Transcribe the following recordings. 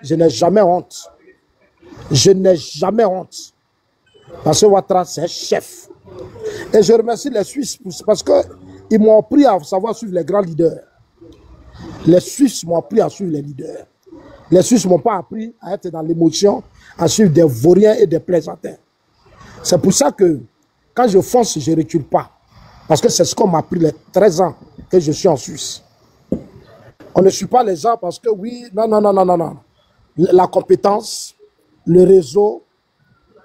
je n'ai jamais honte. Je n'ai jamais honte. Parce que Ouattara, c'est un chef. Et je remercie les Suisses parce qu'ils m'ont appris à savoir suivre les grands leaders. Les Suisses m'ont appris à suivre les leaders. Les Suisses ne m'ont pas appris à être dans l'émotion, à suivre des vauriens et des plaisantins. C'est pour ça que quand je fonce, je ne recule pas. Parce que c'est ce qu'on m'a appris les 13 ans que je suis en Suisse. On ne suit pas les gens parce que oui, non. La compétence, le réseau,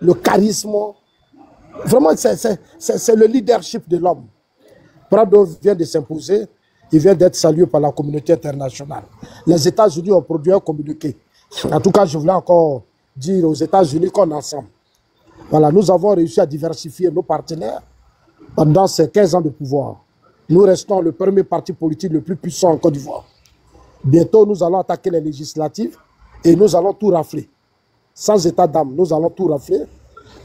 le charisme, vraiment c'est le leadership de l'homme. Prado vient de s'imposer, il vient d'être salué par la communauté internationale. Les États-Unis ont produit un communiqué. En tout cas, je voulais encore dire aux États-Unis qu'on est ensemble. Voilà, nous avons réussi à diversifier nos partenaires pendant ces 15 ans de pouvoir. Nous restons le premier parti politique le plus puissant en Côte d'Ivoire. Bientôt, nous allons attaquer les législatives et nous allons tout rafler. Sans état d'âme, nous allons tout rafler.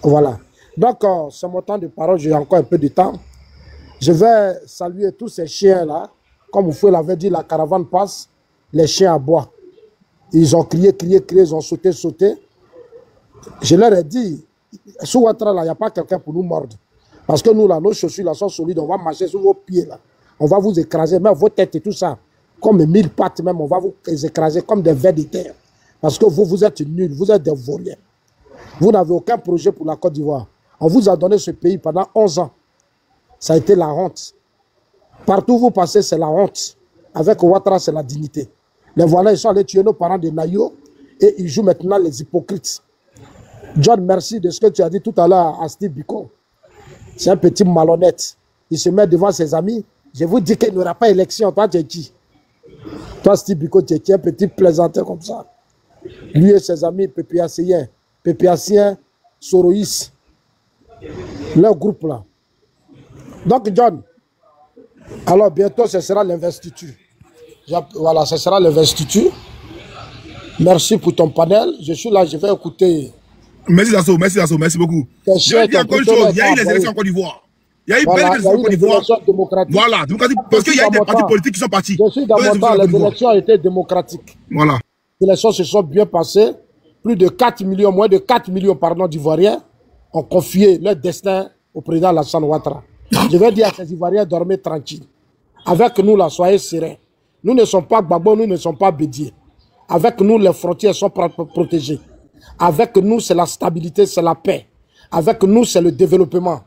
Voilà. Donc, c'est mon temps de parole, j'ai encore un peu de temps. Je vais saluer tous ces chiens-là. Comme vous l'avez dit, la caravane passe, les chiens aboient. Ils ont crié, ils ont sauté. Je leur ai dit, sous Ouattara, il n'y a pas quelqu'un pour nous mordre. Parce que nous, là, nos chaussures là, sont solides, on va marcher sur vos pieds. Là. On va vous écraser, même vos têtes et tout ça. Comme 1000 pattes même, on va vous écraser comme des vers de terre. Parce que vous êtes nuls, vous êtes des vauriens. Vous n'avez aucun projet pour la Côte d'Ivoire. On vous a donné ce pays pendant 11 ans. Ça a été la honte. Partout où vous passez, c'est la honte. Avec Ouattara, c'est la dignité. Les voilà, ils sont allés tuer nos parents de Nayo et ils jouent maintenant les hypocrites. John, merci de ce que tu as dit tout à l'heure à Steve Biko. C'est un petit malhonnête. Il se met devant ses amis. Je vous dis qu'il n'y aura pas élection. Toi, tu es qui? Toi, Steve Biko, tu es un petit plaisantin comme ça. Lui et ses amis Pépiaciens, Soroïs, leur groupe là. Donc, John, alors bientôt, ce sera l'investiture. Voilà, ce sera l'investiture. Merci pour ton panel. Je suis là, je vais écouter. Merci Zasso, merci beaucoup. Je dis encore une chose, il y a eu les élections en Côte d'Ivoire. Il y a eu belle élection en Côte d'Ivoire. Voilà, démocratique, parce qu'il y a des partis politiques qui sont partis. Je suis dans mon temps, les élections ont été démocratiques. Voilà. Les élections se sont bien passées. Plus de 4 millions, moins de 4 millions, d'Ivoiriens ont confié leur destin au président Alassane Ouattara. Je vais dire à ces Ivoiriens, dormez tranquilles. Avec nous, là, soyez sereins. Nous ne sommes pas Gbagbo, nous ne sommes pas Bédier. Avec nous, les frontières sont protégées. Avec nous, c'est la stabilité, c'est la paix. Avec nous, c'est le développement.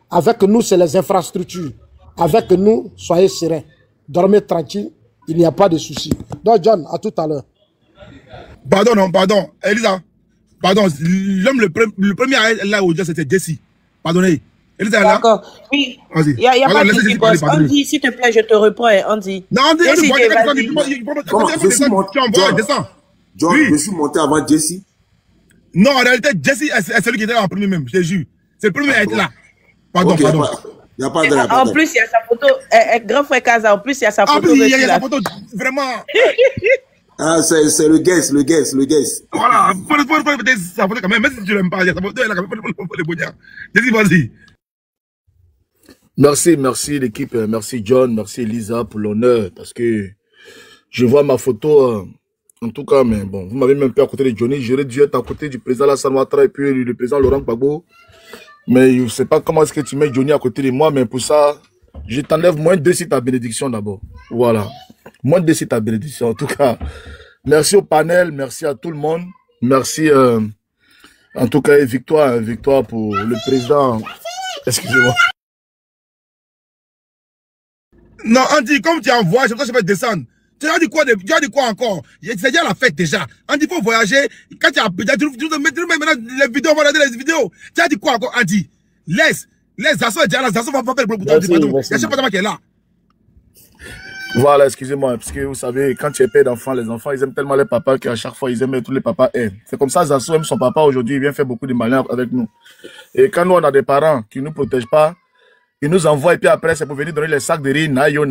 Avec nous, c'est les infrastructures. Avec nous, soyez sereins. Dormez tranquille, il n'y a pas de souci. Donc, John, à tout à l'heure. Pardon. Elisa, pardon. L'homme le premier à être là au Dieu, c'était Jesse. Pardonnez. Elisa est là. D'accord. Oui. Il n'y a pas de souci, boss. Andy, s'il te plaît, je te reprends, Andy. Non, Andy, je suis monté avant Jesse. Non, en réalité, Jesse est celui qui était là en premier même, je te jure. C'est le premier à être là. Pardon. Il n'y a pas de En plus, il y a sa photo, grand frère Kaza, en plus, il y a sa photo. En plus, il y a sa photo, vraiment. Ah, c'est le guest. Voilà, faut peut-être sa photo quand même, même si tu l'aimes pas, il y a sa photo, elle a quand même le bonheur. Jesse, vas-y. Merci l'équipe, merci John, merci Elisa pour l'honneur, parce que je vois ma photo, en tout cas, mais bon, vous m'avez même pas à côté de Johnny, j'aurais dû être à côté du président Alassane Ouattara et puis le président Laurent Gbagbo, mais je ne sais pas comment est-ce que tu mets Johnny à côté de moi, mais pour ça, je t'enlève moins de ta bénédiction d'abord, voilà, moins de ta bénédiction, en tout cas, merci au panel, merci à tout le monde, merci, en tout cas, victoire pour le président, excusez-moi. Non, Andy, comme tu envoies, c'est pour ça que je vais descendre. Tu as dit quoi encore? C'est déjà la fête déjà. Andy, il faut voyager. Quand tu as maintenant les vidéos, on va regarder les vidéos. Tu as dit quoi encore, Andy? Laisse Zasso est déjà là. Zasso va faire le boulot pour toi. Il y a chaque fois qui est là. Voilà, excusez-moi, parce que vous savez, quand tu es père d'enfants, les enfants, ils aiment tellement les papas qu'à chaque fois, ils aiment tous les papas aiment. C'est comme ça, Zasso aime son papa aujourd'hui, il vient faire beaucoup de malheur avec nous. Et quand nous, on a des parents qui ne nous protègent pas, ils nous envoient et puis après, c'est pour venir donner les sacs de riz, nayo.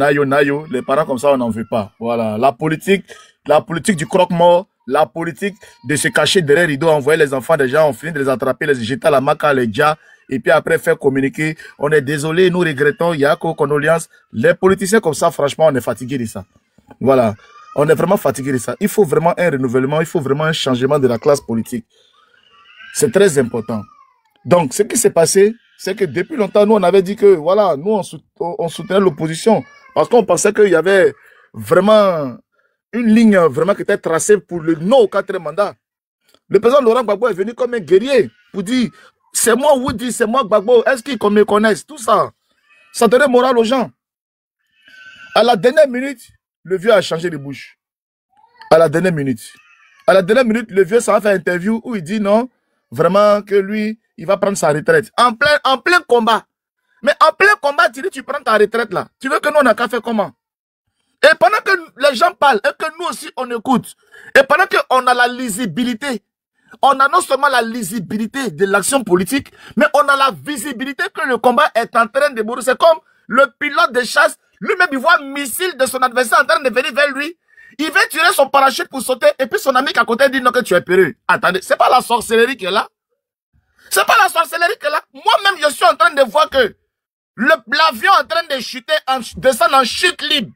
Les parents comme ça, on n'en veut pas. Voilà. La politique du croque-mort, la politique de se cacher derrière les rideaux, envoyer les enfants des gens, on finit de les attraper, les jeter à la maca, les djas, et puis après faire communiquer. On est désolé, nous regrettons, il y a qu'aux condoléances. Les politiciens comme ça, franchement, on est fatigué de ça. Voilà. On est vraiment fatigué de ça. Il faut vraiment un renouvellement, il faut vraiment un changement de la classe politique. C'est très important. Donc, ce qui s'est passé, c'est que depuis longtemps, nous, on avait dit que, voilà, nous, on soutenait l'opposition. Parce qu'on pensait qu'il y avait vraiment une ligne vraiment qui était tracée pour le non au 4e mandat. Le président Laurent Gbagbo est venu comme un guerrier pour dire, c'est moi Woody, c'est moi Gbagbo, est-ce qu'ils me connaissent? Tout ça. Ça donnait moral aux gens. À la dernière minute, le vieux a changé de bouche. À la dernière minute. À la dernière minute, le vieux s'en a fait une interview où il dit non, vraiment que lui, il va prendre sa retraite. En plein combat. Mais en plein combat, tu dis tu prends ta retraite là. Tu veux que nous, on a qu'à faire comment? Et pendant que les gens parlent, et que nous aussi, on écoute, et pendant qu'on a la lisibilité, on a non seulement la lisibilité de l'action politique, mais on a la visibilité que le combat est en train de mourir. C'est comme le pilote de chasse, lui-même, il voit un missile de son adversaire en train de venir vers lui. Il veut tirer son parachute pour sauter, et puis son ami qui à côté dit non que tu es perdu. Attendez, c'est pas la sorcellerie qui est là. C'est pas la sorcellerie qui est là. Moi-même, je suis en train de voir que l'avion est en train de chuter, descendre en chute libre.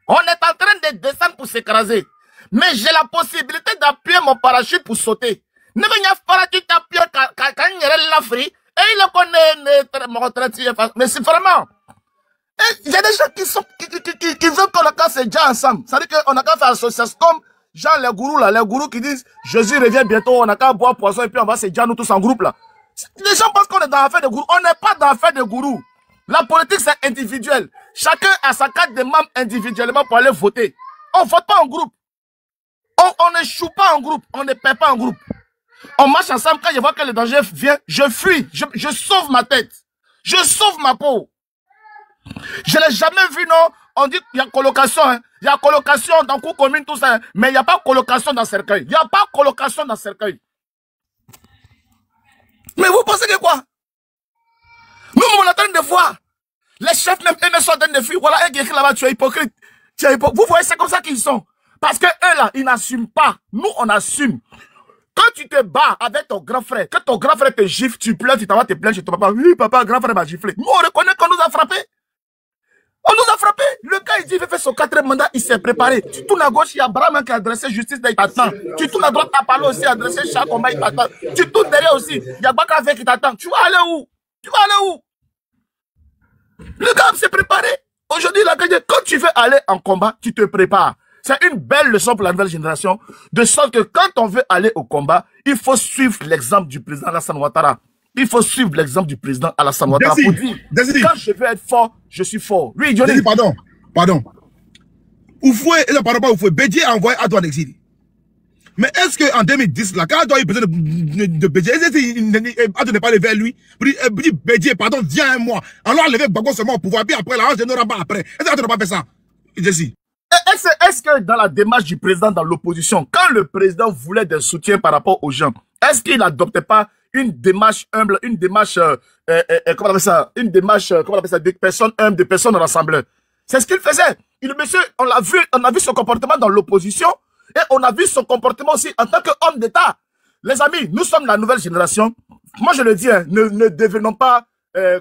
On est en train de descendre pour s'écraser. Mais j'ai la possibilité d'appuyer mon parachute pour sauter. Ne venez pas tu t'appuies quand il y a l'Afrique et il connaît mais c'est vraiment. Il y a des gens qui veulent qu'on a qu'à faire déjà ensemble. Ça veut dire qu'on a qu'à faire association comme genre les gourous là, les gourous qui disent Jésus revient bientôt, on a qu'à boire poisson et puis on va se dire nous tous en groupe là. Les gens pensent qu'on est dans l'affaire de gourous. On n'est pas dans l'affaire de gourous. La politique c'est individuel. Chacun a sa carte de membre individuellement pour aller voter. On ne vote pas en groupe. On n'échoue pas en groupe. On ne perd pas en groupe. On marche ensemble. Quand je vois que le danger vient, je fuis. Je sauve ma tête. Je sauve ma peau. Je ne l'ai jamais vu, non. On dit qu'il y a colocation. Hein. Il y a colocation dans cours commune, tout ça. Hein. Mais il n'y a pas colocation dans cercueil. Il n'y a pas colocation dans cercueil. Mais vous pensez que quoi? Nous, on est en train de voir. Les chefs même eux sont en train de fuir. Voilà, un gars là-bas, tu es hypocrite. Vous voyez, c'est comme ça qu'ils sont. Parce que eux là, ils n'assument pas. Nous, on assume. Quand tu te bats avec ton grand frère, quand ton grand frère te gifle, tu pleures, tu t'en vas te plaindre chez ton papa. Oui, papa, grand frère m'a giflé. Nous, on reconnaît qu'on nous a frappé. On nous a frappé. Le gars, il dit, il veut faire son 4e mandat, il s'est préparé. Tu tournes à gauche, il y a Brahman qui a adressé justice, il t'attend. Tu tournes à droite, Apalo aussi, adressé chaque combat, il t'attend. Tu tournes derrière aussi, il y a Bakafé qui t'attend. Tu vas aller où? Tu vas aller où? Le gars s'est préparé. Aujourd'hui, quand tu veux aller en combat, tu te prépares. C'est une belle leçon pour la nouvelle génération. De sorte que quand on veut aller au combat, il faut suivre l'exemple du président Alassane Ouattara. Il faut suivre l'exemple du président Alassane Ouattara pour dire, quand je veux être fort, je suis fort. Oui, Johnny. Pardon. Oufoué, Bédié a envoyé Ado en exil. Mais est-ce qu'en 2010, là, quand Ado a eu besoin de Bédié, Ado n'est pas allé vers lui pour dire Bédié, pardon, viens un mois. Alors, lever Gbagbo seulement au pouvoir, puis après, là, je n'aurai pas après. Est-ce que Ado n'a pas fait ça? Est-ce que dans la démarche du président dans l'opposition, quand le président voulait des soutiens par rapport aux gens, est-ce qu'il n'adoptait pas une démarche humble, une démarche, comment on appelle ça, une démarche, comment on appelle ça, des personnes humbles, des personnes rassembleurs? C'est ce qu'il faisait. Le monsieur, on a vu son comportement dans l'opposition et on a vu son comportement aussi en tant qu'homme d'État. Les amis, nous sommes la nouvelle génération. Moi, je le dis, hein, ne devenons pas,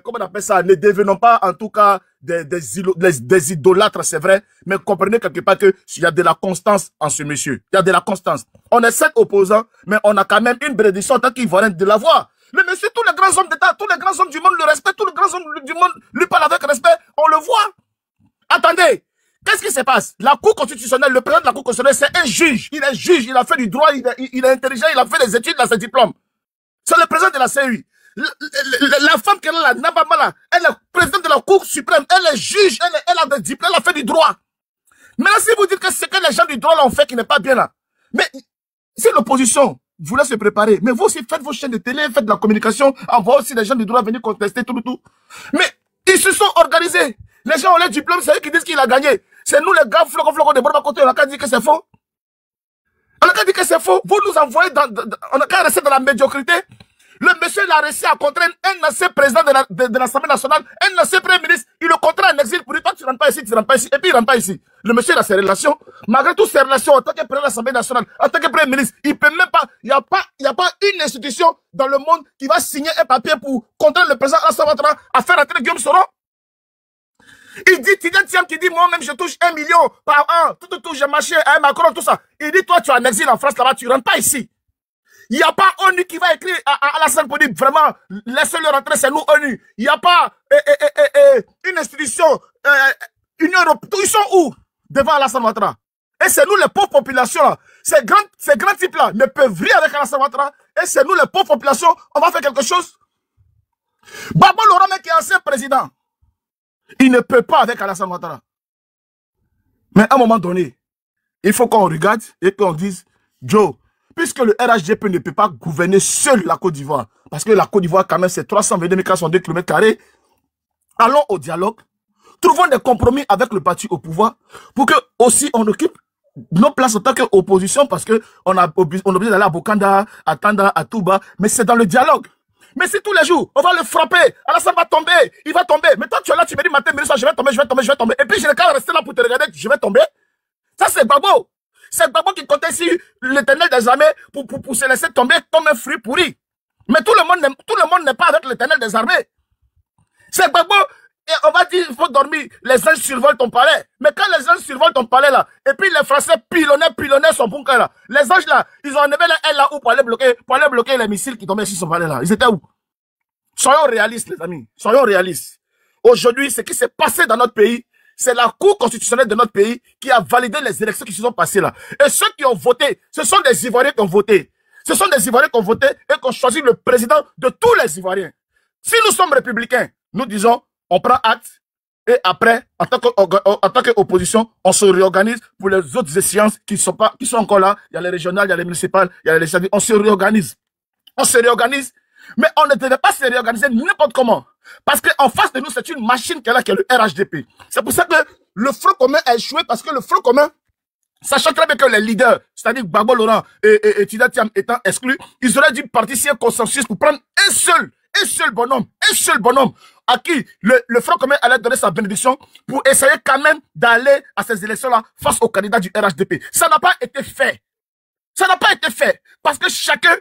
comment on appelle ça, ne devenons pas en tout cas des idolâtres, c'est vrai, mais comprenez quelque part qu'il y a de la constance en ce monsieur. Il y a de la constance. On est 7 opposants, mais on a quand même une bénédiction en tant qu'Ivoirien de l'avoir. Le monsieur, tous les grands hommes d'État, tous les grands hommes du monde le respectent, tous les grands hommes du monde lui parlent avec respect, on le voit. Attendez, qu'est-ce qui se passe? La Cour constitutionnelle, le président de la Cour constitutionnelle, c'est un juge. Il est juge, il a fait du droit, il est intelligent, il a fait des études, il a ses diplômes. C'est le président de la CEI. La femme qui est là, Nabamala, elle est présidente de la Cour suprême, elle est juge, elle a des diplômes, elle a fait du droit. Maintenant, si vous dites que c'est que les gens du droit là ont fait qui n'est pas bien là, mais si l'opposition voulait se préparer, mais vous aussi faites vos chaînes de télé, faites de la communication, envoyez aussi les gens du droit venir contester tout. Mais ils se sont organisés. Les gens ont les diplômes, c'est eux qui disent qu'il a gagné. C'est nous les gars, flocons de Borba côté, on a qu'à dire que c'est faux. On a qu'à dire que c'est faux. Vous nous envoyez on a qu'à rester dans la médiocrité. Le monsieur l'a réussi à contraindre un ancien président de l'Assemblée nationale, un ancien premier ministre, il le contraint en exil pour dire, toi tu rentres pas ici, tu rentres pas ici, et puis il rentre pas ici. Le monsieur a ses relations, malgré toutes ses relations, en tant que président de l'Assemblée nationale, en tant que premier ministre, il peut même pas, il y a pas une institution dans le monde qui va signer un papier pour contraindre le président Alassane Ouattara à faire entrer Guillaume Soro. Il dit, Tidjane Thiam qui dit, moi-même, je touche 1 million par an. Tout, j'ai marché, Macron, tout ça. Il dit, toi, tu es en exil en France, là-bas, tu ne rentres pas ici. Il n'y a pas ONU qui va écrire à Alassane pour dire, vraiment, laissez-le rentrer, c'est nous, ONU. Il n'y a pas une institution, Union Européenne. Ils sont où? Devant Alassane Ouattara. Et c'est nous, les pauvres populations, là. Ces grands types-là ne peuvent rien avec Alassane Ouattara. Et c'est nous, les pauvres populations, on va faire quelque chose. Babo Laurent, qui est ancien président, il ne peut pas avec Alassane Ouattara. Mais à un moment donné, il faut qu'on regarde et qu'on dise, Joe, puisque le RHDP ne peut pas gouverner seul la Côte d'Ivoire, parce que la Côte d'Ivoire, quand même, c'est 322 402 km², allons au dialogue, trouvons des compromis avec le parti au pouvoir, pour que aussi on occupe nos places en tant qu'opposition, parce qu'on a obligé d'aller à Bokanda, à Tanda, à Touba, mais c'est dans le dialogue. Mais c'est tous les jours, on va le frapper, Alassane va tomber, il va tomber. Mais toi, tu es là, tu me dis matin, midi, soir, je vais tomber. Et puis, je n'ai qu'à rester là pour te regarder, je vais tomber. Ça, c'est Gbagbo. C'est Gbagbo qui comptait sur l'éternel des armées pour se laisser tomber comme un fruit pourri. Mais tout le monde n'est pas avec l'éternel des armées. C'est Gbagbo. Et on va dire, il faut dormir, les anges survolent ton palais. Mais quand les anges survolent ton palais là, et puis les Français pilonnaient son bunker là, les anges là, ils ont enlevé les là où pour aller bloquer les missiles qui tombaient sur son palais là. Ils étaient où? Soyons réalistes, les amis. Soyons réalistes. Aujourd'hui, ce qui s'est passé dans notre pays, c'est la Cour constitutionnelle de notre pays qui a validé les élections qui se sont passées là. Et ceux qui ont voté, ce sont des Ivoiriens qui ont voté. Ce sont des Ivoiriens qui ont voté et qui ont choisi le président de tous les Ivoiriens. Si nous sommes républicains, nous disons, on prend acte et après, en tant qu'opposition, on se réorganise pour les autres échéances qui sont encore là. Il y a les régionales, il y a les municipales, il y a les législatives. On se réorganise. On se réorganise. Mais on ne devait pas se réorganiser n'importe comment. Parce qu'en face de nous, c'est une machine qui est là, qui est le RHDP. C'est pour ça que le Front commun a échoué, parce que le Front commun, sachant très bien que les leaders, c'est-à-dire Gbagbo Laurent et Tidjane Thiam étant exclus, ils auraient dû participer au consensus pour prendre un seul bonhomme à qui le Front commun allait donner sa bénédiction pour essayer quand même d'aller à ces élections-là face aux candidats du RHDP. Ça n'a pas été fait. Ça n'a pas été fait. Parce que chacun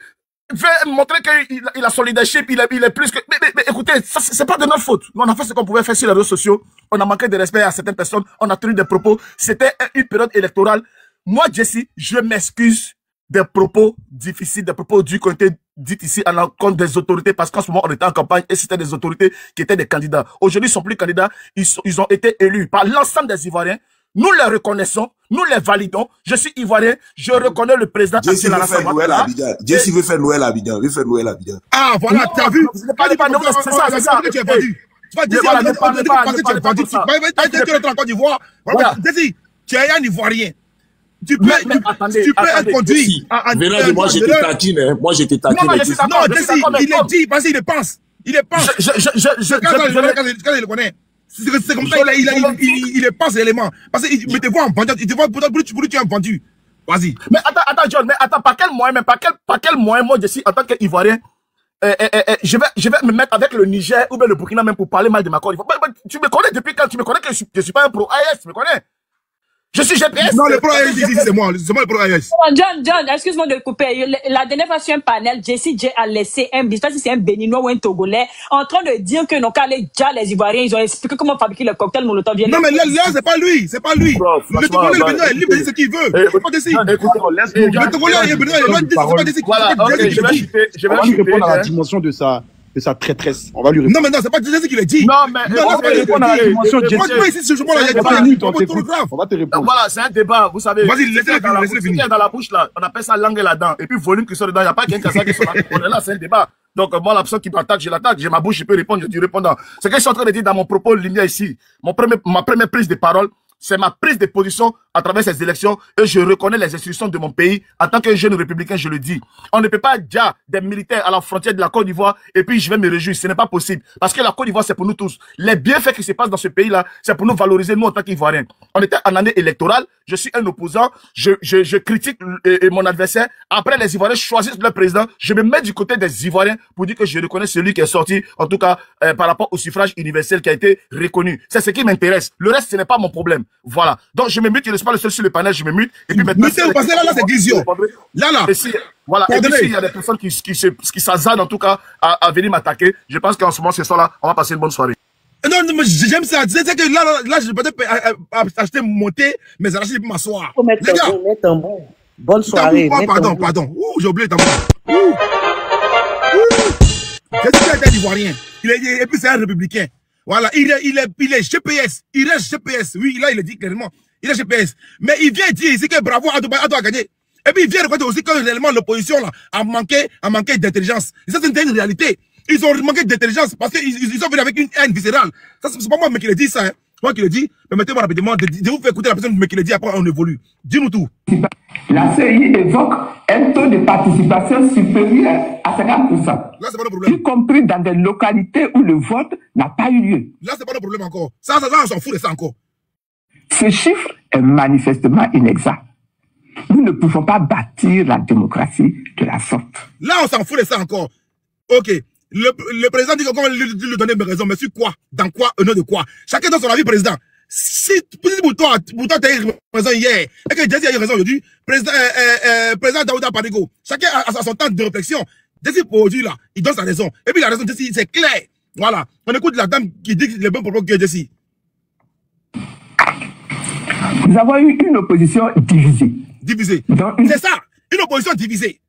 veut montrer qu'il a son leadership, il est plus que... Mais écoutez, ça c'est pas de notre faute. Nous, on a fait ce qu'on pouvait faire sur les réseaux sociaux. On a manqué de respect à certaines personnes. On a tenu des propos. C'était une période électorale. Moi, Jesse, je m'excuse des propos difficiles, des propos durs qui ont été dits ici à l'encontre des autorités, parce qu'en ce moment, on était en campagne et c'était des autorités qui étaient des candidats. Aujourd'hui, ils ne sont plus candidats. Ils ont été élus par l'ensemble des Ivoiriens. Nous les reconnaissons, nous les validons. Je suis Ivoirien, je reconnais le président. Jesse veut faire Noël à Abidjan. Jesse veut faire Noël à Abidjan. Ah, voilà, tu as vu? C'est ça, c'est ça. Tu es vendu. Tu vas dire, tu es vendu. Tu es en Côte d'Ivoire. Jesse, tu es un Ivoirien. Tu peux être conduit. Moi, j'étais taquine. Moi, j'étais taquine. Non, Jesse, il est dit, parce qu'il le pense. Il le pense. Quand il le connaît. C'est comme ça, il est pas élément. Parce qu'il te voit en vendu, il te voit pour lui, tu es en vendu. Vas-y. Mais attends, John, par quel moyen, moi, je suis, en tant qu'Ivoirien, je vais me mettre avec le Niger ou bien le Burkina même pour parler mal de ma Côte d'Ivoire. Tu me connais depuis quand? Tu me connais que je suis pas un pro AES, tu me connais? Je suis GPS. Non, le pro AES, c'est moi le pro AES. John, excuse-moi de couper. La dernière fois sur un panel, Jessie J a laissé un, je sais pas si c'est un Béninois ou un Togolais, en train de dire que non, quand les Ivoiriens, ils ont expliqué comment fabriquer le cocktail Molotov. Non, mais là, c'est pas lui. Le Togolais, le Béninois, il dit ce qu'il veut. C'est pas Jessie. Le Togolais, le Béninois, c'est pas Jessie. Voilà, je vais lui répondre à la dimension de sa traîtresse. On va lui répondre. Non, mais non, c'est pas Jesse qui l'a dit. Non, mais on va répondre à la dimension de Jesse. Moi, ici, ce jour-là, il y a pas on va te répondre. Voilà, c'est un débat, vous savez. Vas-y, laissez-le finir. Dans la bouche, là, on appelle ça langue et la dent. Et puis, volume qui sort dedans, il n'y a pas quelqu'un qui sort là. On est là, c'est un débat. Donc, moi, la personne qui m'attaque, je l'attaque. J'ai ma bouche, je peux répondre, je dis répondant. Ce que je suis en train de dire dans mon propos linéaire ici, ma première prise de parole, c'est ma prise de position à travers ces élections et je reconnais les institutions de mon pays. En tant que jeune républicain, je le dis. On ne peut pas dire des militaires à la frontière de la Côte d'Ivoire et puis je vais me réjouir. Ce n'est pas possible. Parce que la Côte d'Ivoire, c'est pour nous tous. Les bienfaits qui se passent dans ce pays-là, c'est pour nous valoriser, nous, en tant qu'Ivoiriens. On était en année électorale. Je suis un opposant. Je critique mon adversaire. Après, les Ivoiriens choisissent leur président. Je me mets du côté des Ivoiriens pour dire que je reconnais celui qui est sorti, en tout cas, par rapport au suffrage universel qui a été reconnu. C'est ce qui m'intéresse. Le reste, ce n'est pas mon problème. Voilà. Donc, je me mute. Je ne suis pas le seul sur le panel. Je me mute. Et puis maintenant. Parce que là, c'est vision. Là. Voilà. Et puis, il y a des personnes qui s'azadent, en tout cas, à venir m'attaquer. Je pense qu'en ce moment, ce soir-là, on va passer une bonne soirée. Non, mais j'aime ça. C'est que là, je peux peut-être acheter, monter, mais arachides pour m'asseoir. Faut mettre un bon. Bonne soirée. Pardon. Ouh, j'ai oublié le tambour. C'est un Ivoirien. Et puis c'est un républicain. Voilà, il est GPS. Il reste GPS. Oui, là, il le dit clairement. Il est GPS. Mais il vient dire ici que bravo, Ado a gagné. Et puis il vient reconnaître aussi que réellement l'opposition a manqué d'intelligence. Et ça, c'est une réalité. Ils ont manqué d'intelligence parce qu'ils sont venus avec une haine viscérale. Ça, c'est pas moi qui le dis, ça. Hein. Moi qui le dis. Permettez-moi rapidement de vous faire écouter la personne qui le dit, après on évolue. Dis-nous tout. La CEI évoque un taux de participation supérieur à 50%. Là, c'est pas le problème. Y compris dans des localités où le vote n'a pas eu lieu. Là, c'est pas le problème encore. Ça, on s'en fout de ça encore. Ce chiffre est manifestement inexact. Nous ne pouvons pas bâtir la démocratie de la sorte. Là, on s'en fout de ça encore. Ok. Le président dit qu'on va lui donner mes raisons. Mais sur quoi? Dans quoi? Au nom de quoi? Chacun donne son avis, président. Si pour toi, tu as eu raison hier, et que Jesse a eu raison aujourd'hui, président Daouda Panigo, chacun a son temps de réflexion. Jesse, pour aujourd'hui, là, il donne sa raison. Et puis la raison de Jesse, c'est clair. Voilà. On écoute la dame qui dit les bons propos que Jesse. Nous avons eu une opposition divisée. Divisée. C'est ça. Une opposition divisée.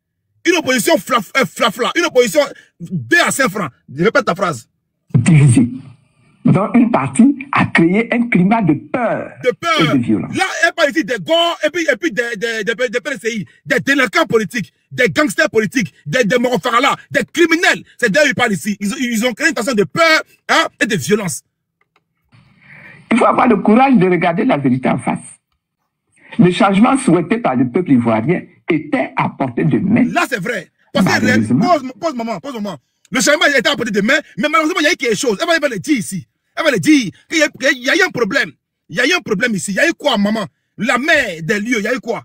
Une opposition flafla. Une opposition 2 à 5 francs. Répète ta phrase. Divisée. Dont une partie a créé un climat de peur. Et de violence. Là, elle parle ici des gars et puis des PCI, des délinquants politiques, des gangsters politiques, des morofaralas, des criminels. C'est d'eux ils parlent ici. Ils ont créé une tension de peur, hein, et de violence. Il faut avoir le courage de regarder la vérité en face. Le changement souhaité par le peuple ivoirien était à portée de main. Là, c'est vrai. Parce que, pose moment. Le changement était à portée de main, mais malheureusement, il y a eu quelque chose. Elle va le dire ici. Elle va le dire qu'il y a eu un problème. Il y a eu un problème ici. Il y a eu quoi, maman? La mère des lieux, il y a eu quoi?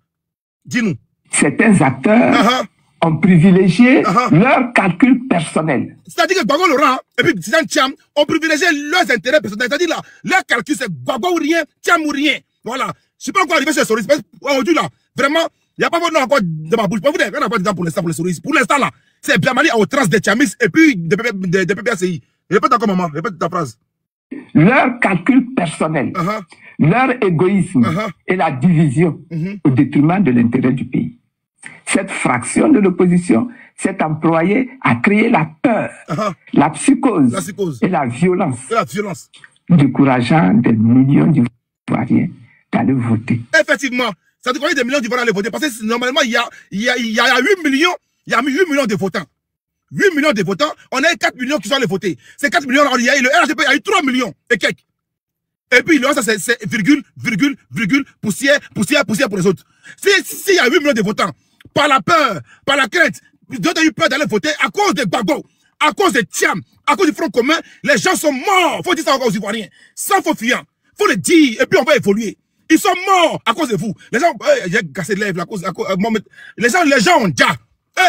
Dis-nous. Certains acteurs ont privilégié leurs calculs personnels. C'est-à-dire que Gbago Laurent et puis Tidiane Thiam ont privilégié leurs intérêts personnels. C'est-à-dire là, leur calcul, c'est Gbago ou rien, Thiam ou rien. Voilà. Je ne suis pas encore arrivé sur les souris. Aujourd'hui, là, vraiment, il n'y a pas vraiment encore de ma bouche. Pas vous dire, rien à voir pour l'instant pour les souris. Pour l'instant, là, c'est bien mal aux traces des Thiamis et puis des PPACI. Répète encore, maman. Répète ta phrase. Leur calcul personnel, leur égoïsme et la division au détriment de l'intérêt du pays. Cette fraction de l'opposition s'est employée à créer la peur, la psychose et la violence, décourageant des millions d'Ivoiriens d'aller voter. Effectivement, ça décourage des millions d'Ivoiriens d'aller voter parce que normalement, il y a 8 millions, il y a 8 millions de votants. 8 millions de votants, on a 4 millions qui sont allés voter. Ces 4 millions, il y a eu le RHDP, il y a eu 3 millions et quelques. Et puis, le reste, c'est virgule, poussière pour les autres. S'il y a 8 millions de votants, par la peur, par la crainte, d'autres ont eu peur d'aller voter à cause des Gbago, à cause des Thiam, à cause du Front commun, les gens sont morts. Faut dire ça encore aux Ivoiriens. Sans faux fuyant. Faut le dire, et puis on va évoluer. Ils sont morts à cause de vous. Les gens, j'ai cassé les lèvres les gens ont déjà.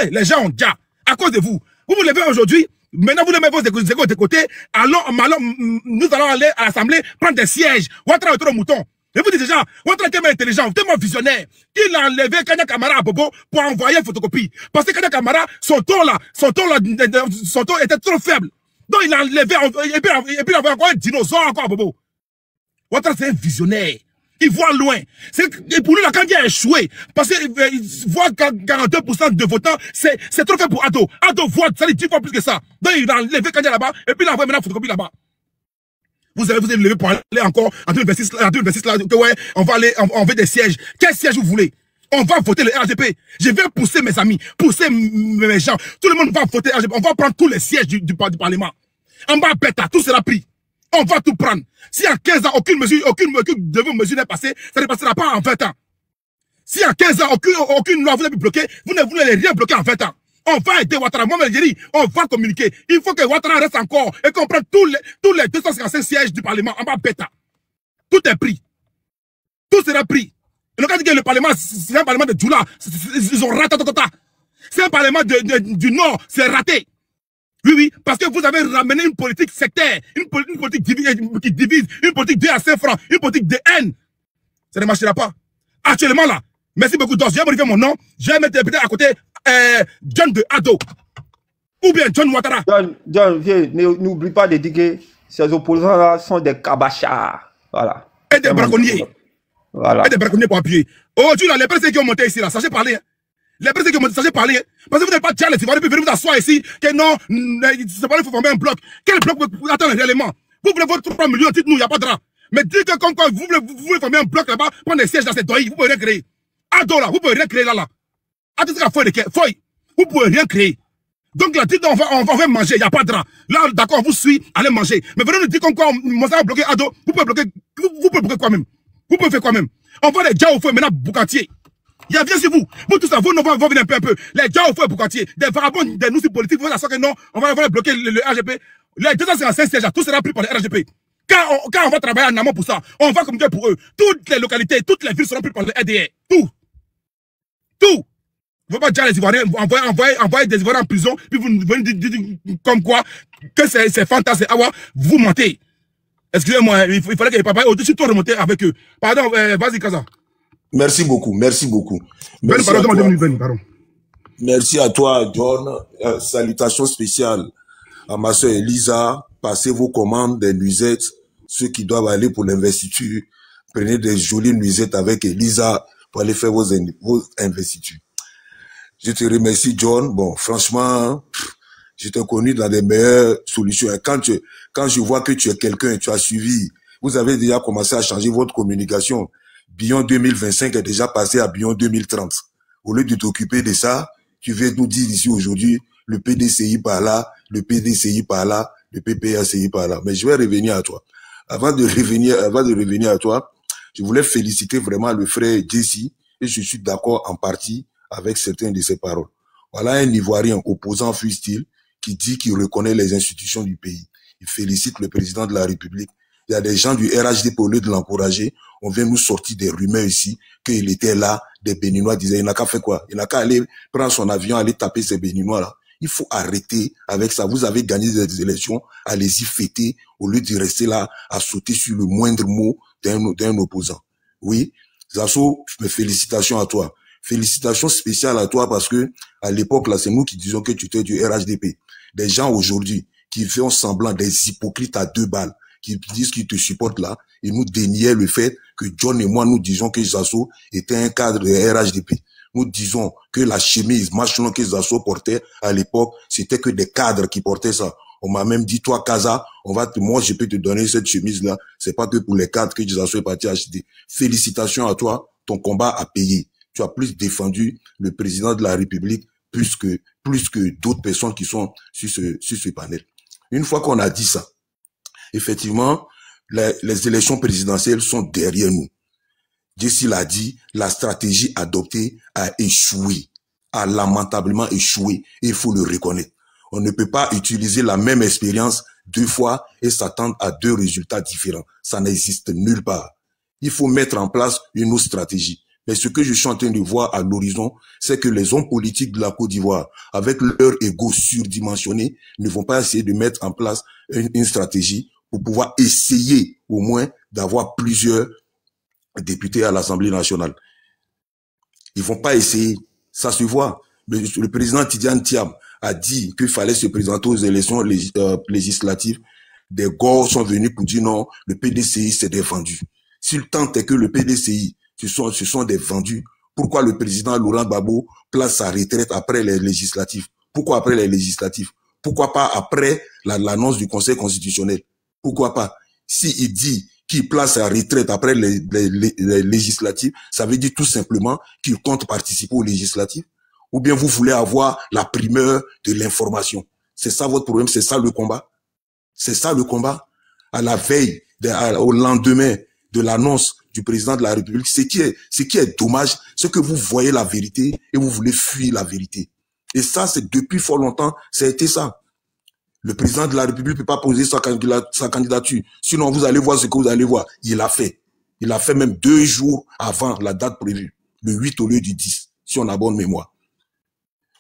Les gens ont déjà. À cause de vous. Vous vous levez aujourd'hui, maintenant vous levez vos égos de côté, nous allons aller à l'Assemblée prendre des sièges. Ouattara est trop mouton. Je vous dis déjà, Ouattara est tellement intelligent, tellement visionnaire, qu'il a enlevé Kanya Kamara à Bobo pour envoyer une photocopie. Parce que Kanya Kamara, son ton était trop faible. Donc il a enlevé, et puis il a envoyé encore un dinosaure encore à Bobo. Ouattara c'est un visionnaire. Il voit loin. Et pour lui, la Kandji a échoué. Parce qu'il voit 42% de votants, c'est trop fait pour Ado. Ado vote, ça dit 10 fois plus que ça. Donc il a enlevé Kandji là-bas, et puis il a envoyé maintenant photocopie là-bas. Vous avez levé pour aller encore en 2026 là, que ouais, on va aller, on veut des sièges. Quel siège vous voulez? On va voter le RHDP. Je vais pousser mes amis, pousser mes gens. Tout le monde va voter RHDP. On va prendre tous les sièges du Parlement. En bas, bêta, tout sera pris. On va tout prendre. Si en 15 ans, aucune mesure n'est passée, ça ne passera pas en 20 ans. Si en 15 ans, aucune loi vous n'avez bloqué, vous n'allez rien bloquer en 20 ans. On va aider Ouattara. Moi, je dis, on va communiquer. Il faut que Ouattara reste encore et qu'on prenne tous les 255 sièges du Parlement en bas bêta. Tout est pris. Tout sera pris. Et le cas que le Parlement, c'est un Parlement de Djoula. Ils ont raté. C'est un Parlement du Nord. C'est raté. Oui, parce que vous avez ramené une politique sectaire, une politique qui divise, une politique 2 à 5 francs, une politique de haine. Ça ne marchera pas. Actuellement là, merci beaucoup d'os. Je vais modifier mon nom, je vais mettre peut-être à côté John de Ado. Ou bien John Ouattara. John, viens, n'oublie pas de dire que Ces opposants-là sont des cabachards. Voilà. Et des braconniers. Voilà. Et des braconniers pour appuyer. Aujourd'hui, les personnes qui ont monté ici, là, sachez parler. Hein. Les personnes qui ont monté, sachez parler. Hein. Parce que vous n'êtes pas déjà les Ivoiriens, puis venez vous asseoir ici, que non, c'est pas il faut former un bloc. Quel bloc vous attendez réellement? Vous voulez votre 3 millions, dites-nous, il n'y a pas de drap. Mais dites que comme quoi vous voulez former un bloc là-bas, prendre des sièges dans cette doïe, vous pouvez rien créer. Ado là, vous pouvez rien créer là. Attendez qu'à feuille, vous pouvez rien créer. Donc là, dites on va manger, il n'y a pas de drap. Là, d'accord, on vous suit, allez manger. Mais venez nous dire comme quoi on va bloquer Ado, vous pouvez bloquer quoi même? Vous pouvez faire quoi même? On va les déjà au feu, maintenant, Boucantier. Il y a bien sur vous. Vous tous ça, vous vont venir un peu. Les gens au feu, Boucantier. Des vagabonds, des nous politiques, vous allez que non, on va bloquer le RGP. Les 255 sièges, tout sera pris par le RGP. Quand on va travailler en amont pour ça, on va communiquer pour eux. Toutes les localités, toutes les villes seront prises par le RDR. Tout. Vous ne pouvez pas dire les Ivoiriens, envoyer des Ivoiriens en prison, puis vous venez dire comme quoi, que c'est fantastique. Vous mentez. Excusez-moi, il fallait que papa au-dessus de remonter avec eux. Pardon, vas-y, Kaza. Merci beaucoup. Merci à toi, John. Salutations spéciales à ma soeur Elisa. Passez vos commandes des nuisettes. Ceux qui doivent aller pour l'investiture, prenez des jolies nuisettes avec Elisa pour aller faire vos investitures. Je te remercie, John. Bon, franchement, je t'ai connu dans des meilleures solutions. Et quand je vois que tu es quelqu'un, tu as suivi, vous avez déjà commencé à changer votre communication. Beyond 2025 est déjà passé à Beyond 2030. Au lieu de t'occuper de ça, tu viens nous dire ici aujourd'hui, le PDCI par là, le PDCI par là, le PPACI par là. Mais je vais revenir à toi. Avant de revenir à toi, je voulais féliciter vraiment le frère Jesse et je suis d'accord en partie avec certaines de ses paroles. Voilà un Ivoirien opposant fût-il qui dit qu'il reconnaît les institutions du pays. Il félicite le président de la République. Il y a des gens du RHDP, au lieu de l'encourager, on vient nous sortir des rumeurs ici qu'il était là, des Béninois disaient, il n'a qu'à faire quoi? Il n'a qu'à aller prendre son avion, aller taper ces Béninois là. Il faut arrêter avec ça. Vous avez gagné des élections, allez-y fêter, au lieu de rester là à sauter sur le moindre mot d'un opposant. Oui, Zasso, mes félicitations à toi. Félicitations spéciales à toi parce que à l'époque là, c'est nous qui disons que tu étais du RHDP. Des gens aujourd'hui qui font semblant des hypocrites à 2 balles, qui disent qu'ils te supportent là, et nous déniaient le fait que John et moi nous disons que Zasso était un cadre de RHDP. Nous disons que la chemise machin que Zasso portait à l'époque, c'était que des cadres qui portaient ça. On m'a même dit, toi, Kaza, moi, je peux te donner cette chemise-là. C'est pas que pour les cadres que Zasso est parti acheter. Félicitations à toi. Ton combat a payé. Tu as plus défendu le président de la République plus que d'autres personnes qui sont sur ce panel. Une fois qu'on a dit ça, effectivement, les élections présidentielles sont derrière nous. Jesse l'a dit, la stratégie adoptée a échoué, a lamentablement échoué, et il faut le reconnaître. On ne peut pas utiliser la même expérience 2 fois et s'attendre à 2 résultats différents. Ça n'existe nulle part. Il faut mettre en place une autre stratégie. Mais ce que je suis en train de voir à l'horizon, c'est que les hommes politiques de la Côte d'Ivoire, avec leur ego surdimensionné, ne vont pas essayer de mettre en place une stratégie pour pouvoir essayer au moins d'avoir plusieurs députés à l'Assemblée nationale. Ils vont pas essayer. Ça se voit. Mais le président Tidiane Thiam a dit qu'il fallait se présenter aux élections législatives. Des gars sont venus pour dire non, le PDCI c'est des vendus. S'il tente que le PDCI ce sont des vendus, pourquoi le président Laurent Gbagbo place sa retraite après les législatives? Pourquoi après les législatives? Pourquoi pas après l'annonce du Conseil constitutionnel? Pourquoi pas? S'il dit qu'il place sa retraite après les législatives, ça veut dire tout simplement qu'il compte participer aux législatives? Ou bien vous voulez avoir la primeur de l'information? C'est ça votre problème? C'est ça le combat? C'est ça le combat? À la veille, au lendemain de l'annonce du président de la République, ce qui est dommage, c'est que vous voyez la vérité et vous voulez fuir la vérité. Et ça, c'est depuis fort longtemps, ça a été ça. Le président de la République ne peut pas poser sa candidature. Sinon, vous allez voir ce que vous allez voir. Il l'a fait. Il l'a fait même 2 jours avant la date prévue. Le 8 au lieu du 10, si on a bonne mémoire.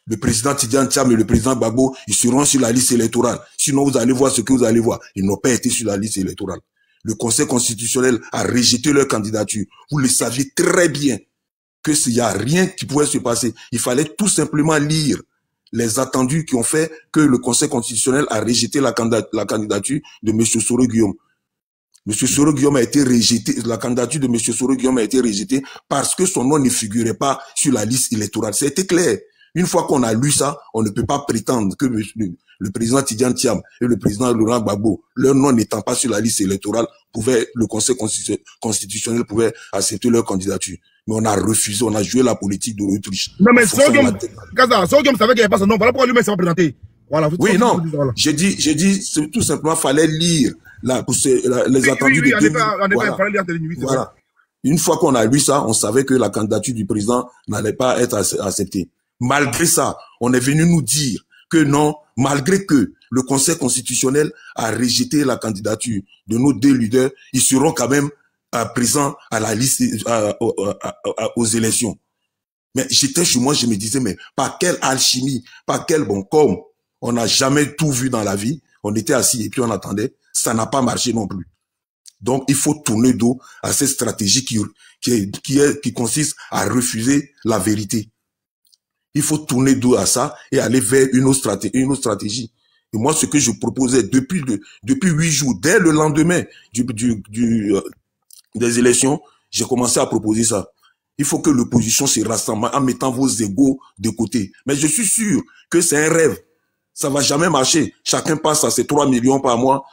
Le président Tidiane Thiam et le président Gbagbo, ils seront sur la liste électorale. Sinon, vous allez voir ce que vous allez voir. Ils n'ont pas été sur la liste électorale. Le Conseil constitutionnel a rejeté leur candidature. Vous le saviez très bien qu'il n'y a rien qui pouvait se passer. Il fallait tout simplement lire les attendus qui ont fait que le Conseil constitutionnel a rejeté la candidature de M. Soro Guillaume. M. Soro Guillaume a été rejeté, la candidature de M. Soro Guillaume a été rejetée parce que son nom ne figurait pas sur la liste électorale. C'était clair. Une fois qu'on a lu ça, on ne peut pas prétendre que le président Tidjane Thiam et le président Laurent Gbagbo, leur nom n'étant pas sur la liste électorale, le Conseil constitutionnel pouvait accepter leur candidature. Mais on a refusé, on a joué la politique de l'autruche. Non, mais Soro Guillaume savait qu'il n'y avait pas son nom. Voilà pourquoi lui-même s'est pas présenté. Voilà. Oui, non. Voilà. J'ai dit, tout simplement, fallait lire les attendus de 2000. Voilà. Une fois qu'on a lu ça, on savait que la candidature du président n'allait pas être acceptée. Malgré ça, on est venu nous dire que non, malgré que le Conseil constitutionnel a rejeté la candidature de nos deux leaders, ils seront quand même présents à la liste aux élections. Mais j'étais chez moi, je me disais, mais par quelle alchimie, par quel bon, comme on n'a jamais tout vu dans la vie, on était assis et puis on attendait, ça n'a pas marché non plus. Donc, il faut tourner dos à cette stratégie qui consiste à refuser la vérité. Il faut tourner dos à ça et aller vers une autre stratégie. Et moi, ce que je proposais depuis 8 jours, dès le lendemain des élections, j'ai commencé à proposer ça. Il faut que l'opposition se rassemble en mettant vos égos de côté. Mais je suis sûr que c'est un rêve. Ça va jamais marcher. Chacun passe à ses 3 millions par mois,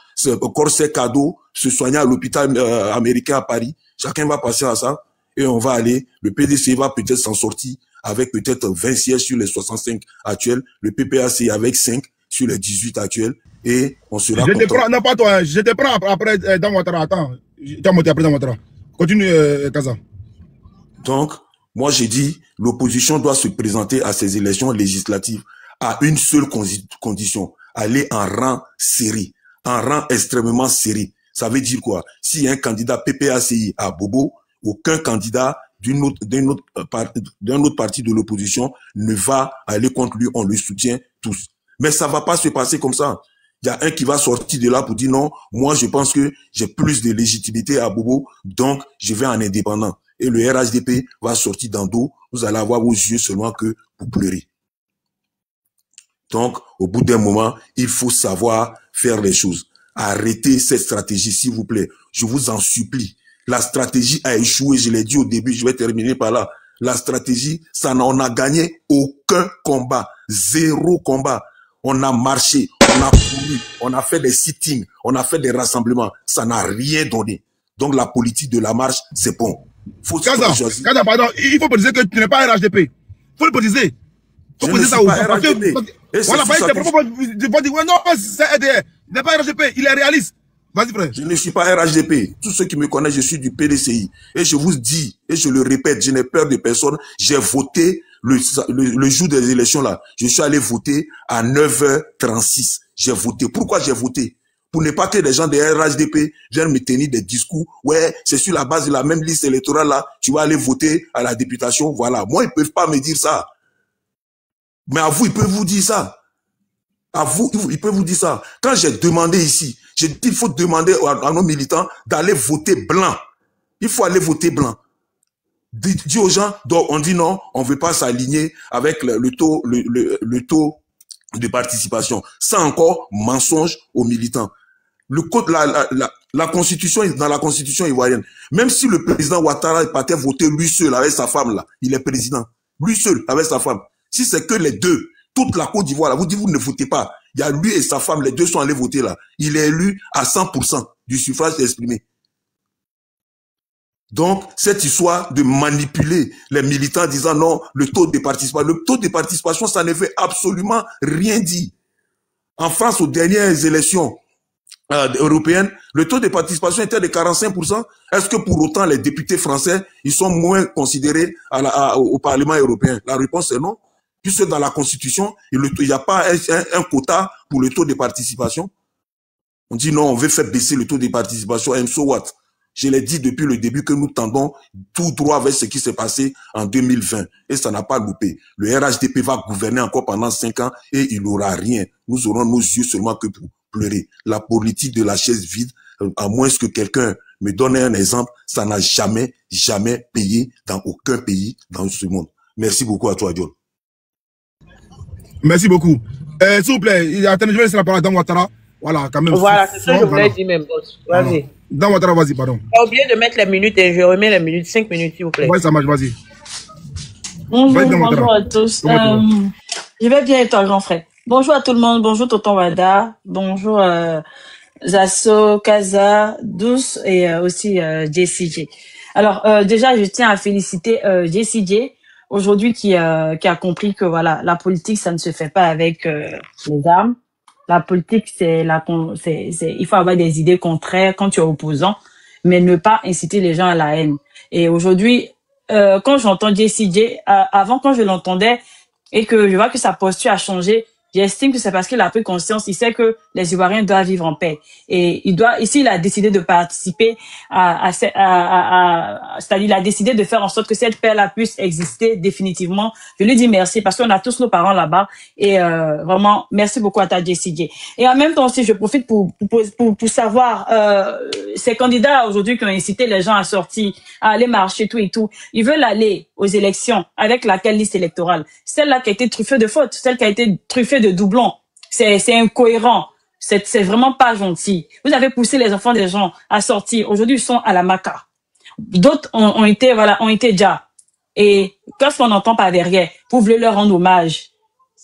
encore ses cadeaux, se soigner à l'hôpital américain à Paris. Chacun va passer à ça et on va aller. Le PDC va peut-être s'en sortir avec peut-être 20 sièges sur les 65 actuels. Le PPAC avec 5 sur les 18 actuels. Et on sera content. Non, pas toi. Je te prends après dans Ouattara. Attends. Tu as monté après dans Ouattara. Continue, Kaza. Donc, moi j'ai dit, l'opposition doit se présenter à ces élections législatives à une seule condition, aller en rang serré, en rang extrêmement serré. Ça veut dire quoi? S'il y a un candidat PPACI à Bobo, aucun candidat d'un autre parti de l'opposition ne va aller contre lui, on le soutient tous. Mais ça va pas se passer comme ça. Il y a un qui va sortir de là pour dire non, moi je pense que j'ai plus de légitimité à Bobo, donc je vais en indépendant. Et le RHDP va sortir dans dos, vous allez avoir vos yeux seulement que pour pleurer. Donc, au bout d'un moment, il faut savoir faire les choses. Arrêtez cette stratégie, s'il vous plaît. Je vous en supplie. La stratégie a échoué, je l'ai dit au début, je vais terminer par là. La stratégie, on n'a gagné aucun combat. 0 combat. On a marché, on a couru, on a fait des sittings, on a fait des rassemblements. Ça n'a rien donné. Donc, la politique de la marche, c'est bon. Kaza, pardon, il faut préciser que tu n'es pas un RHDP. Il faut le préciser. Je ne suis pas RHDP. Voilà, pas dire, ouais, non, c'est RDR. Il n'est pas RHDP, il est réaliste. Vas-y, frère. Je ne suis pas RHDP. Tous ceux qui me connaissent, je suis du PDCI. Et je vous dis, et je le répète, je n'ai peur de personne. J'ai voté le jour des élections là. Je suis allé voter à 9h36. J'ai voté. Pourquoi j'ai voté? Pour ne pas que les gens de RHDP viennent me tenir des discours. Ouais, c'est sur la base de la même liste électorale là. Tu vas aller voter à la députation. Voilà. Moi, ils peuvent pas me dire ça. Mais à vous, ils peuvent vous dire ça. À vous, ils peuvent vous dire ça. Quand j'ai demandé ici, j'ai dit qu'il faut demander à nos militants d'aller voter blanc. Il faut aller voter blanc. Dis aux gens, donc on dit non, on ne veut pas s'aligner avec le taux de participation. Ça encore, mensonge aux militants. Le code, la constitution, dans la constitution ivoirienne, même si le président Ouattara partait voter lui seul avec sa femme là, il est président. Lui seul avec sa femme. Si c'est que les deux, toute la Côte d'Ivoire là, vous dites vous ne votez pas. Il y a lui et sa femme, les deux sont allés voter là. Il est élu à 100% du suffrage exprimé. Donc, cette histoire de manipuler les militants en disant non, le taux de participation, ça ne veut absolument rien dire. En France, aux dernières élections européennes, le taux de participation était de 45%. Est-ce que pour autant les députés français, ils sont moins considérés au Parlement européen? La réponse est non. Puisque dans la Constitution, il n'y a pas un quota pour le taux de participation. On dit non, on veut faire baisser le taux de participation. And so what? Je l'ai dit depuis le début que nous tendons tout droit vers ce qui s'est passé en 2020. Et ça n'a pas loupé. Le RHDP va gouverner encore pendant 5 ans et il n'aura rien. Nous aurons nos yeux seulement que pour pleurer. La politique de la chaise vide, à moins que quelqu'un me donne un exemple, ça n'a jamais payé dans aucun pays dans ce monde. Merci beaucoup à toi, John. Merci beaucoup. S'il vous plaît, attendez, je vais laisser la parole à Dan Ouattara. Voilà, quand même. Voilà, c'est ce que je voulais dire même, boss. Vas-y. Dan Ouattara, vas-y, pardon. J'ai oublié de mettre les minutes et je remets les minutes, 5 minutes, s'il vous plaît. Ouais, ça marche, vas-y. Bonjour à tous. Je vais bien être un grand frère. Bonjour à tout le monde. Bonjour Tonton Wada. Bonjour Zasso, Kaza, Douce et aussi JCJ. Alors déjà, je tiens à féliciter JCJ aujourd'hui qui a compris que voilà, la politique ça ne se fait pas avec les armes. La politique il faut avoir des idées contraires quand tu es opposant, mais ne pas inciter les gens à la haine. Et aujourd'hui, quand j'entends JCJ, avant quand je l'entendais et que je vois que sa posture a changé, j'estime que c'est parce qu'il a pris conscience, il sait que les Ivoiriens doivent vivre en paix. Et ici, il a décidé de participer c'est-à-dire, il a décidé de faire en sorte que cette paix-là puisse exister définitivement. Je lui dis merci parce qu'on a tous nos parents là-bas. Et, vraiment, merci beaucoup à ta JCJ. Et en même temps aussi, je profite pour savoir, ces candidats aujourd'hui qui ont incité les gens à sortir, à aller marcher, tout et tout, ils veulent aller aux élections avec laquelle liste électorale? Celle-là qui a été truffée de fautes, celle qui a été truffée de doublons. C'est incohérent. C'est vraiment pas gentil. Vous avez poussé les enfants des gens à sortir. Aujourd'hui, ils sont à la maca. D'autres ont été déjà. Et qu'est-ce qu'on entend par derrière? Vous voulez leur rendre hommage.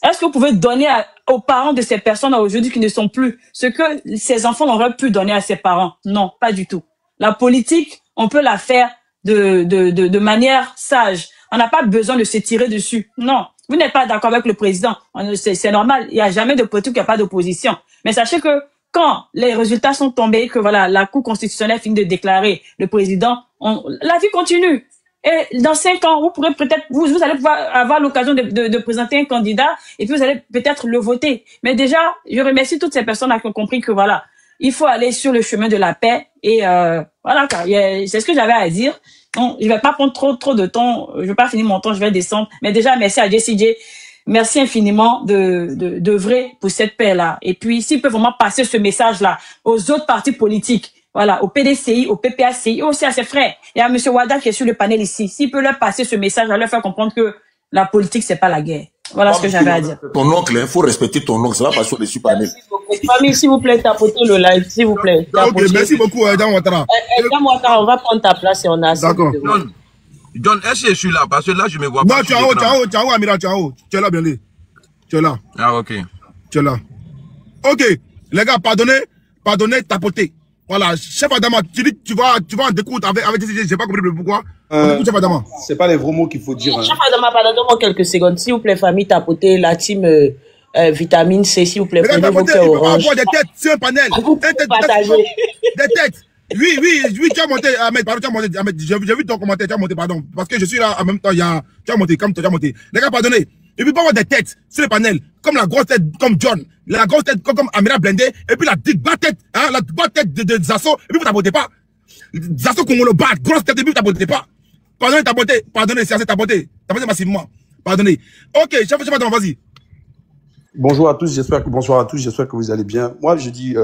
Est-ce que vous pouvez donner aux parents de ces personnes aujourd'hui qui ne sont plus ce que ces enfants auraient pu donner à ses parents? Non, pas du tout. La politique, on peut la faire de manière sage. On n'a pas besoin de se tirer dessus. Non. Vous n'êtes pas d'accord avec le président. C'est normal. Il n'y a jamais de politique, il n'y a pas d'opposition. Mais sachez que quand les résultats sont tombés, que voilà, la Cour constitutionnelle finit de déclarer le président, la vie continue. Et dans 5 ans, vous pourrez peut-être, vous allez pouvoir avoir l'occasion de présenter un candidat et puis vous allez peut-être le voter. Mais déjà, je remercie toutes ces personnes qui ont compris que voilà, il faut aller sur le chemin de la paix et voilà, c'est ce que j'avais à dire. Non, je vais pas prendre trop de temps, je vais pas finir mon temps, je vais descendre. Mais déjà, merci à JCJ. Merci infiniment d'œuvrer pour cette paix-là. Et puis, s'il peut vraiment passer ce message-là aux autres partis politiques, voilà, au PDCI, au PPACI, et aussi à ses frères, et à M. Wada qui est sur le panel ici, s'il peut leur passer ce message, leur faire comprendre que la politique, c'est pas la guerre. Voilà ce que j'avais à dire. Ton oncle, il faut respecter ton oncle, ça va pas sur les panel. Merci beaucoup. Famille, s'il vous plaît, tapotez le live, s'il vous plaît. Ok, merci beaucoup, Dan Ouattara. Dan Ouattara, on va prendre ta place et on a assez. D'accord. John, est-ce que je suis là? Parce que là, je me vois pas. Non, tu es en haut, Amira, tu es en haut. Tu es là, bien dit. Tu es là. Ah, ok. Tu es là. Ok, les gars, pardonnez, tapotez. Voilà, chef Adama, tu dis tu vas en découdre avec JCJ, j'ai pas compris pourquoi. Chef Adama. C'est pas les vrais mots qu'il faut dire. Hein. Chef Adama, pardonnez-moi quelques secondes. S'il vous plaît, famille, tapotez la team vitamine C, s'il vous plaît. Prenez vos cœurs orange. Des têtes, c'est un panel. Des têtes. Oui, tu as monté, Ahmed, pardon, tu as monté, Ahmed, j'ai vu ton commentaire, tu as monté, pardon, parce que je suis là en même temps, tu as monté, comme tu as monté. Les gars, pardonnez. Et puis, pas avoir des têtes sur le panel, comme la grosse tête, comme John, la grosse tête, comme Amira Blendé, et puis la bas tête, hein, la bas tête de Zasso, et puis vous t'abonnez pas. Zasso Congolo bat, grosse tête, et puis vous t'abonnez pas. Pardonnez, c'est assez t'abonnez massivement. Pardonnez. Ok, chef, vas-y. Bonjour à tous, j'espère que vous allez bien. Moi, je dis,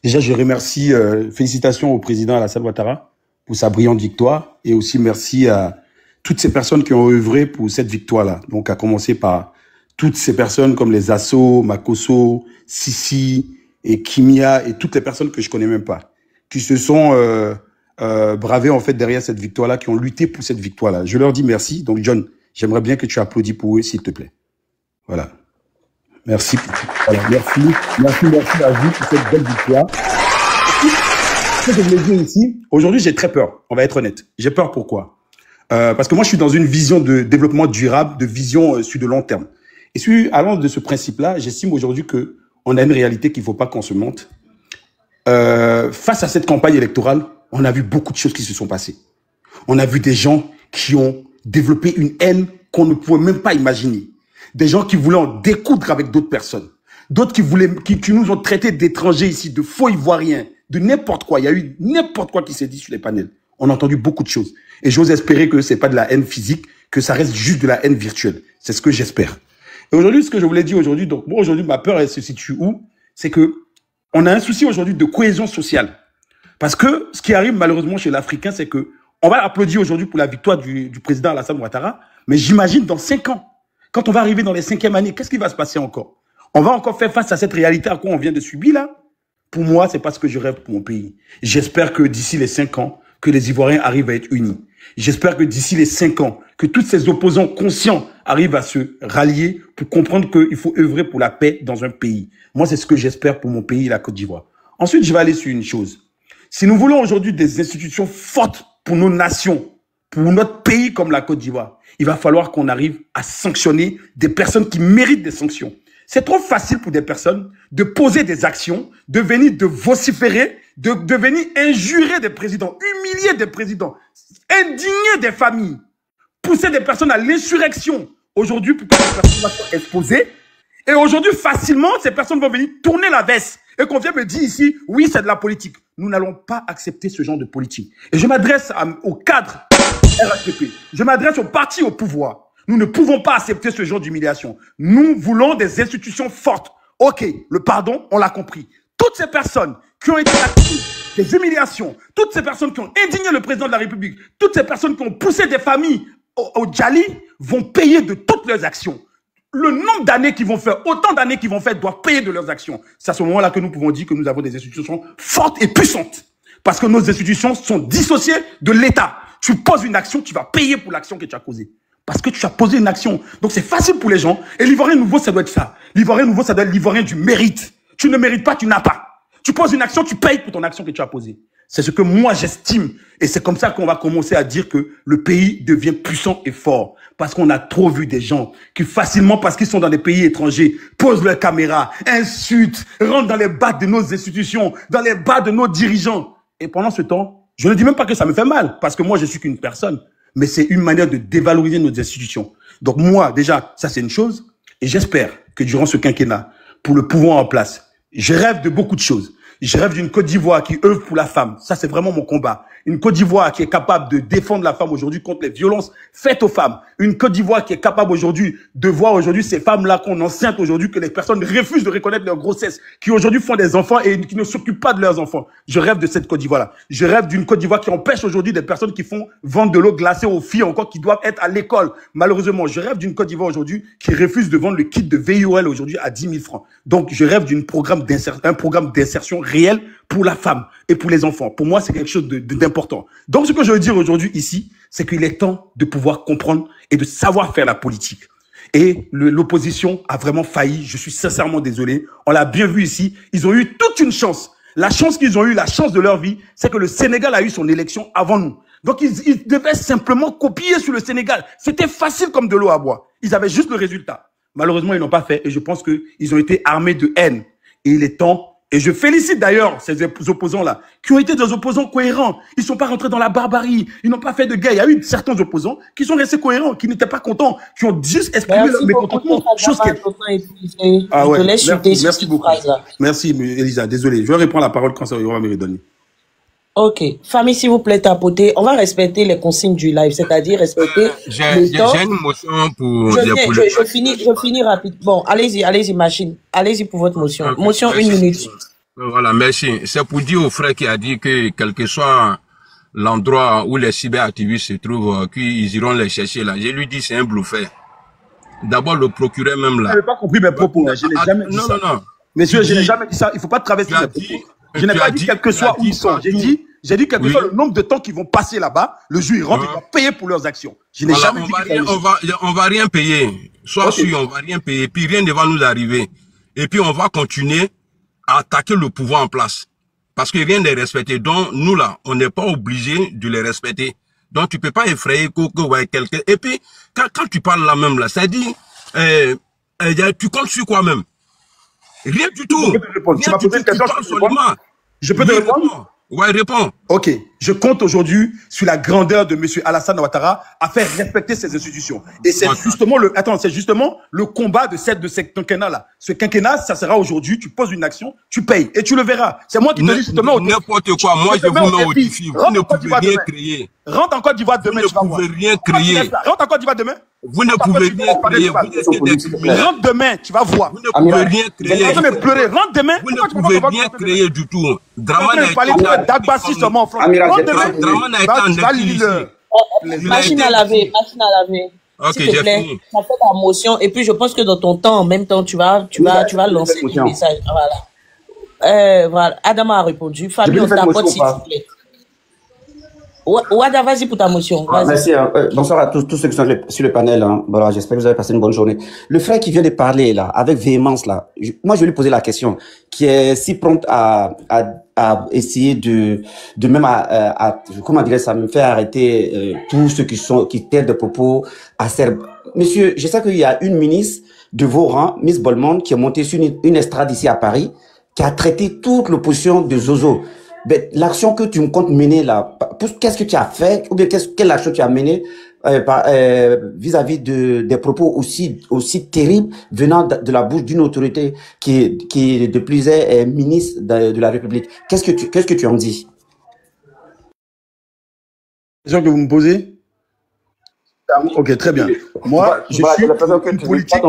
déjà, je remercie, félicitations au président Alassane Ouattara pour sa brillante victoire, et aussi merci à toutes ces personnes qui ont œuvré pour cette victoire-là. Donc, à commencer par toutes ces personnes comme les Asso, Makosso, Sissi et Kimia et toutes les personnes que je connais même pas, qui se sont bravées en fait derrière cette victoire-là, qui ont lutté pour cette victoire-là. Je leur dis merci. Donc, John, j'aimerais bien que tu applaudis pour eux, s'il te plaît. Voilà. Merci. Voilà, merci à vous pour cette belle victoire. Ce que je voulais dire ici, aujourd'hui, j'ai très peur. On va être honnête. J'ai peur pourquoi? Parce que moi, je suis dans une vision de développement durable, de vision sur de long terme. Et allant de ce principe-là, j'estime aujourd'hui que on a une réalité qu'il ne faut pas qu'on se monte. Face à cette campagne électorale, on a vu beaucoup de choses qui se sont passées. On a vu des gens qui ont développé une haine qu'on ne pouvait même pas imaginer. Des gens qui voulaient en découdre avec d'autres personnes. D'autres qui nous ont traités d'étrangers ici, de faux Ivoiriens, de n'importe quoi. Il y a eu n'importe quoi qui s'est dit sur les panels. On a entendu beaucoup de choses. Et j'ose espérer que c'est pas de la haine physique, que ça reste juste de la haine virtuelle. C'est ce que j'espère. Et aujourd'hui, ce que je voulais dire aujourd'hui, donc moi aujourd'hui, ma peur, elle se situe où? C'est que on a un souci aujourd'hui de cohésion sociale. Parce que ce qui arrive malheureusement chez l'Africain, c'est que on va applaudir aujourd'hui pour la victoire du président Alassane Ouattara, mais j'imagine dans 5 ans, Quand on va arriver dans les 5e années, qu'est-ce qui va se passer encore? On va encore faire face à cette réalité à quoi on vient de subir là? Pour moi, c'est pas ce que je rêve pour mon pays. J'espère que d'ici les 5 ans, que les Ivoiriens arrivent à être unis. J'espère que d'ici les 5 ans, que tous ces opposants conscients arrivent à se rallier pour comprendre qu'il faut œuvrer pour la paix dans un pays. Moi, c'est ce que j'espère pour mon pays, la Côte d'Ivoire. Ensuite, je vais aller sur une chose. Si nous voulons aujourd'hui des institutions fortes pour nos nations, pour notre pays comme la Côte d'Ivoire, il va falloir qu'on arrive à sanctionner des personnes qui méritent des sanctions. C'est trop facile pour des personnes de poser des actions, de venir de vociférer, de venir injurer des présidents, humilier des présidents, indigner des familles, pousser des personnes à l'insurrection. Aujourd'hui, pour que ces personnes soient exposées. Et aujourd'hui, facilement, ces personnes vont venir tourner la veste. Et qu'on vient me dire ici, oui, c'est de la politique. Nous n'allons pas accepter ce genre de politique. Et je m'adresse au cadre RHDP. Je m'adresse aux partis au pouvoir. Nous ne pouvons pas accepter ce genre d'humiliation. Nous voulons des institutions fortes. Ok, le pardon, on l'a compris. Toutes ces personnes qui ont été accusées des humiliations, toutes ces personnes qui ont indigné le président de la République, toutes ces personnes qui ont poussé des familles au Djali vont payer de toutes leurs actions. Le nombre d'années qu'ils vont faire, autant d'années qu'ils vont faire, doivent payer de leurs actions. C'est à ce moment-là que nous pouvons dire que nous avons des institutions fortes et puissantes. Parce que nos institutions sont dissociées de l'État. Tu poses une action, tu vas payer pour l'action que tu as causée. Parce que tu as posé une action. Donc c'est facile pour les gens. Et l'Ivoirien nouveau, ça doit être ça. L'Ivoirien nouveau, ça doit être l'Ivoirien du mérite. Tu ne mérites pas, tu n'as pas. Tu poses une action, tu payes pour ton action que tu as posée. C'est ce que moi j'estime. Et c'est comme ça qu'on va commencer à dire que le pays devient puissant et fort. Parce qu'on a trop vu des gens qui facilement, parce qu'ils sont dans des pays étrangers, posent leurs caméras, insultent, rentrent dans les bas de nos institutions, dans les bas de nos dirigeants. Et pendant ce temps, je ne dis même pas que ça me fait mal, parce que moi je suis qu'une personne. Mais c'est une manière de dévaloriser nos institutions. Donc moi, déjà, ça c'est une chose. Et j'espère que durant ce quinquennat, pour le pouvoir en place, je rêve de beaucoup de choses. Je rêve d'une Côte d'Ivoire qui œuvre pour la femme. Ça, c'est vraiment mon combat. Une Côte d'Ivoire qui est capable de défendre la femme aujourd'hui contre les violences faites aux femmes. Une Côte d'Ivoire qui est capable aujourd'hui de voir aujourd'hui ces femmes-là qu'on enceinte aujourd'hui, que les personnes refusent de reconnaître leur grossesse, qui aujourd'hui font des enfants et qui ne s'occupent pas de leurs enfants. Je rêve de cette Côte d'Ivoire-là. Je rêve d'une Côte d'Ivoire qui empêche aujourd'hui des personnes qui font vendre de l'eau glacée aux filles encore qui doivent être à l'école. Malheureusement, je rêve d'une Côte d'Ivoire aujourd'hui qui refuse de vendre le kit de VIOL aujourd'hui à 10 000 francs. Donc, je rêve d'un programme d'insertion réel pour la femme et pour les enfants. Pour moi, c'est quelque chose d'important. Donc, ce que je veux dire aujourd'hui ici, c'est qu'il est temps de pouvoir comprendre et de savoir faire la politique. Et l'opposition a vraiment failli. Je suis sincèrement désolé. On l'a bien vu ici. Ils ont eu toute une chance. La chance qu'ils ont eu, la chance de leur vie, c'est que le Sénégal a eu son élection avant nous. Donc, ils devaient simplement copier sur le Sénégal. C'était facile comme de l'eau à boire. Ils avaient juste le résultat. Malheureusement, ils n'ont pas fait. Et je pense qu'ils ont été armés de haine. Et il est temps. Et je félicite d'ailleurs ces opposants-là, qui ont été des opposants cohérents. Ils ne sont pas rentrés dans la barbarie. Ils n'ont pas fait de guerre. Il y a eu certains opposants qui sont restés cohérents, qui n'étaient pas contents, qui ont juste exprimé leur mécontentement. Ah ouais, merci beaucoup. Merci, Elisa. Désolé. Je vais reprendre la parole quand ça va me redonner. Ok. Famille, s'il vous plaît, tapoter. On va respecter les consignes du live, c'est-à-dire respecter le temps. J'ai une motion pour... Je finis rapide. Bon, allez-y, machine. Allez-y pour votre motion. Okay, motion, merci. 1 minute. Voilà, merci. C'est pour dire au frère qui a dit que quel que soit l'endroit où les cyberactivistes se trouvent, qu'ils iront les chercher là. Je lui dis c'est un bluffeur. D'abord, le procureur même là. Je n'ai pas compris mes propos. Je n'ai jamais dit ça. Non. Messieurs, je n'ai jamais dit ça. Il ne faut pas travestir mes propos. Je n'ai pas dit quel que soit où ils sont. J'ai dit quel que soit le nombre de temps qu'ils vont passer là-bas, le jour ils rentrent, ils vont payer pour leurs actions. Je n'ai jamais dit on va rien payer. Sois sûr, on va rien payer. Puis rien ne va nous arriver. Et puis on va continuer à attaquer le pouvoir en place. Parce que rien n'est respecté. Donc nous là, on n'est pas obligé de les respecter. Donc tu peux pas effrayer quelqu'un. Et puis quand tu parles là même là, ça dit, tu comptes sur quoi même? Rien du tout. Tu m'as posé une question. Je peux te répondre? Ouais, réponds. Ok. Je compte aujourd'hui sur la grandeur de monsieur Alassane Ouattara à faire respecter ces institutions. Et c'est justement le combat de ce quinquennat-là. Ce quinquennat, ça sera aujourd'hui, tu poses une action, tu payes. Et tu le verras. C'est moi qui te dis justement. N'importe quoi. Moi, je vous mets au défi. Vous ne pouvez rien créer. Rentre en Côte d'Ivoire demain, tu vas voir. Vous ne pouvez rien créer. Rentre en Côte d'Ivoire demain. Vous ne pouvez rien créer. Rentre demain, tu vas voir. Vous ne pouvez rien créer. Rentre demain. Vous ne pouvez rien créer du tout. Dramane a été d'Agbassi seulement en France. Dramane a été en exil. Machine à laver. Ok, s'il te plaît, ça fait la motion. Et puis, je pense que dans ton temps, en même temps, tu vas lancer des messages. Voilà. Voilà. Adam a répondu. Fabien, on t'apporte s'il te plaît. Ouada, vas-y pour ta motion. Merci. Bonsoir à tous ceux qui sont sur le panel. Hein. Voilà, j'espère que vous avez passé une bonne journée. Le frère qui vient de parler là, avec véhémence là, moi je vais lui poser la question, qui est si prompte à essayer de même comment dire ça, me faire arrêter tous ceux qui tiennent des propos acerbes. Monsieur, je sais qu'il y a une ministre de vos rangs, Miss Bolmond, qui est montée sur une estrade ici à Paris, qui a traité toute l'opposition de Zozo. L'action que tu me comptes mener là, qu'est-ce que tu as fait, ou bien quelle action tu as menée vis-à-vis des propos aussi terribles venant de la bouche d'une autorité qui de plus est ministre de la République. Qu'est-ce que tu en dis? Question que vous me posez? Ok, très bien. Moi, je suis une politique.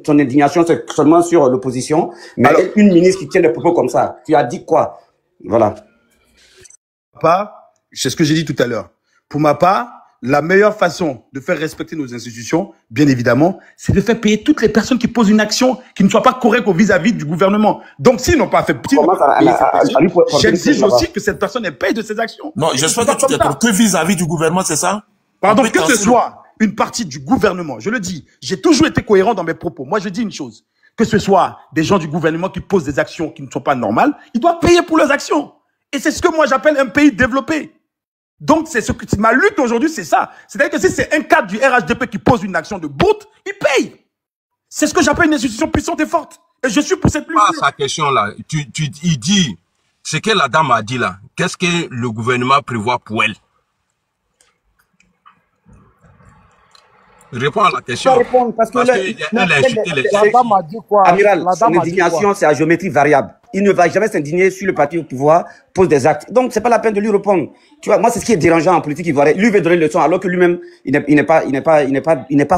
Ton indignation, c'est seulement sur l'opposition, mais alors, une ministre qui tient des propos comme ça, tu as dit quoi? Voilà. C'est ce que j'ai dit tout à l'heure. Pour ma part, la meilleure façon de faire respecter nos institutions, bien évidemment, c'est de faire payer toutes les personnes qui posent une action qui ne soit pas correcte vis-à-vis du gouvernement. Donc, s'ils n'ont pas fait petit, j'exige aussi que cette personne paye de ses actions. Non, j'espère que tu t'étonnes que vis-à-vis du gouvernement, c'est ça? Pardon, que ce soit une partie du gouvernement, je le dis, j'ai toujours été cohérent dans mes propos. Moi, je dis une chose. Que ce soit des gens du gouvernement qui posent des actions qui ne sont pas normales, ils doivent payer pour leurs actions. Et c'est ce que moi j'appelle un pays développé. Donc c'est ce que ma lutte aujourd'hui, c'est ça. C'est-à-dire que si c'est un cadre du RHDP qui pose une action de bourde, il paye. C'est ce que j'appelle une institution puissante et forte. Et je suis pour cette lutte. Pas sa question là. Il dit ce que la dame a dit là. Qu'est-ce que le gouvernement prévoit pour elle? Réponds à la question. Je vais répondre parce que la dame a dit quoi? Amiral, son indignation, c'est à géométrie variable. Il ne va jamais s'indigner sur le parti au pouvoir, pose des actes. Donc, c'est pas la peine de lui répondre. Tu vois, moi, c'est ce qui est dérangeant en politique ivoirienne. Lui veut donner le leçon, alors que lui-même, il n'est pas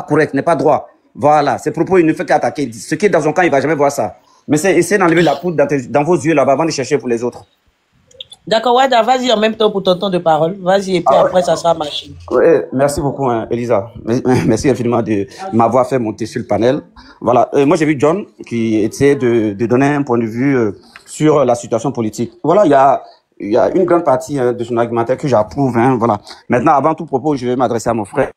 correct, il n'est pas droit. Voilà. Ses propos, il ne fait qu'attaquer. Ce qui est dans son camp, il va jamais voir ça. Mais c'est essayer d'enlever la poudre dans vos yeux là-bas avant de chercher pour les autres. D'accord, Wada, vas-y en même temps pour ton temps de parole. Vas-y, et puis après, ça sera machine. Ouais, merci beaucoup, hein, Elisa. Merci infiniment de m'avoir fait monter sur le panel. Voilà. Moi, j'ai vu John qui essayait de donner un point de vue sur la situation politique. Voilà, il y a une grande partie de son argumentaire que j'approuve. Hein, voilà. Maintenant, avant tout propos, je vais m'adresser à mon frère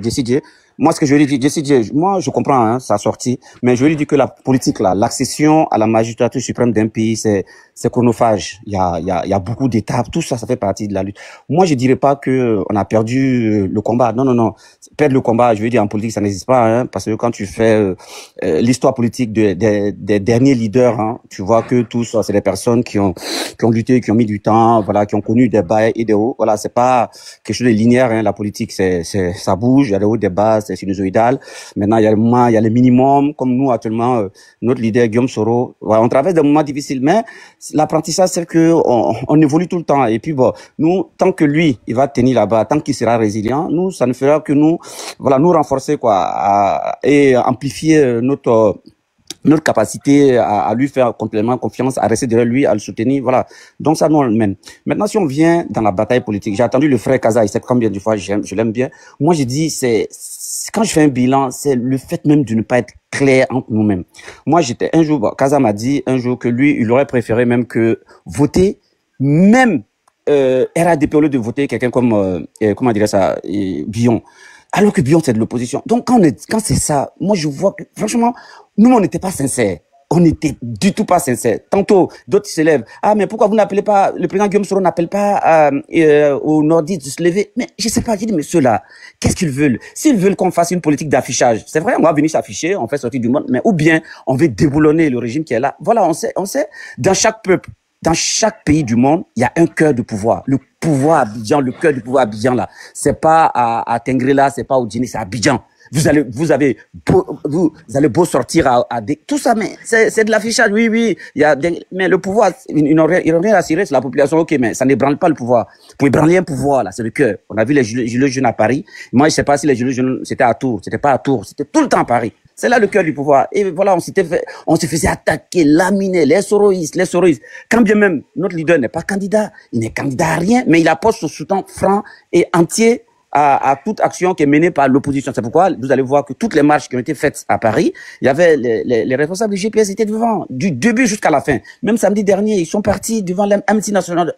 Jessie. Moi, ce que je lui dis, Jessie, moi, je comprends hein, sa sortie, mais je lui dis que la politique, là, l'accession à la magistrature suprême d'un pays, c'est chronophage. Il y a beaucoup d'étapes, tout ça, ça fait partie de la lutte. Moi, je dirais pas que on a perdu le combat. Non. Perdre le combat, je veux dire, en politique, ça n'existe pas, hein, parce que quand tu fais l'histoire politique des derniers leaders, hein, tu vois que tous, c'est des personnes qui ont lutté, qui ont mis du temps, voilà, qui ont connu des bas et des hauts. Voilà, c'est pas quelque chose de linéaire, hein, la politique, ça bouge, il y a des hauts, des bas, c'est sinusoïdal. Maintenant, il y a le moment, il y a les minimums, comme nous actuellement, notre leader Guillaume Soro. Voilà, on traverse des moments difficiles, mais l'apprentissage, c'est que on évolue tout le temps. Et puis bon, nous, tant que lui, il va tenir là-bas, tant qu'il sera résilient, nous, ça ne fera que nous renforcer quoi, et amplifier notre capacité à lui faire complètement confiance, à rester derrière lui, à le soutenir, voilà. Donc ça, nous, on le mène. Maintenant, si on vient dans la bataille politique, j'ai entendu le frère Kaza, il sait combien de fois je l'aime bien. Moi, j'ai dit, quand je fais un bilan, c'est le fait même de ne pas être clair entre nous-mêmes. Moi, Kaza m'a dit un jour que lui, il aurait préféré même que voter, même RADP au lieu de voter quelqu'un comme, comment dirait ça, Billon. Alors que Billon, c'est de l'opposition. Donc, quand c'est ça, moi, je vois que, franchement, nous, on n'était pas sincères. On n'était du tout pas sincères. Tantôt, d'autres se lèvent. Ah, mais pourquoi vous n'appelez pas, le président Guillaume Soro n'appelle pas aux nordistes de se lever? Mais je sais pas, j'ai dit, mais ceux-là, qu'est-ce qu'ils veulent? S'ils veulent qu'on fasse une politique d'affichage, c'est vrai, on va venir s'afficher, on fait sortir du monde, mais ou bien, on veut déboulonner le régime qui est là. Voilà, on sait, dans chaque peuple, dans chaque pays du monde, il y a un cœur de pouvoir. Le pouvoir Abidjan, le cœur du pouvoir Abidjan, là. C'est pas à Tengrela, c'est pas au Djini, c'est à Abidjan. Vous allez beau sortir à des, tout ça, mais c'est de l'affichage, oui, mais le pouvoir, ils n'ont rien à cirer sur la population, ok, mais ça n'ébranle pas le pouvoir. Pour ébranler un pouvoir, là, c'est le cœur. On a vu les gilets jaunes à Paris. Moi, je sais pas si les gilets jaunes, c'était à Tours. C'était pas à Tours. C'était tout le temps à Paris. C'est là le cœur du pouvoir. Et voilà, on se faisait attaquer, laminer, les soroïstes. Quand bien même, notre leader n'est pas candidat, il n'est candidat à rien, mais il apporte son soutien franc et entier à toute action qui est menée par l'opposition. C'est pourquoi vous allez voir que toutes les marches qui ont été faites à Paris, il y avait les responsables du GPS étaient devant, du début jusqu'à la fin. Même samedi dernier, ils sont partis devant l'Amnesty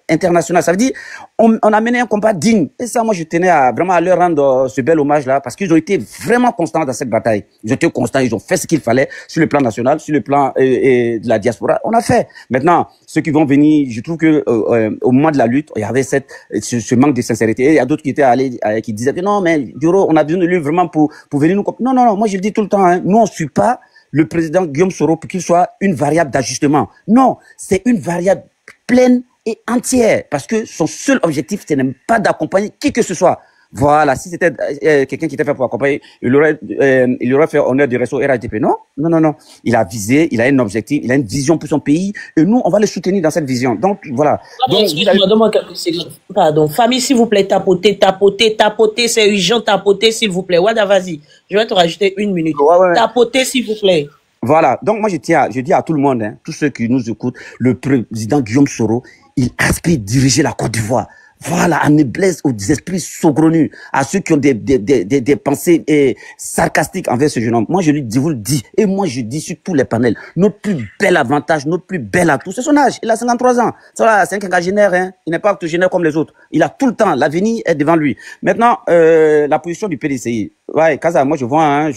International. Ça veut dire, on a mené un combat digne. Et ça, moi, je tenais vraiment à leur rendre ce bel hommage-là, parce qu'ils ont été vraiment constants dans cette bataille. Ils ont été constants, ils ont fait ce qu'il fallait sur le plan national, sur le plan de la diaspora. On a fait. Maintenant, ceux qui vont venir, je trouve que au moment de la lutte, il y avait ce manque de sincérité. Et il y a d'autres qui étaient allés, qui disaient que non, mais Duro, on a besoin de lui vraiment pour venir nous... Non, moi je le dis tout le temps, hein, nous on ne suit pas le président Guillaume Soro pour qu'il soit une variable d'ajustement. Non, c'est une variable pleine et entière, parce que son seul objectif, ce n'est pas d'accompagner qui que ce soit. Voilà, si c'était quelqu'un qui était fait pour accompagner, il aurait fait honneur du réseau RATP. Non. Il a visé, il a un objectif, il a une vision pour son pays, et nous, on va le soutenir dans cette vision. Donc, voilà. Pardon, famille, s'il vous plaît, tapotez, c'est urgent, tapotez, s'il vous plaît. Wada, vas-y, je vais te rajouter 1 minute. Ouais. Tapotez, s'il vous plaît. Voilà, donc moi je dis à tout le monde, hein, tous ceux qui nous écoutent, le président Guillaume Soro, il aspire diriger la Côte d'Ivoire. Voilà, à blesse aux esprits saugrenus, à ceux qui ont des pensées sarcastiques envers ce jeune homme. Moi, je vous le dis, et moi, je dis sur tous les panels, notre plus bel avantage, notre plus bel atout, c'est son âge. Il a 53 ans. C'est un quinquagénaire, hein. Il n'est pas octogénaire comme les autres. Il a tout le temps. L'avenir est devant lui. Maintenant, la position du PDCI. Ouais, Kaza, moi, je vois,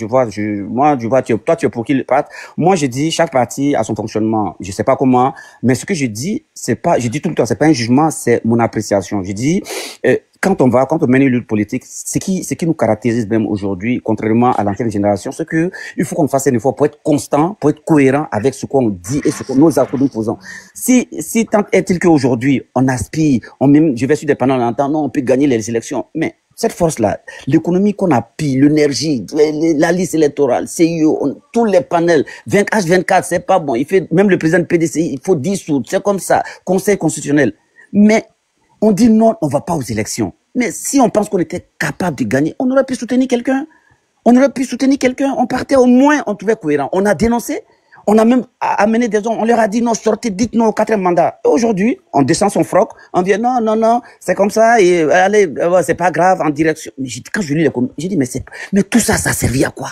toi, tu es pour qu'il parte. Moi, je dis, chaque parti a son fonctionnement. Je sais pas comment, mais ce que je dis, je dis tout le temps, c'est pas un jugement, c'est mon appréciation. Je dis, quand on mène une lutte politique, ce qui nous caractérise même aujourd'hui, contrairement à l'ancienne génération, c'est que il faut qu'on fasse un effort pour être constant, pour être cohérent avec ce qu'on dit et ce que nos actes nous posons. Si tant est-il qu'aujourd'hui, on aspire, je vais sur des panneaux, on entend, non, on peut gagner les élections, mais cette force-là, l'économie qu'on a pris, l'énergie, la liste électorale, CIO, tous les panels, H24, c'est pas bon. Même le président du PDCI, il faut dissoudre, c'est comme ça, Conseil constitutionnel. Mais on dit non, on va pas aux élections. Mais si on pense qu'on était capable de gagner, on aurait pu soutenir quelqu'un. On partait au moins, on trouvait cohérent. On a dénoncé. On a même amené des gens, on leur a dit non, sortez, dites-nous au 4e mandat. Et aujourd'hui, on descend son froc, on dit non, c'est comme ça, et allez, c'est pas grave, en direction. Mais quand je lis les commentaires, j'ai dit, mais tout ça, ça a servi à quoi?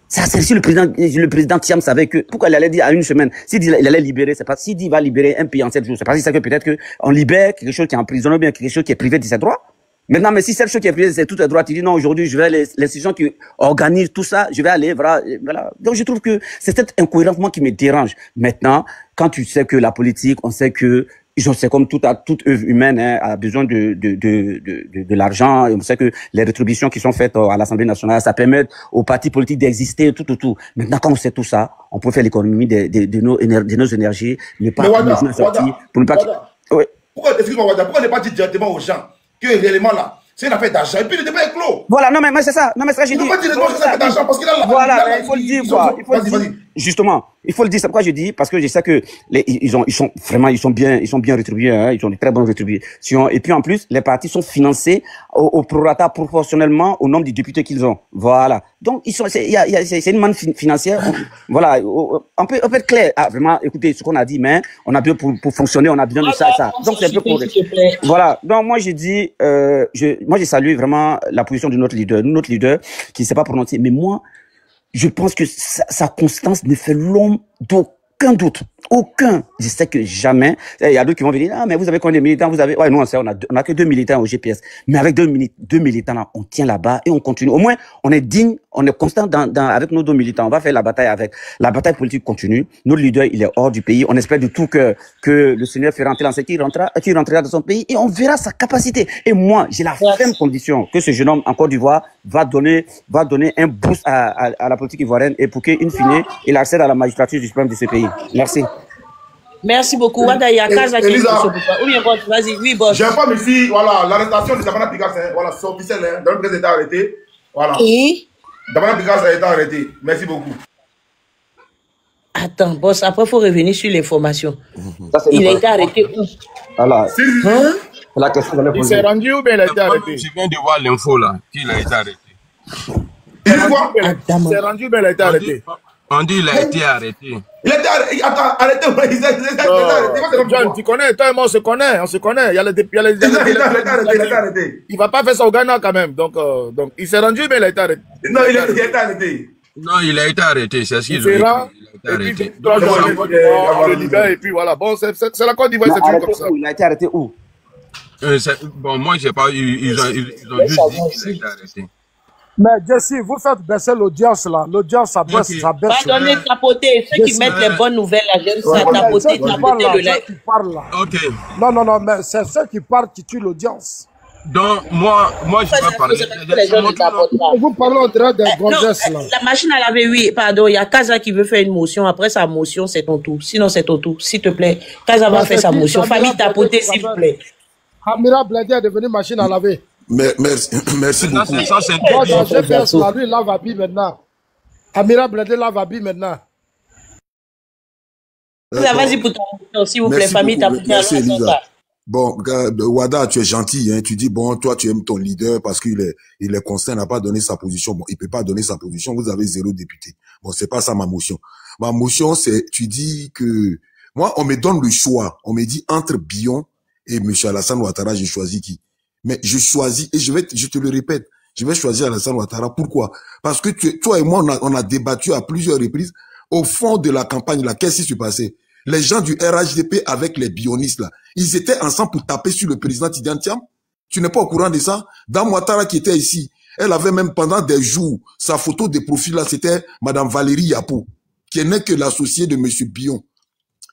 Ça a servi, si le président Thiam savait que, pourquoi il allait dire à une semaine, s'il dit il allait libérer, c'est pas, s'il dit il va libérer un pays en 7 jours, c'est pas si c'est que peut-être qu'on libère quelque chose qui est emprisonné, ou bien quelque chose qui est privé de ses droits. Maintenant, mais si cette chose qui est prise, c'est tout à droite, il dit non, aujourd'hui, je vais les institutions qui organisent tout ça, je vais aller, voilà. Donc, je trouve que c'est cette incohérence, moi, qui me dérange. Maintenant, quand tu sais que la politique, on sait que, c'est comme toute œuvre humaine, hein, a besoin de l'argent, et on sait que les rétributions qui sont faites à l'Assemblée nationale, ça permet aux partis politiques d'exister, tout. Maintenant, quand on sait tout ça, on peut faire l'économie de nos énergies, ne pas sortir, pour ne pas... Oui. Excuse-moi, Wada, pourquoi ne pas dire directement aux gens que réellement là, c'est une affaire d'argent, et puis le débat est clos. Voilà, non, mais c'est ça. Non, mais c'est ça, j'ai dit. Il ne faut pas dire que c'est une affaire d'argent, parce qu'il a la... Voilà, il faut le dire, quoi. Vas-y. Justement, il faut le dire. C'est pourquoi je dis, parce que je sais que ils sont bien rétribués, hein, ils ont de très bonnes rétributions. Et puis, en plus, les partis sont financés au prorata proportionnellement au nombre de députés qu'ils ont. Voilà. Donc, c'est une manne financière. Voilà. On peut être clair. Ah, vraiment, écoutez, ce qu'on a dit, mais on a besoin pour fonctionner, on a besoin de ça. Donc, c'est un peu correct. Voilà. Donc, moi, je dis, moi, je salue vraiment la position de notre leader qui ne s'est pas prononcé. Mais moi, je pense que sa constance ne fait l'homme d'aucun doute. Aucun. Je sais que jamais. Il y a d'autres qui vont venir, ah, mais vous avez combien de militants? Ouais, nous, on a que 2 militants au GPS. Mais avec 2 militants là, on tient là-bas et on continue. Au moins, on est digne, on est constant avec nos 2 militants. On va faire la bataille avec. La bataille politique continue. Notre leader, il est hors du pays. On espère de tout que le Seigneur fait rentrer dans ce qui rentrera dans son pays et on verra sa capacité. Et moi, j'ai la ferme condition que ce jeune homme en Côte d'Ivoire va donner un boost à la politique ivoirienne et pour qu'in fine, il accède à la magistrature du suprême de ce pays. Merci. Merci beaucoup. Wada, il y a Kaza qui est vas-y, oui, boss. J'ai pas ici, voilà, l'arrestation de Dabana Pigas, voilà, c'est officiel, hein. Dabana Pigas a été arrêté. Voilà. Et Dabana Pigas a été arrêté. Merci beaucoup. Attends, boss, après, il faut revenir sur l'information. Il a été arrêté où? Voilà. La question il s'est rendu ou bien il a été arrêté? Je viens de voir l'info là, qu'il a été arrêté. Il s'est rendu ou bien il a été arrêté? On dit qu'il a été arrêté. Il a été arrêté. Attends, arrêtez. Il a été arrêté. John, tu connais, toi et moi, on se connaît. Il y a il a arrêté. Il va pas faire ça au Ghana quand même. Donc il s'est rendu, mais il a été arrêté. Non, il a été arrêté. Non, il a été arrêté. C'est ce qu'il a été arrêté. Et puis voilà. Bon, c'est la Côte d'Ivoire, c'est comme ça. Il a été arrêté où? Bon, moi, je sais pas. Ils ont juste dit qu'il a été arrêté. Mais Jessie, vous faites baisser l'audience là. L'audience, ça baisse. Ça baisse. Pas donner tapoter. Ceux qui mettent les bonnes nouvelles, la jeune, ça tapoter le live. Ok. Non, mais c'est ceux qui parlent qui tuent l'audience. Donc, moi, je vais parler. Vous parlez en train des gonzesses là. La machine à laver, oui, pardon. Il y a Kaza qui veut faire une motion. Après sa motion, c'est ton tour. Sinon, c'est ton tour. S'il te plaît. Kaza va faire sa motion. Famille tapoter, s'il vous plaît. Amira Bladé est devenue machine à laver. Merci beaucoup. Moi, dans GPS, là, lui, lave habille maintenant. Amira Bladé lave habille maintenant. Vas-y pour ton motion, s'il vous plaît, famille tapoter. Merci, Elisa. Bon, Wada, tu es gentil, hein. Tu dis, bon, toi, tu aimes ton leader parce qu'il est constant, il n'a pas donné sa position. Bon, il peut pas donner sa position. Vous avez 0 député. Bon, c'est pas ça ma motion. Ma motion, c'est, tu dis que, moi, on me donne le choix. On me dit entre Bion et M. Alassane Ouattara, j'ai choisi qui? Mais je choisis, et je te le répète, je vais choisir Alassane Ouattara. Pourquoi? Parce que toi et moi, on a débattu à plusieurs reprises. Au fond de la campagne, là, qu'est-ce qui se passait? Les gens du RHDP avec les bionistes, là, ils étaient ensemble pour taper sur le président Tidiane Thiam. Tu n'es pas au courant de ça? Dame Ouattara qui était ici, elle avait même pendant des jours, sa photo de profil, là, c'était Madame Valérie Yapo, qui n'est que l'associée de Monsieur Bion.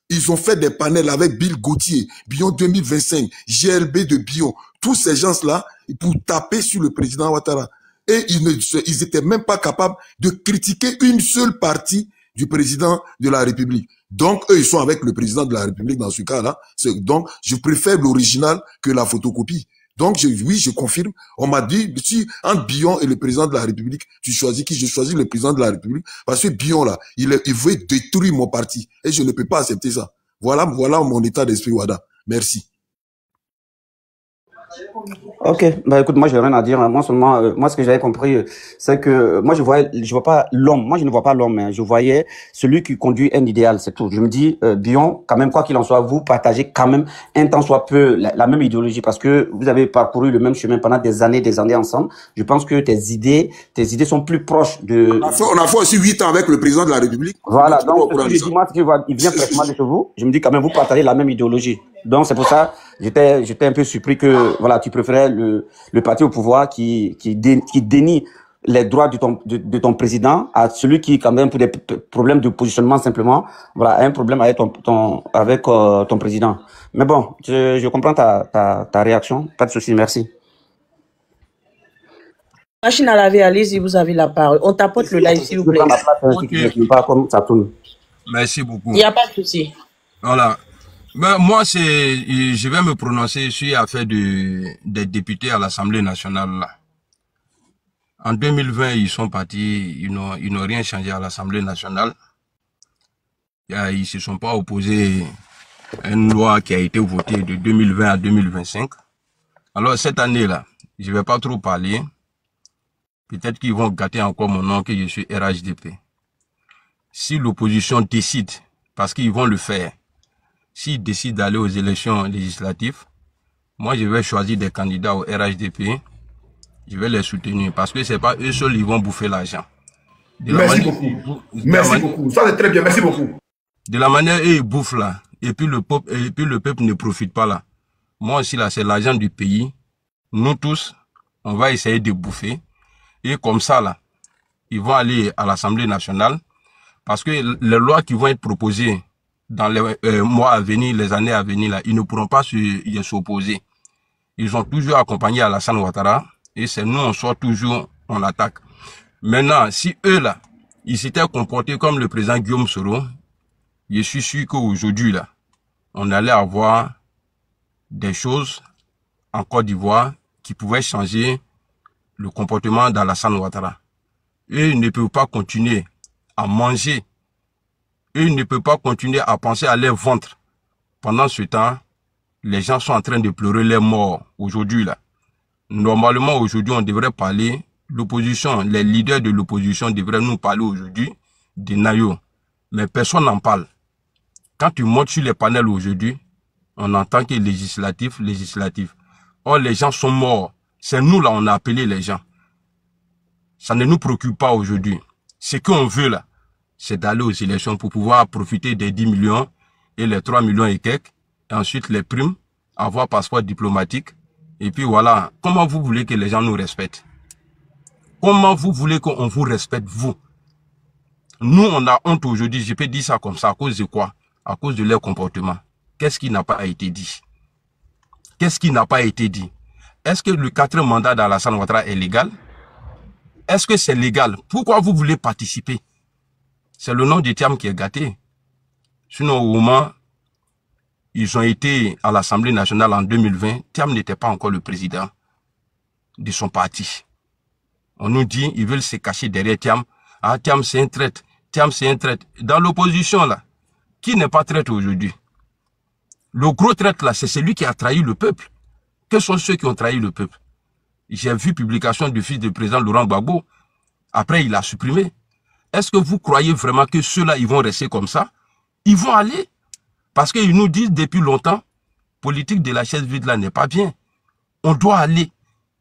Ils ont fait des panels avec Bill Gauthier, Bion 2025, GLB de Bion, tous ces gens-là, pour taper sur le président Ouattara. Et ils étaient même pas capables de critiquer une seule partie du président de la République. Donc, eux, ils sont avec le président de la République dans ce cas-là. Donc, je préfère l'original que la photocopie. Donc, oui, je confirme. On m'a dit, si entre Bion et le président de la République, tu choisis qui? Je choisis le président de la République parce que Bion, là, il veut détruire mon parti. Et je ne peux pas accepter ça. Voilà mon état d'esprit, Wada. Merci. Ok, bah écoute, moi j'ai rien à dire. Moi seulement, moi ce que j'avais compris, c'est que moi je vois pas l'homme. Moi je ne vois pas l'homme, hein. Je voyais celui qui conduit un idéal, c'est tout. Je me dis, Bion, quand même quoi qu'il en soit, vous partagez quand même un tant soit peu la même idéologie parce que vous avez parcouru le même chemin pendant des années ensemble. Je pense que tes idées sont plus proches de. On a fait aussi 8 ans avec le président de la République. Voilà, donc je dis moi il vient presque de chez vous. Je me dis quand même vous partagez la même idéologie. Donc c'est pour ça j'étais un peu surpris que voilà tu préférais le parti au pouvoir qui dénie les droits de ton président à celui qui quand même pour des problèmes de positionnement simplement voilà a un problème avec ton président. Mais bon je comprends ta réaction, pas de souci, merci. Machine à laver, allez-y, vous avez la parole. On tapote le live s'il vous plaît. Pas comme ça tourne. Merci beaucoup. Il n'y a pas de souci. Voilà. Ben, moi, je vais me prononcer sur l'affaire des députés à l'Assemblée nationale, là. En 2020, ils sont partis, ils n'ont rien changé à l'Assemblée nationale. Ils se sont pas opposés à une loi qui a été votée de 2020 à 2025. Alors, cette année-là, je vais pas trop parler. Peut-être qu'ils vont gâter encore mon nom que je suis RHDP. Si l'opposition décide, parce qu'ils vont le faire, s'ils décident d'aller aux élections législatives, moi je vais choisir des candidats au RHDP, je vais les soutenir parce que c'est pas eux seuls qui vont bouffer l'argent. Merci beaucoup. Ça c'est très bien, merci beaucoup. De la manière où ils bouffent là, et puis le peuple ne profite pas là. Moi aussi là, c'est l'argent du pays. Nous tous, on va essayer de bouffer. Et comme ça là, ils vont aller à l'Assemblée nationale parce que les lois qui vont être proposées dans les mois à venir, les années à venir, là, ils ne pourront pas y s'opposer. Ils ont toujours accompagné Alassane Ouattara et c'est nous, on sort toujours en attaque. Maintenant, si eux, là, ils s'étaient comportés comme le président Guillaume Soro, je suis sûr qu'aujourd'hui, là, on allait avoir des choses en Côte d'Ivoire qui pouvaient changer le comportement d'Alassane Ouattara. Eux, ils ne peuvent pas continuer à manger. Eux ne peuvent pas continuer à penser à leur ventre. Pendant ce temps, les gens sont en train de pleurer les morts aujourd'hui là. Normalement aujourd'hui on devrait parler, l'opposition, les leaders de l'opposition devraient nous parler aujourd'hui des naïos. Mais personne n'en parle. Quand tu montes sur les panels aujourd'hui, on entend que législatif. Or, les gens sont morts. C'est nous, là, on a appelé les gens. Ça ne nous préoccupe pas aujourd'hui. Ce qu'on veut, là, c'est d'aller aux élections pour pouvoir profiter des 10 millions et les 3 millions et quelques. Et ensuite, les primes, avoir passeport diplomatique. Et puis voilà. Comment vous voulez que les gens nous respectent? Comment vous voulez qu'on vous respecte, vous? Nous, on a honte aujourd'hui. Je peux dire ça comme ça. À cause de quoi? À cause de leur comportement. Qu'est-ce qui n'a pas été dit? Qu'est-ce qui n'a pas été dit? Est-ce que le 4e mandat d'Alassane Ouattara est légal? Est-ce que c'est légal? Pourquoi vous voulez participer? C'est le nom de Thiam qui est gâté. Sinon, au moment, ils ont été à l'Assemblée nationale en 2020. Thiam n'était pas encore le président de son parti. On nous dit, ils veulent se cacher derrière Thiam. Ah, Thiam, c'est un traître. Thiam, c'est un traître. Dans l'opposition, là, qui n'est pas traître aujourd'hui? Le gros traître, là, c'est celui qui a trahi le peuple. Que sont ceux qui ont trahi le peuple? J'ai vu publication du fils du président Laurent Gbagbo. Après, il a supprimé. Est-ce que vous croyez vraiment que ceux-là, ils vont rester comme ça? Ils vont aller. Parce qu'ils nous disent depuis longtemps, politique de la chaise vide là n'est pas bien. On doit aller.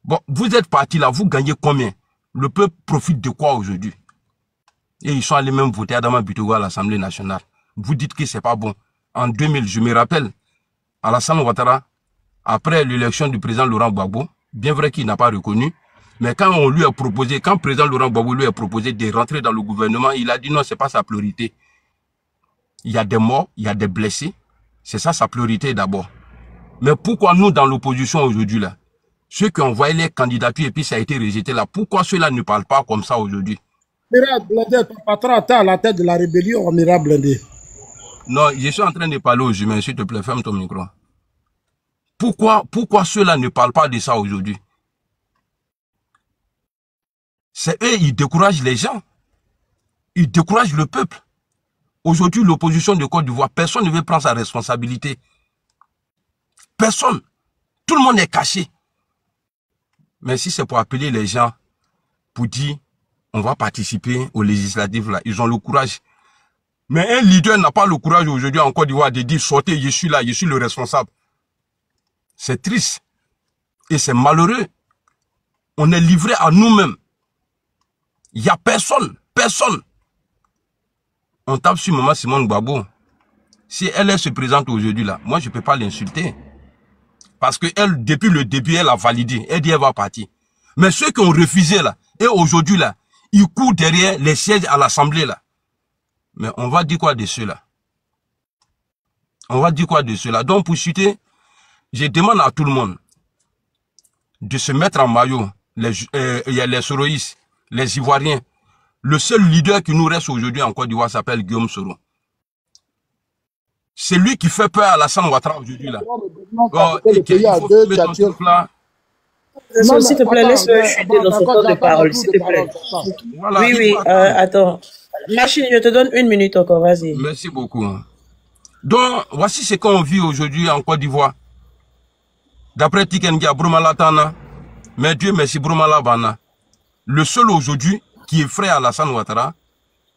Bon, vous êtes partis là, vous gagnez combien? Le peuple profite de quoi aujourd'hui? Et ils sont allés même voter Adama Bitogo à l'Assemblée nationale. Vous dites que c'est pas bon. En 2000, je me rappelle, Alassane Ouattara, après l'élection du président Laurent Gbagbo, bien vrai qu'il n'a pas reconnu, mais quand on lui a proposé, quand le président Laurent Gbagbo lui a proposé de rentrer dans le gouvernement, il a dit non, c'est pas sa priorité. Il y a des morts, il y a des blessés, c'est ça sa priorité d'abord. Mais pourquoi nous, dans l'opposition aujourd'hui, là, ceux qui ont envoyé les candidatures et puis ça a été rejeté là, pourquoi ceux-là ne parlent pas comme ça aujourd'hui? Mira Blindé, ton patron était à la tête de la rébellion, Mira Blindé. Non, je suis en train de parler aux humains, s'il te plaît, ferme ton micro. Pourquoi ceux-là ne parlent pas de ça aujourd'hui? C'est eux, ils découragent les gens. Ils découragent le peuple. Aujourd'hui, l'opposition de Côte d'Ivoire, personne ne veut prendre sa responsabilité. Personne. Tout le monde est caché. Mais si c'est pour appeler les gens, pour dire, on va participer aux législatives là, ils ont le courage. Mais un leader n'a pas le courage aujourd'hui en Côte d'Ivoire de dire, sortez, je suis là, je suis le responsable. C'est triste. Et c'est malheureux. On est livré à nous-mêmes. Il n'y a personne. Personne. On tape sur Maman Simone Gbagbo. Si elle se présente aujourd'hui là, moi je ne peux pas l'insulter. Parce qu'elle, depuis le début, elle a validé. Elle dit elle va partir. Mais ceux qui ont refusé là, et aujourd'hui là, ils courent derrière les sièges à l'Assemblée là. Mais on va dire quoi de ceux-là? On va dire quoi de ceux-là? Donc pour chuter, je demande à tout le monde de se mettre en maillot. Il y a les Soroïstes, les Ivoiriens. Le seul leader qui nous reste aujourd'hui en Côte d'Ivoire s'appelle Guillaume Soro. C'est lui qui fait peur à Alassane Ouattara aujourd'hui là. S'il te plaît, laisse-le chuter dans son temps de parole, s'il te plaît. Voilà, oui, attends. Machine, je te donne 1 minute encore, vas-y. Merci beaucoup. Donc, voici ce qu'on vit aujourd'hui en Côte d'Ivoire. D'après Tikengia, Brumalatana, mais Dieu merci Brumalabana. Le seul aujourd'hui qui est frère à Alassane Ouattara,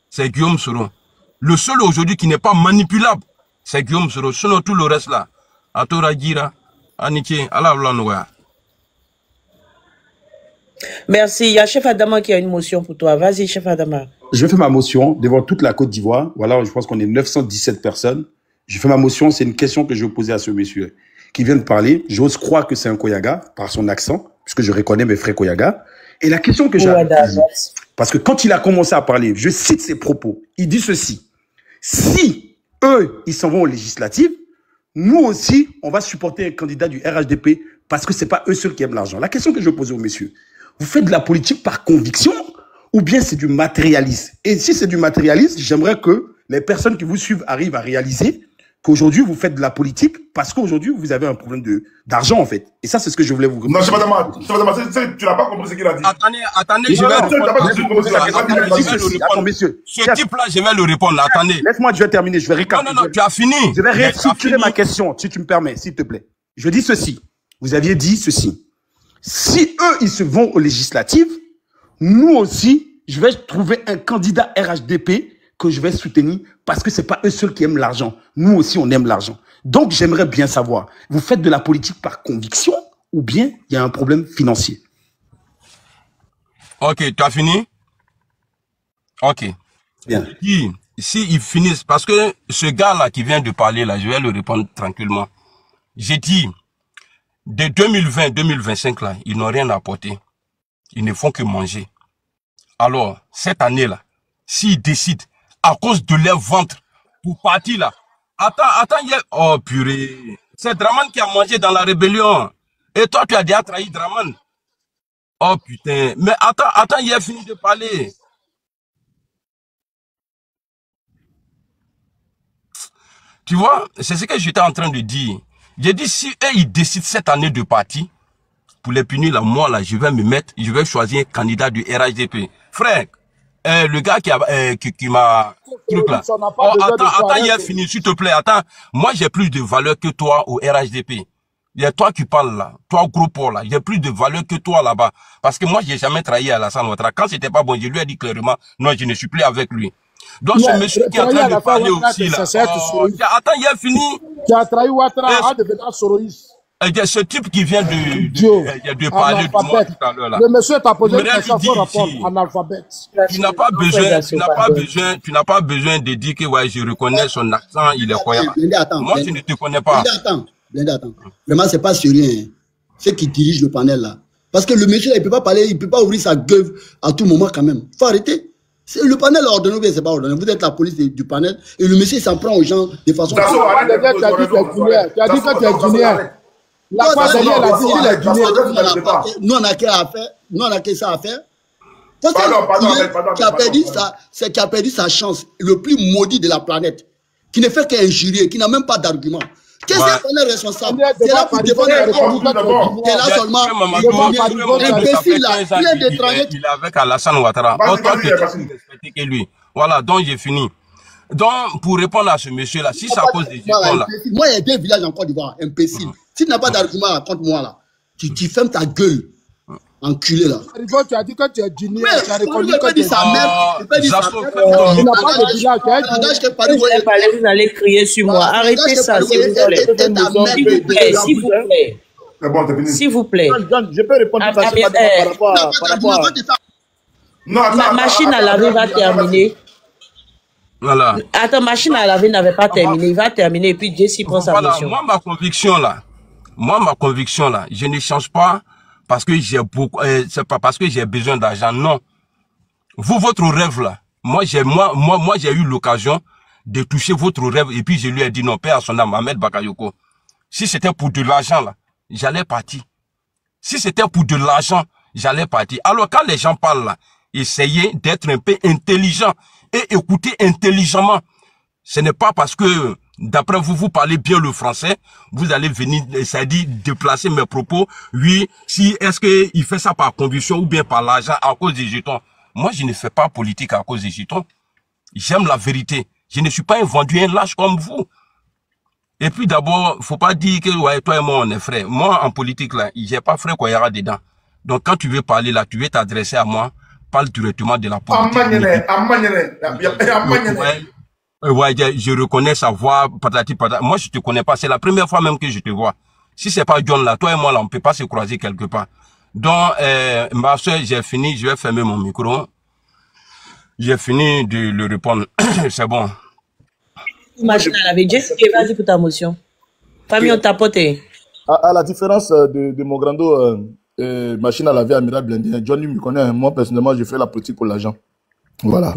c'est Guillaume Soro. Le seul aujourd'hui qui n'est pas manipulable, c'est Guillaume Soro. Sinon tout le reste là, Atora Gira, Aniché, Alavlanoua. Merci. Il y a Chef Adama qui a une motion pour toi. Vas-y, Chef Adama. Je fais ma motion devant toute la Côte d'Ivoire. Voilà, je pense qu'on est 917 personnes. Je fais ma motion. C'est une question que je vais poser à ce monsieur qui vient de parler. J'ose croire que c'est un Koyaga par son accent, puisque je reconnais mes frères Koyaga. Et la question que j'ai, parce que quand il a commencé à parler, je cite ses propos. Il dit ceci: si eux, ils s'en vont aux législatives, nous aussi, on va supporter un candidat du RHDP parce que c'est pas eux seuls qui aiment l'argent. La question que je pose au monsieur: vous faites de la politique par conviction ou bien c'est du matérialisme? Et si c'est du matérialisme, j'aimerais que les personnes qui vous suivent arrivent à réaliser qu'aujourd'hui, vous faites de la politique parce qu'aujourd'hui, vous avez un problème d'argent, en fait. Et ça, c'est ce que je voulais vous répondre. Non, tu n'as pas compris ce qu'il a dit. Attendez, je vais Attends, monsieur. Ce type-là, je vais le répondre. Attendez. Laisse-moi, je vais terminer. Je vais récapituler. Non, tu as fini. Je vais récapituler ma question, si tu me permets, s'il te plaît. Je dis ceci. Vous aviez dit ceci. Si eux, ils se vont aux législatives, nous aussi, je vais trouver un candidat RHDP que je vais soutenir parce que c'est pas eux seuls qui aiment l'argent. Nous aussi, on aime l'argent. Donc, j'aimerais bien savoir, vous faites de la politique par conviction ou bien il y a un problème financier? Ok, tu as fini? Ok. Bien. Si ils finissent, parce que ce gars-là qui vient de parler, là, je vais le répondre tranquillement. J'ai dit, de 2020-2025, là, ils n'ont rien apporté. Ils ne font que manger. Alors, cette année-là, s'ils décident, à cause de leur ventre, pour partir là, attends, oh purée, c'est Draman qui a mangé dans la rébellion. Et toi, tu as déjà trahi Draman. Oh putain, mais attends, il a fini de parler. Tu vois, c'est ce que j'étais en train de dire. J'ai dit, si eux, ils décident cette année de partir, pour les punir, là, moi, là, je vais choisir un candidat du RHDP. Frère, le gars qui m'a... truc là. Oh, attends, il a fini, s'il te plaît, attends. Moi, j'ai plus de valeur que toi au RHDP. Il y a toi qui parles là, toi gros porc là, j'ai plus de valeur que toi là-bas. Parce que moi, j'ai jamais trahi Alassane Ouattara. Quand c'était pas bon, je lui ai dit clairement, non, je ne suis plus avec lui. Donc, ce monsieur qui est en train de parler aussi là, attends, il a fini. Tu as trahi Ouattara en devenant soroïste. Ce type qui vient de parler de moi tout à l'heure là. Le monsieur t'a posé une question pour répondre, analphabète. Tu n'as pas besoin de dire que ouais, je reconnais son accent, il est croyant. Moi, je ne te connais pas. Attends. Vraiment, c'est pas sérieux. Hein. Ceux qui dirigent le panel là. Parce que le monsieur là, il peut pas parler, il peut pas ouvrir sa gueule à tout moment quand même. Faut arrêter. Le panel ordonné ou bien c'est pas ordonné. Vous êtes la police du panel et le monsieur s'en prend aux gens de façon... Tu as dit que tu es guinéen. La fois dernière, elle a dit qu'il est guinéen. Nous, on a que ça à faire. Qui a perdu sa chance, le plus maudit de la planète, qui ne fait qu'injurier, qui n'a même pas d'argument. Qu'est-ce qu'on est responsable? C'est là pour défendre la République. C'est là seulement. Imbécile là, plein d'étrangers. Il est avec Alassane Ouattara. Autant que lui. Voilà, donc j'ai fini. Donc, pour répondre à ce monsieur-là, si ça cause des jetons là. Moi, il y a deux villages en Côte d'Ivoire, imbécile. Si tu n'as pas d'argument contre moi là, tu fermes ta gueule. Enculé là. Tu as dit que tu es guinéen. Tu as répondu que tu es sa mère. Tu n'as pas de village. Vous allez crier sur moi. Arrêtez ça, s'il vous plaît. S'il vous plaît. S'il vous plaît. Je peux répondre par rapport à... La machine à laver va terminer. Voilà. Attends, machine à laver n'avait pas terminé. Il va terminer et puis Jessie prend sa mission. Moi, ma conviction là, je ne change pas parce que j'ai c'est pas parce que j'ai besoin d'argent, non. Vous, votre rêve là, moi j'ai eu l'occasion de toucher votre rêve et puis je lui ai dit non, père à son âme, Ahmed Bakayoko. Si c'était pour de l'argent là, j'allais partir. Si c'était pour de l'argent, j'allais partir. Alors quand les gens parlent là, essayez d'être un peu intelligent et écoutez intelligemment. Ce n'est pas parce que d'après vous, vous parlez bien le français, vous allez venir, c'est-à-dire déplacer mes propos. Oui, si est-ce qu'il fait ça par conviction ou bien par l'argent à cause des jetons. Moi, je ne fais pas politique à cause des jetons. J'aime la vérité. Je ne suis pas un vendu, un lâche comme vous. Et puis d'abord, faut pas dire que ouais, toi et moi on est frères. Moi, en politique là, j'ai pas frère quoi, il y aura dedans. Donc quand tu veux parler là, tu veux t'adresser à moi, parle directement de la politique. Ouais, je reconnais sa voix, patati patati. Moi, je te connais pas. C'est la première fois même que je te vois. Si c'est pas John là, toi et moi là, on peut pas se croiser quelque part. Donc, ma soeur, j'ai fini. Je vais fermer mon micro. J'ai fini de le répondre. C'est bon. Machine à laver. Jessica, vas-y pour ta motion. Famille, on tapoté. À la différence de mon grando machine à laver Amiral Blindé, Johnny me connaît. Moi, personnellement, je fais la politique pour l'argent. Voilà.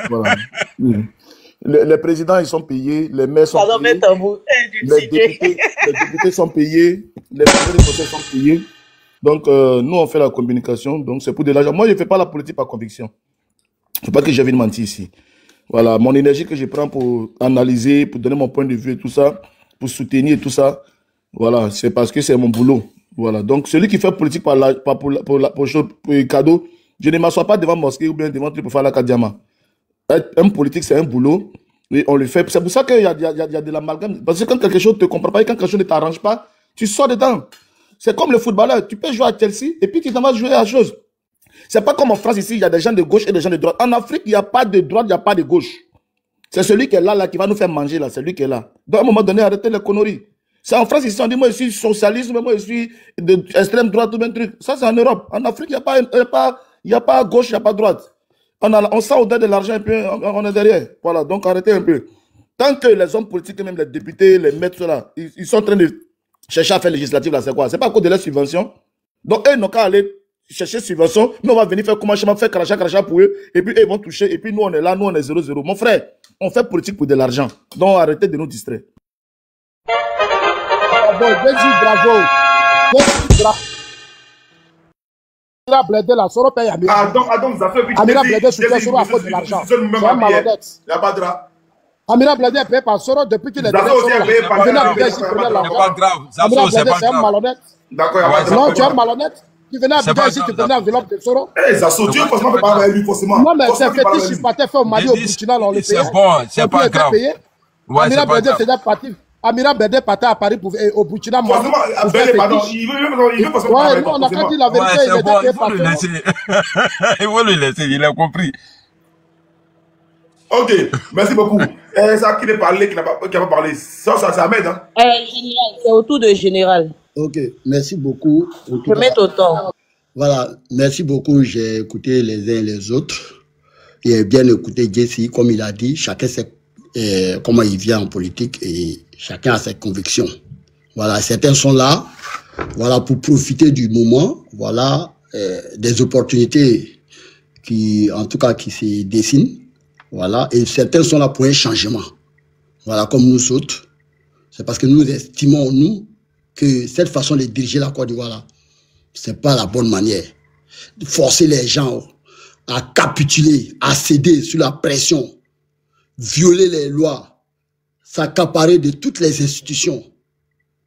Voilà. Les présidents, ils sont payés, les maires sont payés, les députés sont payés, les présidents des conseils sont payés. Donc, nous, on fait la communication. Donc, c'est pour de l'argent. Moi, je ne fais pas la politique par conviction. Il ne faut pas que je vienne mentir ici. Voilà. Mon énergie que je prends pour analyser, pour donner mon point de vue et tout ça, pour soutenir et tout ça, voilà, c'est parce que c'est mon boulot. Voilà. Donc, celui qui fait politique pour cadeau, je ne m'assois pas devant mosquée ou bien devant truc pour faire la kadiama. Un politique, c'est un boulot. Et on le fait. C'est pour ça qu'il y a de l'amalgame. Parce que quand quelque chose ne te comprend pas et quand quelque chose ne t'arrange pas, tu sors dedans. C'est comme le footballeur. Tu peux jouer à Chelsea et puis tu t'en vas jouer à chose. C'est pas comme en France ici, il y a des gens de gauche et des gens de droite. En Afrique, il n'y a pas de droite, il n'y a pas de gauche. C'est celui qui est là, qui va nous faire manger, là. C'est lui qui est là. Donc, à un moment donné, arrêtez les conneries. C'est en France ici, on dit, moi, je suis socialiste, moi, je suis d'extrême droite, tout même truc. Ça, c'est en Europe. En Afrique, il n'y a pas gauche, il n'y a pas droite. On sent au-delà de l'argent et puis on est derrière. Voilà, donc arrêtez un peu. Tant que les hommes politiques, même les députés, les maîtres, là, ils sont en train de chercher à faire législative, là, c'est quoi? C'est pas à cause de la subvention. Donc, eux, ils n'ont qu'à aller chercher subvention. Nous, on va venir faire comment faire crachat pour eux. Et puis, eux, ils vont toucher. Et puis, nous, on est là, nous, on est 0-0. Mon frère, on fait politique pour de l'argent. Donc, arrêtez de nous distraire. Bravo. Amira Blédé, la Soro paye Amira. Amira Blédé soutient Soro à cause de l'argent. C'est un malhonnête. Amira Blédé est payé par Soro depuis qu'il est devenu Soro. Amira Blédé, c'est un malhonnête. Non, tu es un malhonnête. Tu venais à Abidjan ici, tu prenais l'enveloppe de Soro. Dieu, forcément, peut pas avec lui, forcément. Non, mais c'est fétiche, il partait faire au Mali au Burkina, on le payait. C'est bon, c'est pas grave. Amira Blédé, c'est déjà parti. Amira Blédé partait à Paris pour, au Burkina. Forcément, il veut forcément. Ouais, non, on a pas dit la vérité, il était payé par il faut le laisser, il a compris. Ok, merci beaucoup. Ça qui n'a pas parlé, ça c'est Ahmed. Hein? Général, c'est au tour de général. Ok, merci beaucoup. Je vais mettre autant. Voilà, merci beaucoup. J'ai écouté les uns et les autres. Et bien écouté Jesse, comme il a dit, chacun sait comment il vient en politique et chacun a ses convictions. Voilà, certains sont là, voilà, pour profiter du moment, voilà, des opportunités qui, en tout cas, qui se dessinent. Voilà, et certains sont là pour un changement. Voilà, comme nous autres. C'est parce que nous estimons, nous, que cette façon de diriger la Côte d'Ivoire, c'est pas la bonne manière. Forcer les gens à capituler, à céder sous la pression, violer les lois, s'accaparer de toutes les institutions.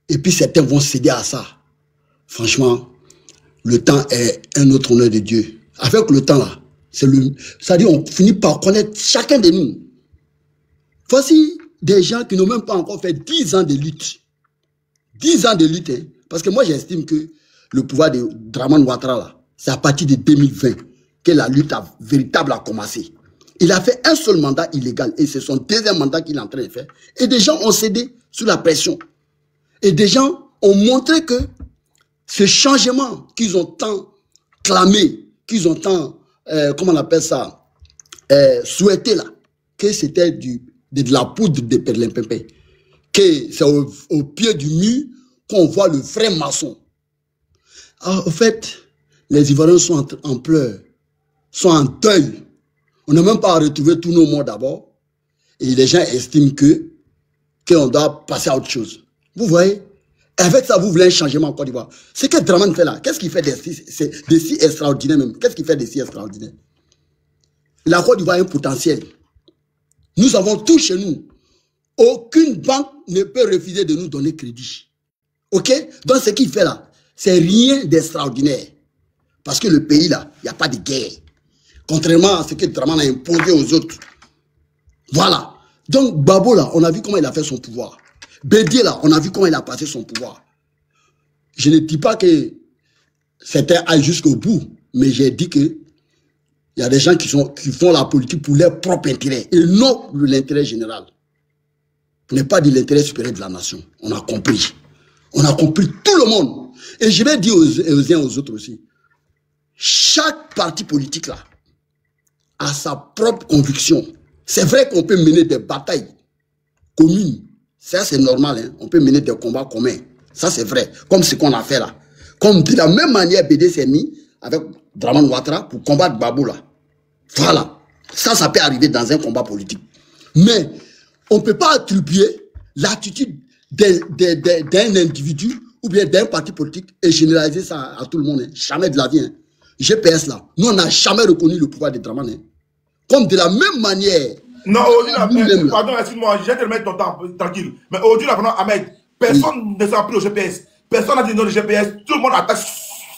Et puis certains vont céder à ça. Franchement, le temps est un autre honneur de Dieu. Avec le temps là, c'est-à-dire on finit par connaître chacun de nous. Voici des gens qui n'ont même pas encore fait 10 ans de lutte. 10 ans de lutte, hein. Parce que moi j'estime que le pouvoir de Dramane Ouattara là, c'est à partir de 2020 que la lutte véritable a commencé. Il a fait un seul mandat illégal et c'est son deuxième mandat qu'il est en train de faire. Et des gens ont cédé sous la pression. Et des gens ont montré que ce changement qu'ils ont tant clamé, qu'ils ont tant, comment on appelle ça, souhaité là, que c'était de la poudre de perlimpinpin. Que c'est au pied du mur qu'on voit le vrai maçon. Alors, en fait, les Ivoiriens sont en pleurs, sont en deuil. On n'a même pas retrouvé tous nos morts d'abord. Et les gens estiment qu'on doit passer à autre chose. Vous voyez? Avec ça, vous voulez un changement en Côte d'Ivoire. Ce que Dramane fait là, qu'est-ce qu'il fait de si extraordinaire même? Qu'est-ce qu'il fait de si extraordinaire? La Côte d'Ivoire a un potentiel. Nous avons tout chez nous. Aucune banque ne peut refuser de nous donner crédit. Ok? Donc ce qu'il fait là, c'est rien d'extraordinaire. Parce que le pays là, il n'y a pas de guerre. Contrairement à ce que Dramane a imposé aux autres. Voilà. Donc Babo là, on a vu comment il a fait son pouvoir. Bédié là, on a vu comment il a passé son pouvoir. Je ne dis pas que c'était aller jusqu'au bout, mais j'ai dit que il y a des gens qui font la politique pour leur propre intérêt et non pour l'intérêt général. Ce n'est pas de l'intérêt supérieur de la nation. On a compris. On a compris tout le monde. Et je vais dire aux uns et aux autres aussi. Chaque parti politique là a sa propre conviction. C'est vrai qu'on peut mener des batailles communes. Ça, c'est normal. Hein? On peut mener des combats communs. Ça, c'est vrai. Comme ce qu'on a fait là. Comme de la même manière, BD s'est mis avec Dramane Ouattara pour combattre Babou là. Voilà. Ça peut arriver dans un combat politique. Mais on ne peut pas attribuer l'attitude d'un individu ou bien d'un parti politique et généraliser ça à tout le monde. Hein. Jamais de la vie. Hein. GPS là. Nous, on n'a jamais reconnu le pouvoir de Dramane. Hein. Comme de la même manière. Non, aujourd'hui, pardon, excuse-moi, je vais te mettre ton temps tranquille. Mais aujourd'hui, là, Ahmed, personne ne s'est pris au GPS. Personne n'a dit non au GPS. Tout le monde attaque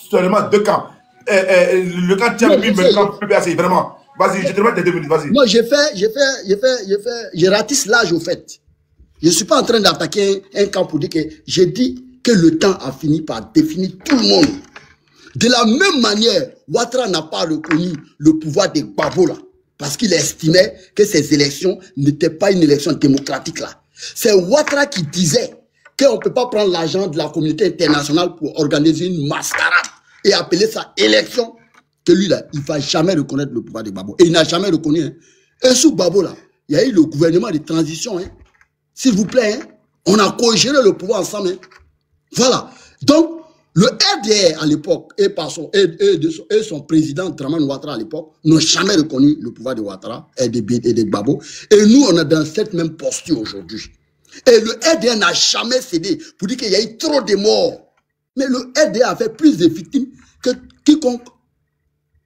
seulement deux camps. Le camp tient mais le camp PPAC, vraiment. Vas-y, je te remets tes 2 minutes, vas-y. Moi, je ratisse l'âge au fait. Je ne suis pas en train d'attaquer un camp pour dire que j'ai dit que le temps a fini par définir tout le monde. De la même manière, Ouattara n'a pas reconnu le pouvoir des Gbagbo là, parce qu'il estimait que ces élections n'étaient pas une élection démocratique là. C'est Ouattara qui disait qu'on ne peut pas prendre l'argent de la communauté internationale pour organiser une mascarade et appeler ça élection, que lui là, il ne va jamais reconnaître le pouvoir des Gbagbo. Et il n'a jamais reconnu. Hein. Et sous Gbagbo là, il y a eu le gouvernement de transition. Hein. S'il vous plaît, hein. On a co-géré le pouvoir ensemble. Hein. Voilà. Donc, le RDR à l'époque et son président Dramane Ouattara à l'époque n'ont jamais reconnu le pouvoir de Ouattara et des Gbagbo. Et nous, on est dans cette même posture aujourd'hui. Et le RDR n'a jamais cédé pour dire qu'il y a eu trop de morts. Mais le RDR a fait plus de victimes que quiconque.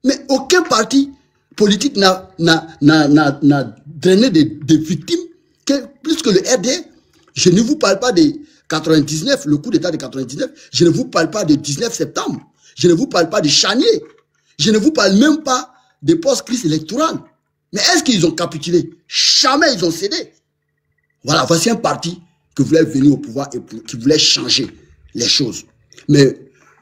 Mais aucun parti politique n'a drainé des victimes plus que le RDR. Je ne vous parle pas de 99, le coup d'état de 99. Je ne vous parle pas de 19 septembre. Je ne vous parle pas de Chanier. Je ne vous parle même pas des post-crise électorale. Mais est-ce qu'ils ont capitulé? Jamais ils ont cédé. Voilà, voici un parti qui voulait venir au pouvoir et qui voulait changer les choses. Mais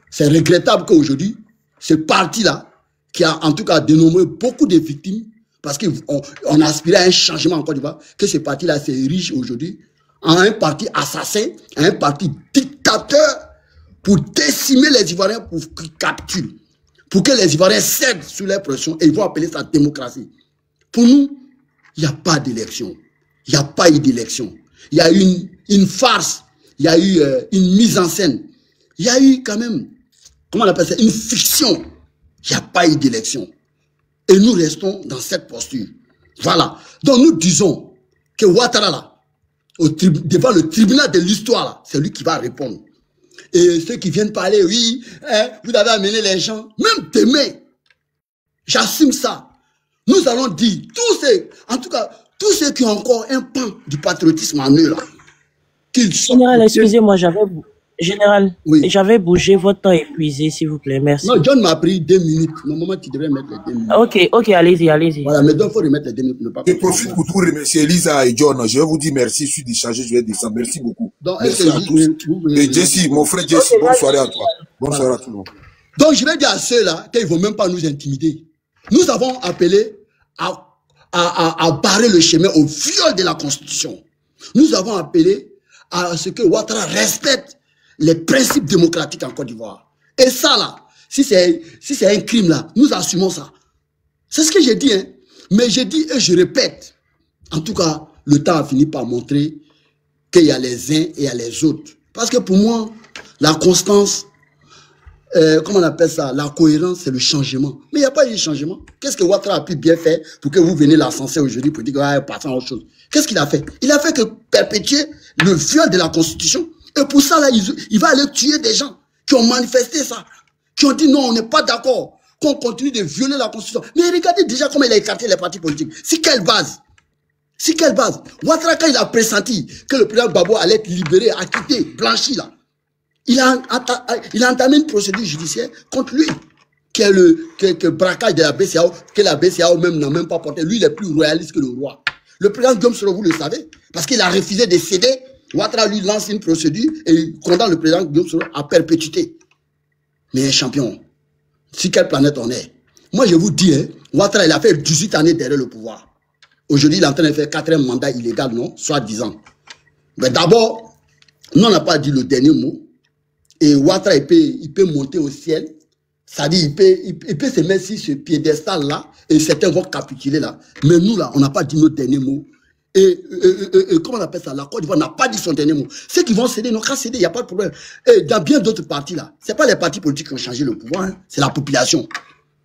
c'est regrettable qu'aujourd'hui, ce parti-là, qui a en tout cas dénombré beaucoup de victimes, parce qu'on aspirait à un changement en Côte d'Ivoire, que ce parti-là s'érige aujourd'hui en un parti assassin, un parti dictateur pour décimer les Ivoiriens pour qu'ils capturent, pour que les Ivoiriens cèdent sous leur pression et ils vont appeler ça démocratie. Pour nous, il n'y a pas d'élection. Il n'y a pas eu d'élection. Il y a eu une farce, il y a eu une mise en scène. Il y a eu quand même, comment on appelle ça, une fiction. Il n'y a pas eu d'élection. Et nous restons dans cette posture. Voilà. Donc nous disons que Ouattara là, devant le tribunal de l'histoire, c'est lui qui va répondre. Et ceux qui viennent parler, oui, hein, vous avez amené les gens, même demain, j'assume ça. Nous allons dire, tous ceux qui ont encore un pan du patriotisme en eux, là, qu'ils sont... Général, excusez-moi, j'avais bougé, votre temps épuisé, s'il vous plaît, merci. Non, John m'a pris 2 minutes. Normalement, tu devrais mettre les 2 minutes. Ok, allez-y. Voilà, mais donc, il faut remettre les 2 minutes. Je profite pour vous remercier, Elisa et John. Je vais vous dire merci, je suis déchargé, je vais descendre. Merci beaucoup. Donc, merci à tous. Et Jesse, mon frère Jesse, bonne soirée à toi. Bonne soirée à tout le monde. Donc, je vais dire à ceux-là qu'ils ne vont même pas nous intimider. Nous avons appelé à barrer le chemin au viol de la Constitution. Nous avons appelé à ce que Ouattara respecte les principes démocratiques en Côte d'Ivoire. Et ça, là, si c'est un crime, là, nous assumons ça. C'est ce que j'ai dit, hein. Mais j'ai dit et je répète. En tout cas, le temps a fini par montrer qu'il y a les uns et il y a les autres. Parce que pour moi, la constance, comment on appelle ça, la cohérence, c'est le changement. Mais il n'y a pas eu de changement. Qu'est-ce que Ouattara a pu bien faire pour que vous veniez l'ascenser aujourd'hui pour dire qu'il va passer à autre chose? Qu'est-ce qu'il a fait? Il a fait que perpétuer le viol de la Constitution. Et pour ça, là, il va aller tuer des gens qui ont manifesté ça, qui ont dit non, on n'est pas d'accord, qu'on continue de violer la Constitution. Mais regardez déjà comment il a écarté les partis politiques. Sur quelle base? Ouattara, quand il a pressenti que le président Gbagbo allait être libéré, acquitté, blanchi, là, il a entamé une procédure judiciaire contre lui, qui est le braquage de la BCAO, que la BCAO même n'a même pas porté. Lui, il est plus royaliste que le roi. Le président Guillaume Soro, vous le savez, parce qu'il a refusé de céder. Ouattara lui lance une procédure et il condamne le président Guillaume Soro à perpétuité. Mais champion, sur quelle planète on est? Moi, je vous dis, hein, Ouattara, il a fait 18 années derrière le pouvoir. Aujourd'hui, il est en train de faire 4e mandat illégal, non? Soit 10 ans. Mais d'abord, nous, on n'a pas dit le dernier mot. Et Ouattara, il peut monter au ciel. C'est-à-dire, il peut se mettre sur ce piédestal-là et certains vont capituler là. Mais nous, là, on n'a pas dit notre dernier mot. Et comment on appelle ça? La Côte d'Ivoire n'a pas dit son dernier mot. Ceux qui vont céder n'ont qu'à céder, il n'y a pas de problème. Et dans bien d'autres partis là, ce n'est pas les partis politiques qui ont changé le pouvoir, hein, c'est la population.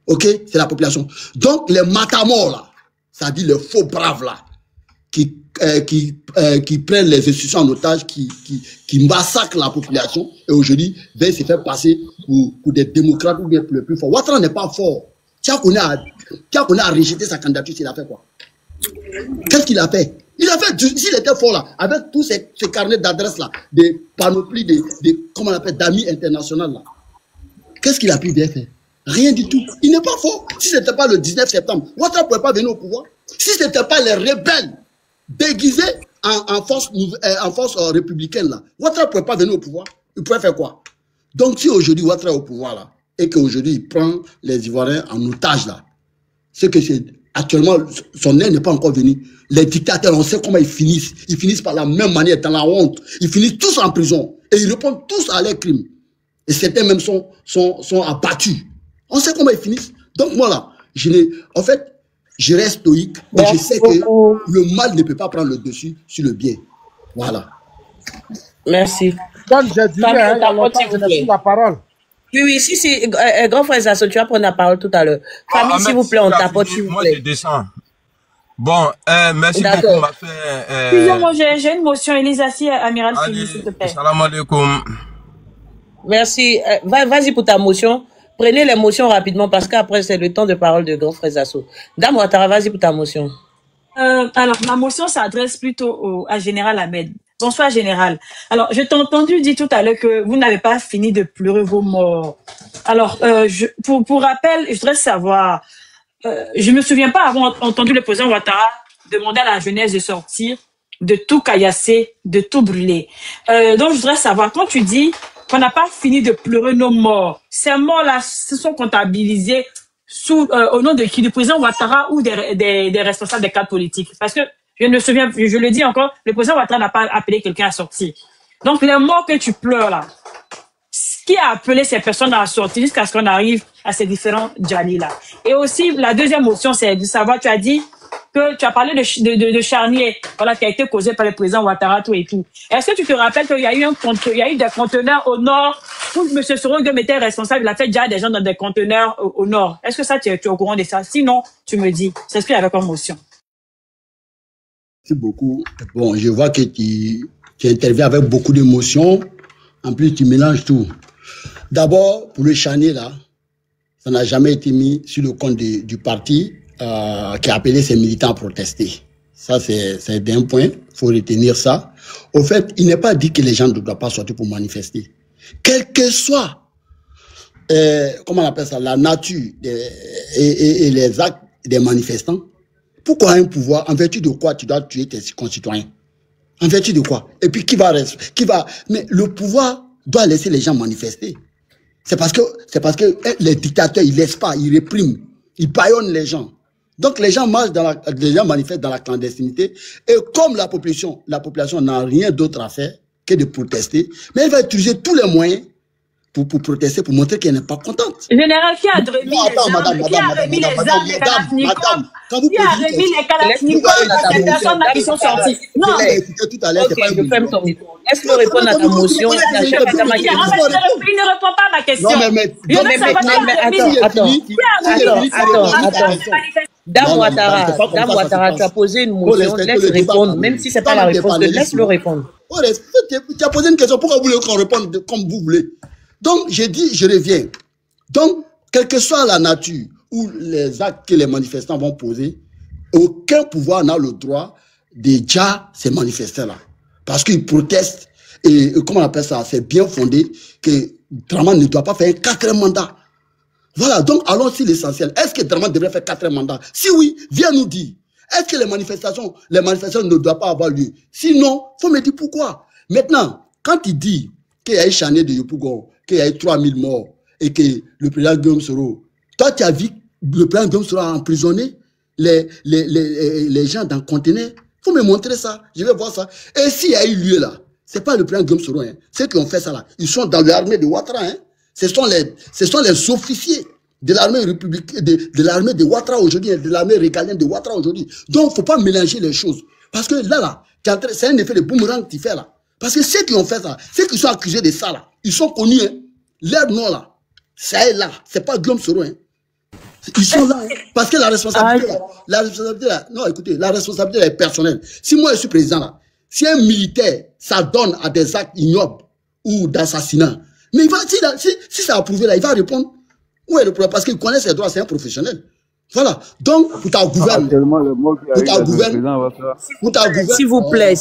Ok? C'est la population. Donc les matamors là, c'est-à-dire les faux braves là, qui prennent les institutions en otage, qui massacrent la population, et aujourd'hui, veulent se faire passer pour des démocrates ou bien pour les plus forts. Ouattara n'est pas fort. Tiakoune a rejeté sa candidature, il a fait quoi? Qu'est-ce qu'il a fait? Il a fait, s'il était fort là, avec tous ces carnets d'adresses là, des panoplies, comment on appelle, d'amis internationaux là. Qu'est-ce qu'il a pu bien faire? Rien du tout. Il n'est pas fort. Si ce n'était pas le 19 septembre, Ouattara ne pouvait pas venir au pouvoir. Si ce n'était pas les rebelles déguisés en force républicaine là, Ouattara ne pouvait pas venir au pouvoir. Il pouvait faire quoi? Donc si aujourd'hui Ouattara est au pouvoir là, et qu'aujourd'hui, il prend les Ivoiriens en otage, là. C'est que c'est... Actuellement, son aile n'est pas encore venu. Les dictateurs, on sait comment ils finissent. Ils finissent par la même manière, dans la honte. Ils finissent tous en prison. Et ils répondent tous à leurs crimes. Et certains même sont abattus. On sait comment ils finissent. Donc moi là, en fait, je reste stoïque. Et je sais que le mal ne peut pas prendre le dessus sur le bien. Voilà. Merci. Donc j'ai dit, la parole. Oui, si. Grand frère Zasso, tu vas prendre la parole tout à l'heure. Famille, s'il vous plaît, on tapote, s'il vous plaît. Moi, je descends. Bon, merci beaucoup, ma frère. Excusez-moi, j'ai une motion. Elisa, si Amiral Fini, s'il te plaît. Salam alaikum. Merci. Vas-y pour ta motion. Prenez les motions rapidement parce qu'après, c'est le temps de parole de grand frère Zasso. Dame Ouattara, vas-y pour ta motion. Alors, ma motion s'adresse plutôt à Général Ahmed. Bonsoir, Général. Alors, je t'ai entendu dire tout à l'heure que vous n'avez pas fini de pleurer vos morts. Alors, pour rappel, je voudrais savoir, je me souviens pas avoir entendu le président Ouattara demander à la jeunesse de sortir, de tout caillasser, de tout brûler. Donc, je voudrais savoir, quand tu dis qu'on n'a pas fini de pleurer nos morts, ces morts-là se sont comptabilisés au nom de qui, du président Ouattara ou des responsables des cadres politiques? Parce que je me souviens, je le dis encore, le président Ouattara n'a pas appelé quelqu'un à sortir. Donc, les morts que tu pleures là, qui a appelé ces personnes à sortir jusqu'à ce qu'on arrive à ces différents Djali là? Et aussi, la deuxième motion, c'est de savoir, tu as dit que tu as parlé de charnier, voilà, qui a été causé par le président Ouattara, tout et tout. Est-ce que tu te rappelles qu'il y a eu des conteneurs au nord où M. Sorogum était responsable, il a fait déjà des gens dans des conteneurs au nord? Est-ce que ça, tu es au courant de ça? Sinon, tu me dis. C'est ce qu'il y avait comme motion. Merci beaucoup. Bon, je vois que tu interviens avec beaucoup d'émotions. En plus, tu mélanges tout. D'abord, pour le charnier, là, ça n'a jamais été mis sur le compte du parti qui a appelé ses militants à protester. Ça, c'est d'un point. Il faut retenir ça. Au fait, il n'est pas dit que les gens ne doivent pas sortir pour manifester. Quel que soit, comment on appelle ça, la nature et les actes des manifestants, pourquoi un pouvoir, en vertu de quoi tu dois tuer tes concitoyens? En vertu de quoi? Et puis mais le pouvoir doit laisser les gens manifester. C'est parce que les dictateurs, ils laissent pas, ils répriment, ils bâillonnent les gens. Donc les gens marchent les gens manifestent dans la clandestinité. Et comme la population n'a rien d'autre à faire que de protester, mais elle va utiliser tous les moyens pour protester, pour montrer qu'elle n'est pas contente. Général, qui a remis les armes des Kalachnikov? Qui a remis les Kalachnikov à ces personnes qui sont sorties? Non. Tout à l'heure, je ferme ton micro. Laisse-le répondre à ta motion. Il ne répond pas à ma question. Attends. Dame Ouattara, tu as posé une motion, laisse répondre. Même si ce n'est pas la réponse, laisse-le répondre. Tu as posé une question, pourquoi vous voulez qu'on réponde comme vous voulez? Donc, j'ai dit, je reviens. Donc, quelle que soit la nature ou les actes que les manifestants vont poser, aucun pouvoir n'a le droit de déjà ces manifestants-là. Parce qu'ils protestent, et comment on appelle ça, c'est bien fondé que Draman ne doit pas faire un 4e mandat. Voilà, donc allons sur l'essentiel. Est-ce que Draman devrait faire 4e mandat? Si oui, viens nous dire. Est-ce que les manifestations ne doivent pas avoir lieu? Sinon, il faut me dire pourquoi. Maintenant, quand il dit qu'il y a eu charnier de Yopougon, qu'il y a eu 3000 morts, et que le président Guillaume Soro, toi tu as vu le président Guillaume Soro a emprisonné les gens dans le conteneur? Il faut me montrer ça, je vais voir ça. Et s'il y a eu lieu là, c'est pas le président Guillaume Soro, hein. Ceux qui ont fait ça là, ils sont dans l'armée de Ouattara, hein. Ce sont les officiers de l'armée républicaine, de l'armée de Ouattara aujourd'hui, de l'armée régalienne de Ouattara aujourd'hui. Donc, il ne faut pas mélanger les choses. Parce que là, c'est un effet de boomerang que tu fais là. Parce que ceux qui ont fait ça, ceux qui sont accusés de ça là, ils sont connus, hein. Leur nom là, ça est là. C'est pas Guillaume Soro, hein. Ils sont là, hein. Parce que la responsabilité là, non, écoutez, la responsabilité là est personnelle. Si moi je suis président là, si un militaire s'adonne à des actes ignobles ou d'assassinat, mais il va, si ça a prouvé là, il va répondre. Où est le problème? Parce qu'il connaît ses droits, c'est un professionnel. Voilà. Donc, pour ta gouverne. S'il vous plaît,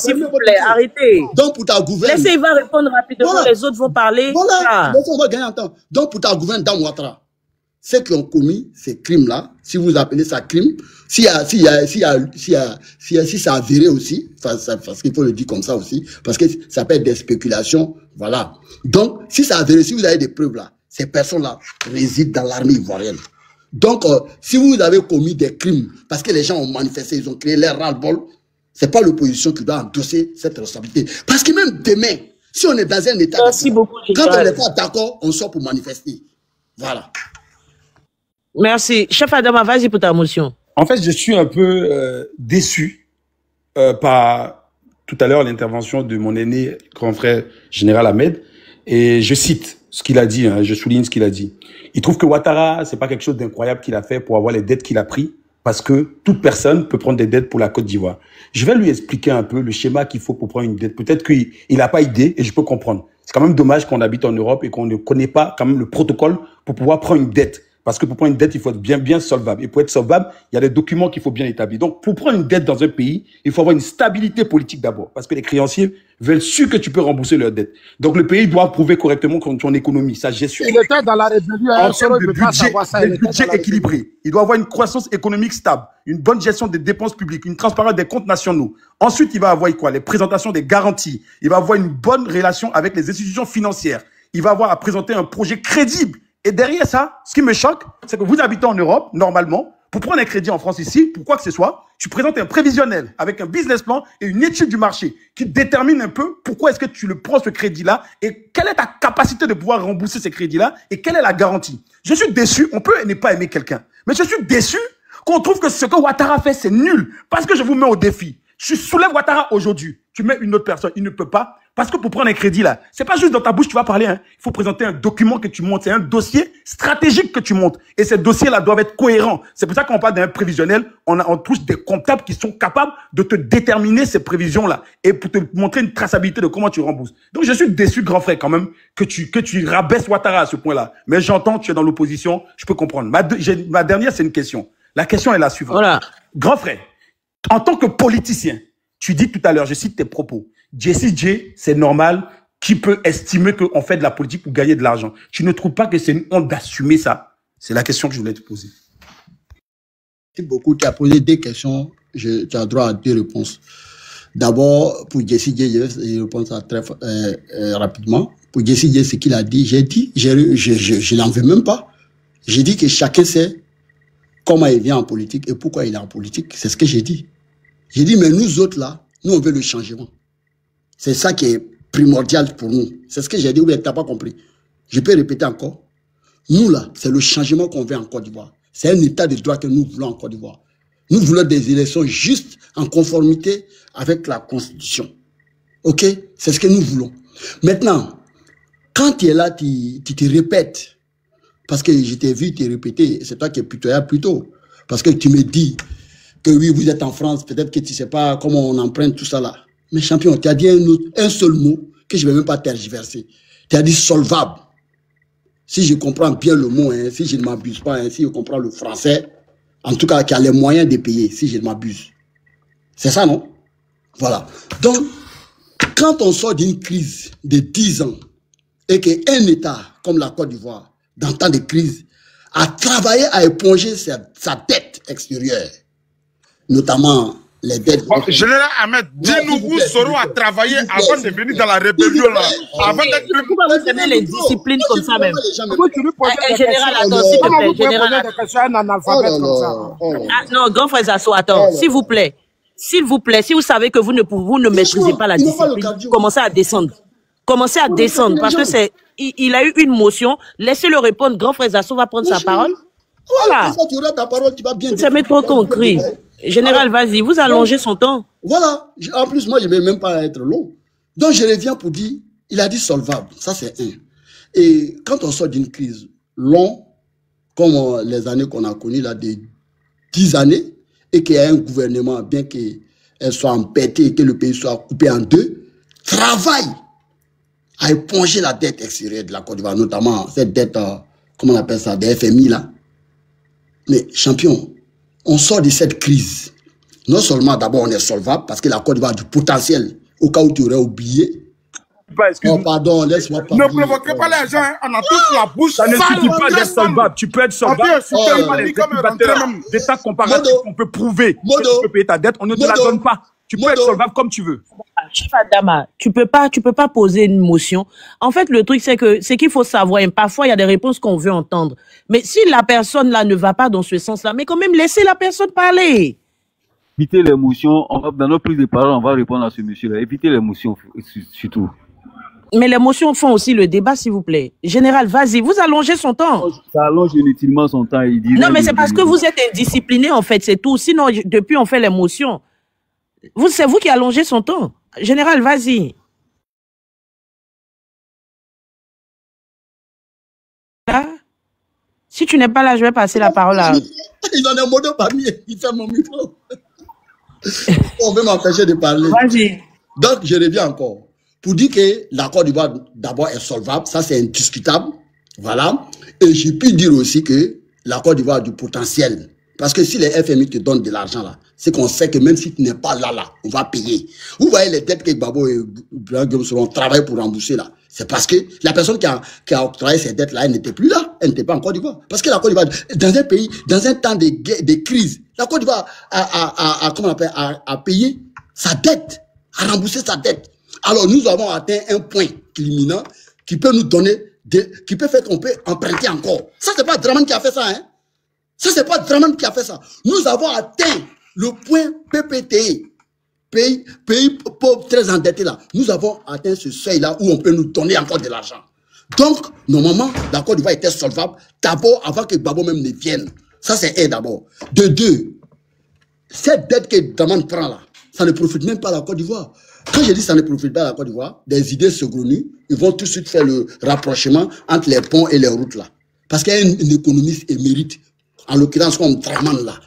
arrêtez. Donc, pour ta gouverne. Laissez, il va répondre rapidement, voilà. Les autres vont parler. Voilà. On va gagner en temps. Donc, pour ta gouverne dans Ouattara, ceux qui ont commis ces crimes-là, si vous appelez ça crime, si ça avéré aussi, parce qu'il faut le dire comme ça aussi, parce que ça peut être des spéculations, voilà. Donc, si ça avéré, si vous avez des preuves là, ces personnes-là résident dans l'armée ivoirienne. Donc, si vous avez commis des crimes, parce que les gens ont manifesté, ils ont créé leur ras-le-bol, ce n'est pas l'opposition qui doit endosser cette responsabilité. Parce que même demain, si on est dans un état... Merci beaucoup, quand on n'est pas d'accord, on sort pour manifester. Voilà. Merci. Chef Adama, vas-y pour ta motion. En fait, je suis un peu déçu par tout à l'heure l'intervention de mon aîné grand frère général Ahmed. Et je cite ce qu'il a dit, hein, je souligne ce qu'il a dit. Il trouve que Ouattara, c'est pas quelque chose d'incroyable qu'il a fait pour avoir les dettes qu'il a pris, parce que toute personne peut prendre des dettes pour la Côte d'Ivoire. Je vais lui expliquer un peu le schéma qu'il faut pour prendre une dette. Peut-être qu'il n'a pas idée et je peux comprendre. C'est quand même dommage qu'on habite en Europe et qu'on ne connaît pas quand même le protocole pour pouvoir prendre une dette. Parce que pour prendre une dette, il faut être bien solvable. Et pour être solvable, il y a des documents qu'il faut bien établir. Donc, pour prendre une dette dans un pays, il faut avoir une stabilité politique d'abord. Parce que les créanciers veulent sûr que tu peux rembourser leurs dettes. Donc, le pays doit prouver correctement son économie, sa gestion. Il était dans la rébellion. En termes de budget équilibré. Il doit avoir une croissance économique stable, une bonne gestion des dépenses publiques, une transparence des comptes nationaux. Ensuite, il va avoir quoi? Les présentations des garanties. Il va avoir une bonne relation avec les institutions financières. Il va avoir à présenter un projet crédible. Et derrière ça, ce qui me choque, c'est que vous habitez en Europe, normalement, pour prendre un crédit en France ici, pour quoi que ce soit, tu présentes un prévisionnel avec un business plan et une étude du marché qui détermine un peu pourquoi est-ce que tu le prends ce crédit-là et quelle est ta capacité de pouvoir rembourser ces crédits-là et quelle est la garantie. Je suis déçu, on peut ne pas aimer quelqu'un, mais je suis déçu qu'on trouve que ce que Ouattara fait, c'est nul, parce que je vous mets au défi. Je soulève Ouattara aujourd'hui, tu mets une autre personne, il ne peut pas. Parce que pour prendre un crédit, là, c'est pas juste dans ta bouche que tu vas parler, hein. Il faut présenter un document que tu montes. C'est un dossier stratégique que tu montes. Et ces dossiers-là doivent être cohérents. C'est pour ça qu'on parle d'un prévisionnel. On touche des comptables qui sont capables de te déterminer ces prévisions-là. Et pour te montrer une traçabilité de comment tu rembourses. Donc, je suis déçu, grand frère, quand même, que tu rabaisses Ouattara à ce point-là. Mais j'entends, tu es dans l'opposition. Je peux comprendre. Ma dernière, c'est une question. La question est la suivante. Voilà. Grand frère, en tant que politicien, tu dis tout à l'heure, je cite tes propos, Jessie J, c'est normal, qui peut estimer qu'on fait de la politique pour gagner de l'argent? Tu ne trouves pas que c'est une honte d'assumer ça? C'est la question que je voulais te poser. Merci beaucoup. Tu as posé deux questions. Tu as droit à deux réponses. D'abord, pour Jessie J, je réponds ça très rapidement. Pour Jessie J, ce qu'il a dit, j'ai dit, je n'en veux même pas. J'ai dit que chacun sait comment il vient en politique et pourquoi il est en politique. C'est ce que j'ai dit. J'ai dit, mais nous autres là, nous on veut le changement. C'est ça qui est primordial pour nous. C'est ce que j'ai dit, ou bien tu n'as pas compris. Je peux répéter encore. Nous là, c'est le changement qu'on veut en Côte d'Ivoire. C'est un état de droit que nous voulons en Côte d'Ivoire. Nous voulons des élections justes, en conformité avec la Constitution. Ok? C'est ce que nous voulons. Maintenant, quand tu es là, tu te répètes. Parce que je t'ai vu te répéter, c'est toi qui es pitoyable plutôt. Parce que tu me dis que oui, vous êtes en France, peut-être que tu ne sais pas comment on emprunte tout ça là. Mais champion, tu as dit un seul mot que je ne vais même pas tergiverser. Tu as dit solvable. Si je comprends bien le mot, hein, si je ne m'abuse pas, hein, si je comprends le français, en tout cas, qui a les moyens de payer, si je ne m'abuse. C'est ça, non? Voilà. Donc, quand on sort d'une crise de 10 ans et qu'un État comme la Côte d'Ivoire, dans temps de crise, a travaillé à éponger sa dette extérieure, notamment les dettes. Bon, Général Ahmed, dis-nous où serons à travailler avant de venir dans la rébellion là. Pourquoi vous aimez les disciplines comme ça même? Général, attends, s'il te plaît. Général. Non, grand frère Zasso, attends, s'il vous plaît. S'il vous plaît, si vous savez que vous ne maîtrisez pas la discipline, commencez à descendre. Commencez à descendre parce que c'est. Il a eu une motion. Laissez-le répondre. Grand frère Zasso va prendre sa parole. Voilà. Ça met trop qu'on crie. Général, vas-y, vous allongez son temps. Voilà. En plus, moi, je ne vais même pas être long. Donc, je reviens pour dire, il a dit solvable. Ça, c'est un. Et quand on sort d'une crise longue, comme les années qu'on a connues, là, des 10 années, et qu'il y a un gouvernement, bien qu'elle soit empêtée et que le pays soit coupé en deux, travaille à éponger la dette extérieure de la Côte d'Ivoire, notamment cette dette, comment on appelle ça, des FMI, là. Mais, champion, on sort de cette crise. Non seulement d'abord on est solvable parce que la Côte d'Ivoire a du potentiel au cas où tu aurais oublié. Oh, pardon, laisse-moi pas. Ne provoquez pas les gens, hein. On a tous la bouche. Ça ne suffit pas d'être solvable. Tu peux être solvable. D'état comparatif, on peut prouver que tu peux payer ta dette. On ne te la donne pas. Tu peux être solvable comme tu veux. Chef Adama, tu peux pas poser une motion. En fait, le truc, c'est qu'il faut savoir, parfois, il y a des réponses qu'on veut entendre. Mais si la personne, là, ne va pas dans ce sens-là, mais quand même, laissez la personne parler. Évitez l'émotion. Dans nos prises de parole, on va répondre à ce monsieur-là. Évitez l'émotion, surtout. Mais les motions font aussi le débat, s'il vous plaît. Général, vas-y, vous allongez son temps. Ça allonge inutilement son temps. Non, mais c'est parce que vous êtes indiscipliné, en fait, c'est tout. Sinon, depuis, on fait les motions. C'est vous qui allongez son temps. Général, vas-y. Là, si tu n'es pas là, je vais passer la parole à... Il en a un modo parmi, il fait mon micro. On veut m'empêcher de parler. Vas-y. Donc, je reviens encore. Pour dire que la Côte d'Ivoire, d'abord, est solvable, ça c'est indiscutable. Voilà. Et je peux dire aussi que la Côte d'Ivoire a du potentiel. Parce que si les FMI te donnent de l'argent là, c'est qu'on sait que même si tu n'es pas là, on va payer. Vous voyez les dettes que Gbagbo et Guillaume travaillent pour rembourser là. C'est parce que la personne qui a octroyé ces dettes là, elle n'était plus là. Elle n'était pas en Côte d'Ivoire. Parce que la Côte d'Ivoire, dans un pays, dans un temps de crise, la Côte d'Ivoire a payé sa dette, a remboursé sa dette. Alors nous avons atteint un point culminant qui peut nous donner, qui peut faire qu'on peut emprunter encore. Ça, c'est pas Dramane qui a fait ça, hein. Ça, c'est pas Dramane qui a fait ça. Nous avons atteint le point PPTE, pays pauvre, très endetté là. Nous avons atteint ce seuil-là où on peut nous donner encore de l'argent. Donc, normalement, la Côte d'Ivoire était solvable d'abord avant que Gbagbo même ne vienne. Ça, c'est un d'abord. De deux, cette dette que Dramane prend là, ça ne profite même pas à la Côte d'Ivoire. Quand je dis ça ne profite pas à la Côte d'Ivoire, des idées saugrenues, ils vont tout de suite faire le rapprochement entre les ponts et les routes là. Parce qu'il y a une économiste émérite, en l'occurrence comme Dramane là.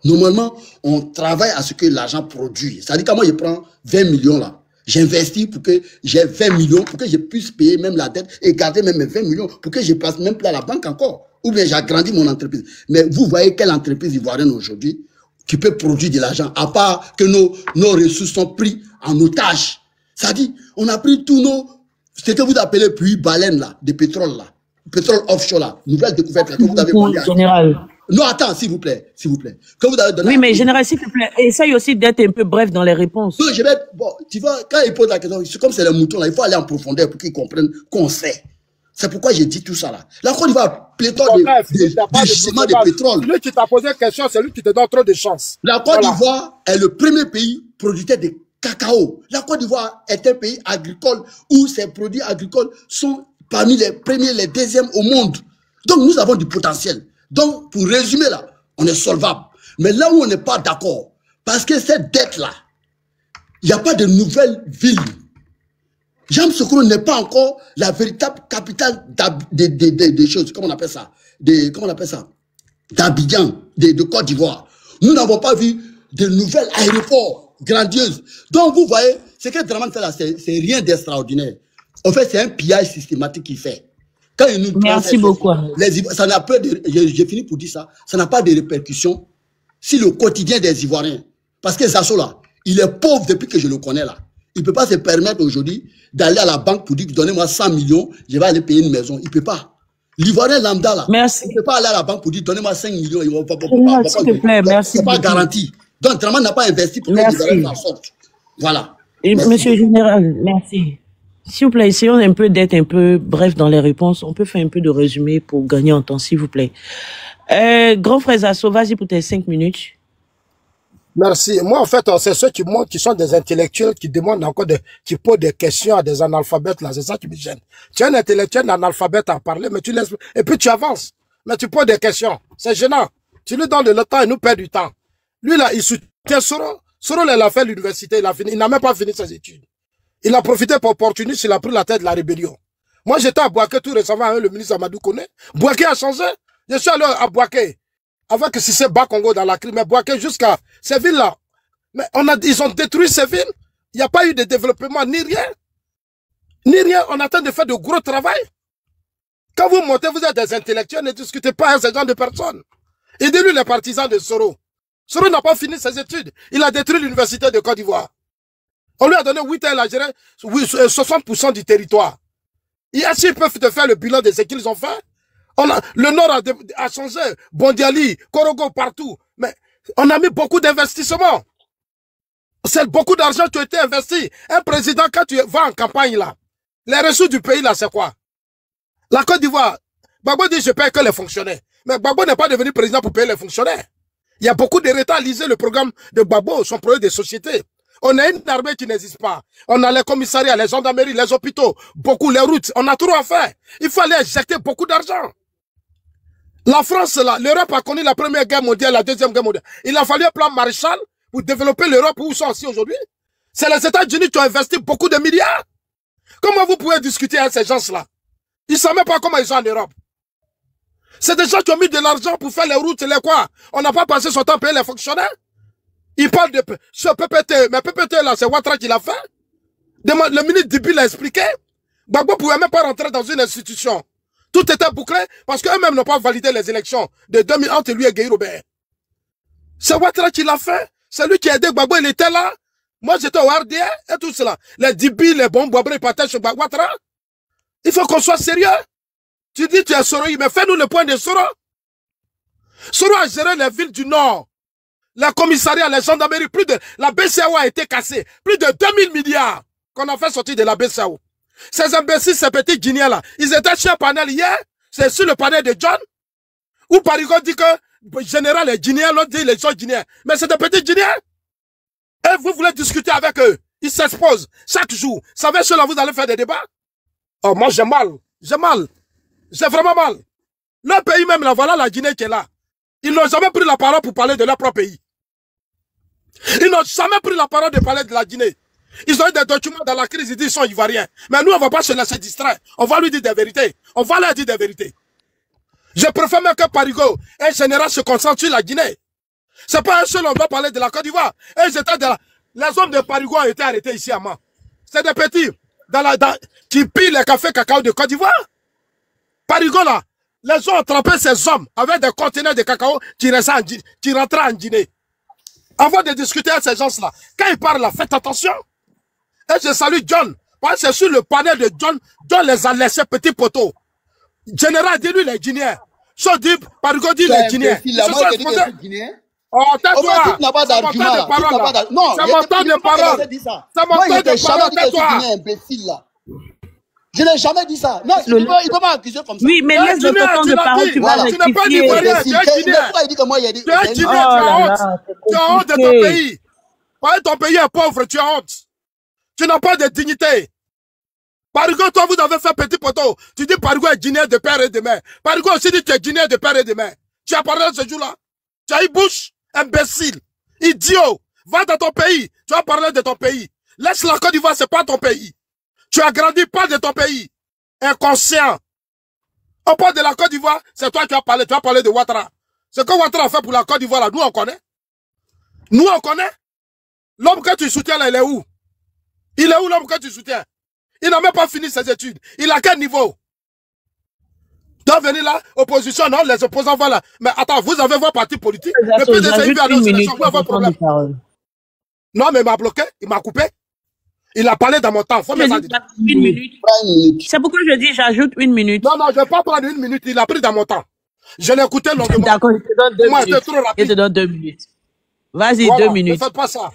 Normalement, on travaille à ce que l'argent produit. C'est-à-dire que moi, je prends 20 millions là. J'investis pour que j'ai 20 millions, pour que je puisse payer même la dette et garder même mes 20 millions, pour que je passe même plus à la banque encore. Ou bien j'agrandis mon entreprise. Mais vous voyez quelle entreprise ivoirienne aujourd'hui qui peut produire de l'argent, à part que nos ressources sont prises en otage. C'est-à-dire, on a pris tous ce que vous appelez puits baleine là, de pétrole là, pétrole offshore là, nouvelle découverte là, que vous avez vendu. Général. Non, attends, s'il vous plaît. Que vous avez donné. Oui, mais général, s'il te plaît, essaye aussi d'être un peu bref dans les réponses. Non, bon, tu vois, quand il pose la question, c'est comme c'est les moutons là, il faut aller en profondeur pour qu'ils comprennent qu'on sait. C'est pourquoi j'ai dit tout ça là. La Côte d'Ivoire pléthore de gisements de pétrole. Lui qui t'a posé une question, c'est lui qui te donne trop de chance. La Côte d'Ivoire est le premier pays producteur de cacao. La Côte d'Ivoire est un pays agricole où ses produits agricoles sont parmi les premiers, les deuxièmes au monde. Donc nous avons du potentiel. Donc pour résumer là, on est solvable. Mais là où on n'est pas d'accord, parce que cette dette là, il n'y a pas de nouvelle ville. Yamoussoukro n'est pas encore la véritable capitale des choses. Comment on appelle ça? D'Abidjan, de Côte d'Ivoire. Nous n'avons pas vu de nouvelles aéroports grandioses. Donc vous voyez, ce que Dramane fait là, c'est rien d'extraordinaire. En fait, c'est un pillage systématique qu'il fait. Quand il nous Merci beaucoup. Ça n'a pas de, j'ai fini pour dire ça, ça n'a pas de répercussions sur le quotidien des Ivoiriens. Parce que Zasso là, il est pauvre depuis que je le connais là. Il ne peut pas se permettre aujourd'hui d'aller à la banque pour dire donnez-moi 100 millions, je vais aller payer une maison. Il ne peut pas. L'Ivoirien lambda là, merci. Il ne peut pas aller à la banque pour dire donnez-moi 5 millions. Il s'il te plaît, merci. C'est pas garanti. Donc Dramane n'a pas investi pour que l'Ivoirien s'en sorte. Voilà. Et monsieur le général, merci. S'il vous plaît, essayons un peu d'être un peu bref dans les réponses. On peut faire un peu de résumé pour gagner en temps, s'il vous plaît. Grand frère Zasso, vas-y pour tes 5 minutes. Merci. Moi, en fait, c'est ceux qui montrent, qui sont des intellectuels, qui demandent encore qui posent des questions à des analphabètes, là. C'est ça qui me gêne. Tu es un intellectuel, un analphabète à parler, mais tu laisses, et puis tu avances. Mais tu poses des questions. C'est gênant. Tu lui donnes le temps et nous perd du temps. Lui, là, il soutient Soro. Soro, il a fait l'université, il n'a même pas fini ses études. Il a profité pour opportuniste, il a pris la tête de la rébellion. Moi, j'étais à Bouaké tout récemment avec le ministre Amadou Koné. Bouaké a changé. Je suis allé à Bouaké. Avec Sissé Bas-Congo dans la crise, mais Bouaké jusqu'à ces villes-là. Mais ils ont détruit ces villes. Il n'y a pas eu de développement, ni rien. Ni rien. On attend de faire de gros travail. Quand vous montez, vous êtes des intellectuels, ne discutez pas avec ce genre de personnes. Et dis-lui les partisans de Soro. Soro n'a pas fini ses études. Il a détruit l'université de Côte d'Ivoire. On lui a donné 8 ans, il a géré 60% du territoire. Et ainsi, ils peuvent te faire le bilan de ce qu'ils ont fait. Le Nord a changé, Bondiali, Korogo, partout. Mais on a mis beaucoup d'investissements. C'est beaucoup d'argent qui a été investi. Un président, quand tu vas en campagne là, les ressources du pays là, c'est quoi? La Côte d'Ivoire, Gbagbo dit je paye que les fonctionnaires. Mais Gbagbo n'est pas devenu président pour payer les fonctionnaires. Il y a beaucoup de retard. Lisez le programme de Gbagbo, son projet de société. On a une armée qui n'existe pas. On a les commissariats, les gendarmeries, les hôpitaux, beaucoup les routes. On a trop à faire. Il faut aller injecter beaucoup d'argent. La France, là, l'Europe a connu la première guerre mondiale, la deuxième guerre mondiale. Il a fallu un plan Marshall pour développer l'Europe où ils sont aussi aujourd'hui. C'est les États-Unis qui ont investi beaucoup de milliards. Comment vous pouvez discuter avec ces gens-là? Ils ne savent même pas comment ils sont en Europe. C'est des gens qui ont mis de l'argent pour faire les routes et les quoi. On n'a pas passé son temps à payer les fonctionnaires. Ils parlent de ce PPT. Mais PPT là, c'est Ouattara qui l'a fait. Le ministre Dibi l'a expliqué. Gbagbo ne pouvait même pas rentrer dans une institution. Tout était bouclé parce qu'eux-mêmes n'ont pas validé les élections de 2000 entre lui et Guy Robert. C'est Ouattara qui l'a fait. C'est lui qui a aidé Gbagbo, il était là. Moi, j'étais au RDA et tout cela. Les Dibi, les bombes, ils partaient chez Ouattara. Il faut qu'on soit sérieux. Tu dis tu es Soro, mais fais-nous le point de Soro. Soro a géré les villes du Nord. Les commissariats, les gendarmeries, la BCAO a été cassée. Plus de 2000 milliards qu'on a fait sortir de la BCAO. Ces imbéciles, ces petits Guinéens là, ils étaient sur un panel hier. C'est sur le panel de John. Où Parigo dit que le général est Guinéen, l'autre dit les gens Guinéens. Mais c'est des petits Guinéens. Et vous voulez discuter avec eux. Ils s'exposent chaque jour. Savez cela, vous allez faire des débats? Oh, moi j'ai mal. J'ai mal. J'ai vraiment mal. Leur pays même, là, voilà la Guinée qui est là. Ils n'ont jamais pris la parole pour parler de leur propre pays. Ils n'ont jamais pris la parole de parler de la Guinée. Ils ont eu des documents dans la crise, ils disent qu'ils sont ivoiriens. Mais nous, on ne va pas se laisser distraire. On va lui dire des vérités. On va leur dire des vérités. Je préfère même que Parigo, un général, se concentre sur la Guinée. C'est pas un seul, on doit parler de la Côte d'Ivoire. Et j'étais les hommes de Parigo ont été arrêtés ici à Mans. C'est des petits qui pillent les cafés cacao de Côte d'Ivoire. Parigo là, les gens ont attrapé ces hommes avec des conteneurs de cacao qui rentraient en Guinée. Avant de discuter avec ces gens-là, quand ils parlent là, faites attention. Et je salue John. Parce que c'est sur le panel de John, John les a laissés petits poteaux. Général, dis-lui les Guinéens. So dit, Parigo dit les Guinéens. Oh, tais-toi! C'est mon temps de parole. Non, c'est mon temps de parole. C'est mon temps de parole, tais-toi! Je n'ai jamais dit ça. Non, il peut m'accuser comme ça. Oui, mais laisse le temps de parole, tu vas rectifier. Tu n'es pas ivoirien, tu es Guinéen. Pourquoi il dit que moi, il a dit... Tu es Guinéen, tu as honte. Tu as honte de ton pays. Parce que ton pays est pauvre, tu as honte. Tu n'as pas de dignité. Parigo, toi, vous avez fait petit poteau. Tu dis Parigo est Guinéen de père et de mère. Parigo aussi dit que tu es Guinéen de père et de mère. Tu as parlé ce jour-là. Tu as eu bouche, imbécile, idiot. Va dans ton pays. Tu vas parler de ton pays. Laisse la Côte d'Ivoire, c'est pas ton pays. Tu as grandi, pas de ton pays. Inconscient. On parle de la Côte d'Ivoire, c'est toi qui as parlé. Tu as parlé de Ouattara. Ce que Ouattara a fait pour la Côte d'Ivoire, là, nous on connaît. Nous on connaît. L'homme que tu soutiens là, il est où? Il est où l'homme que tu soutiens? Il n'a même pas fini ses études. Il a quel niveau? Tu dois venir là, opposition, non, les opposants vont là. Mais attends, vous avez vos partis politiques. Le PDC, il vient à nos élections, vous avez un problème. Non, mais il m'a bloqué, il m'a coupé. Il a parlé dans mon temps. Faut mettre ça une minute. C'est pourquoi je dis j'ajoute une minute. Non, non, je ne vais pas prendre une minute. Il a pris dans mon temps. Je l'ai écouté longuement. D'accord, je te donne 2 minutes. Moi, trop rapide. Je te donne 2 minutes. Vas-y, voilà, 2 minutes. Ne faites pas ça.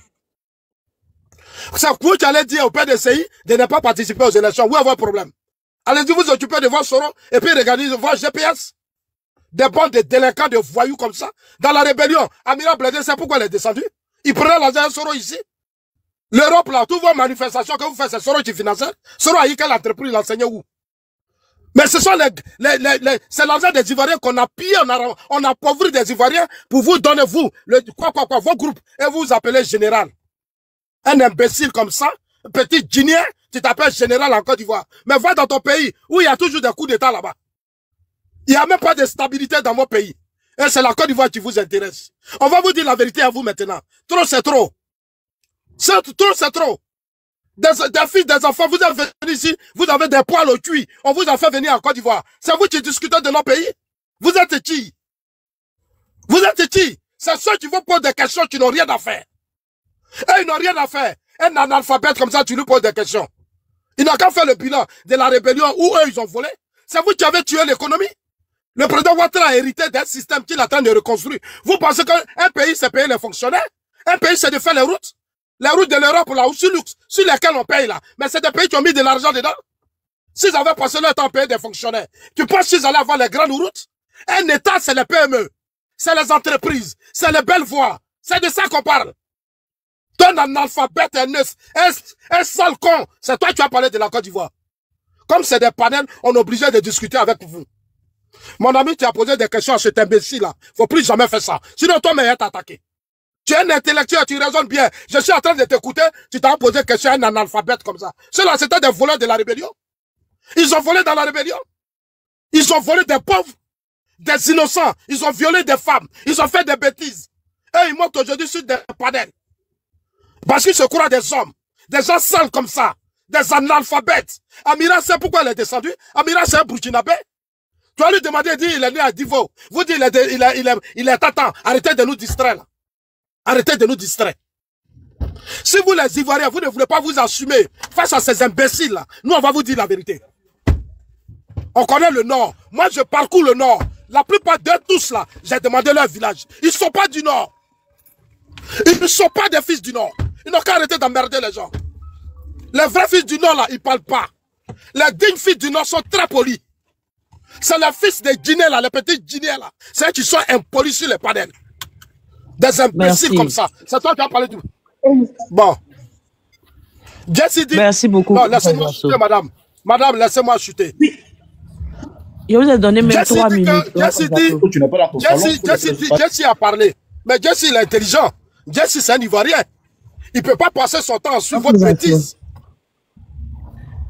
C'est vous qui allez dire au PDCI de ne pas participer aux élections. Vous avez un problème. Allez-y vous occuper de votre Soro et puis regardez votre GPS. Des bandes de délinquants, de voyous comme ça. Dans la rébellion, Amira Bledé, c'est pourquoi elle est descendue. Il prenait l'argent Soro ici. L'Europe, là, toutes vos manifestations que vous faites, c'est Soro qui finance. Soro a eu quelle entreprise l'enseigne où? Mais ce sont c'est l'argent des Ivoiriens qu'on a pillé, on a appauvri des Ivoiriens pour vous donner, vous, vos groupes, et vous appelez général. Un imbécile comme ça, petit Guinéen, tu t'appelles général en Côte d'Ivoire. Mais va dans ton pays, où il y a toujours des coups d'État là-bas. Il n'y a même pas de stabilité dans vos pays. Et c'est la Côte d'Ivoire qui vous intéresse. On va vous dire la vérité à vous maintenant. Trop, c'est trop. Trop, c'est trop. Des fils, des enfants, vous êtes venus ici, vous avez des poils au cuit. On vous a fait venir en Côte d'Ivoire. C'est vous qui discutez de nos pays. Vous êtes qui? Vous êtes qui? C'est ceux qui vous posent des questions qui n'ont rien à faire. Et ils n'ont rien à faire. Un analphabète comme ça, tu lui poses des questions. Il n'a qu'à faire le bilan de la rébellion où eux, ils ont volé. C'est vous qui avez tué l'économie. Le président Ouattara a hérité d'un système qu'il est en train de reconstruire. Vous pensez qu'un pays, c'est payer les fonctionnaires? Un pays, c'est de faire les routes? Les routes de l'Europe, là, sur lesquelles on paye, là. Mais c'est des pays qui ont mis de l'argent dedans. S'ils avaient passé leur temps à payer des fonctionnaires, tu penses qu'ils allaient avoir les grandes routes? Un État, c'est les PME. C'est les entreprises. C'est les belles voies. C'est de ça qu'on parle. Ton analphabète, un sale con. C'est toi qui as parlé de la Côte d'Ivoire. Comme c'est des panels, on est obligé de discuter avec vous. Mon ami, tu as posé des questions à cet imbécile-là. Faut plus jamais faire ça. Sinon, toi, mais t'attaquer. Tu es un intellectuel, tu raisonnes bien. Je suis en train de t'écouter, tu t'as posé des questions à un analphabète comme ça. Ceux-là, c'était des voleurs de la rébellion. Ils ont volé dans la rébellion. Ils ont volé des pauvres, des innocents. Ils ont violé des femmes. Ils ont fait des bêtises. Et ils montent aujourd'hui sur des panels. Parce qu'ils se croient des hommes. Des gens sales comme ça. Des analphabètes. Amira, c'est pourquoi elle est descendue. Amira, c'est un Burkinabé. Tu vas lui demander, il dit, il est né à Divo. Vous dites, il est tatan. Arrêtez de nous distraire, là. Arrêtez de nous distraire. Si vous, les Ivoiriens, vous ne voulez pas vous assumer face à ces imbéciles-là, nous, on va vous dire la vérité. On connaît le Nord. Moi, je parcours le Nord. La plupart d'eux tous, là, j'ai demandé leur village. Ils ne sont pas du Nord. Ils ne sont pas des fils du Nord. Ils n'ont qu'à arrêter d'emmerder les gens. Les vrais fils du Nord, là, ils ne parlent pas. Les dignes fils du Nord sont très polis. C'est les fils des Guinéens, là, les petits Guinéens, là. C'est eux qui sont impolis sur les panels. Des imbéciles comme ça. C'est toi qui as parlé du... Bon. Jessie dit... Merci beaucoup. Non, laissez-moi chuter, madame. Madame, laissez-moi chuter. Je vous ai donné même 3 minutes. Jessie a parlé. Mais Jessie, il est intelligent. Jessie, c'est un Ivoirien. Il ne peut pas passer son temps à suivre votre bêtise.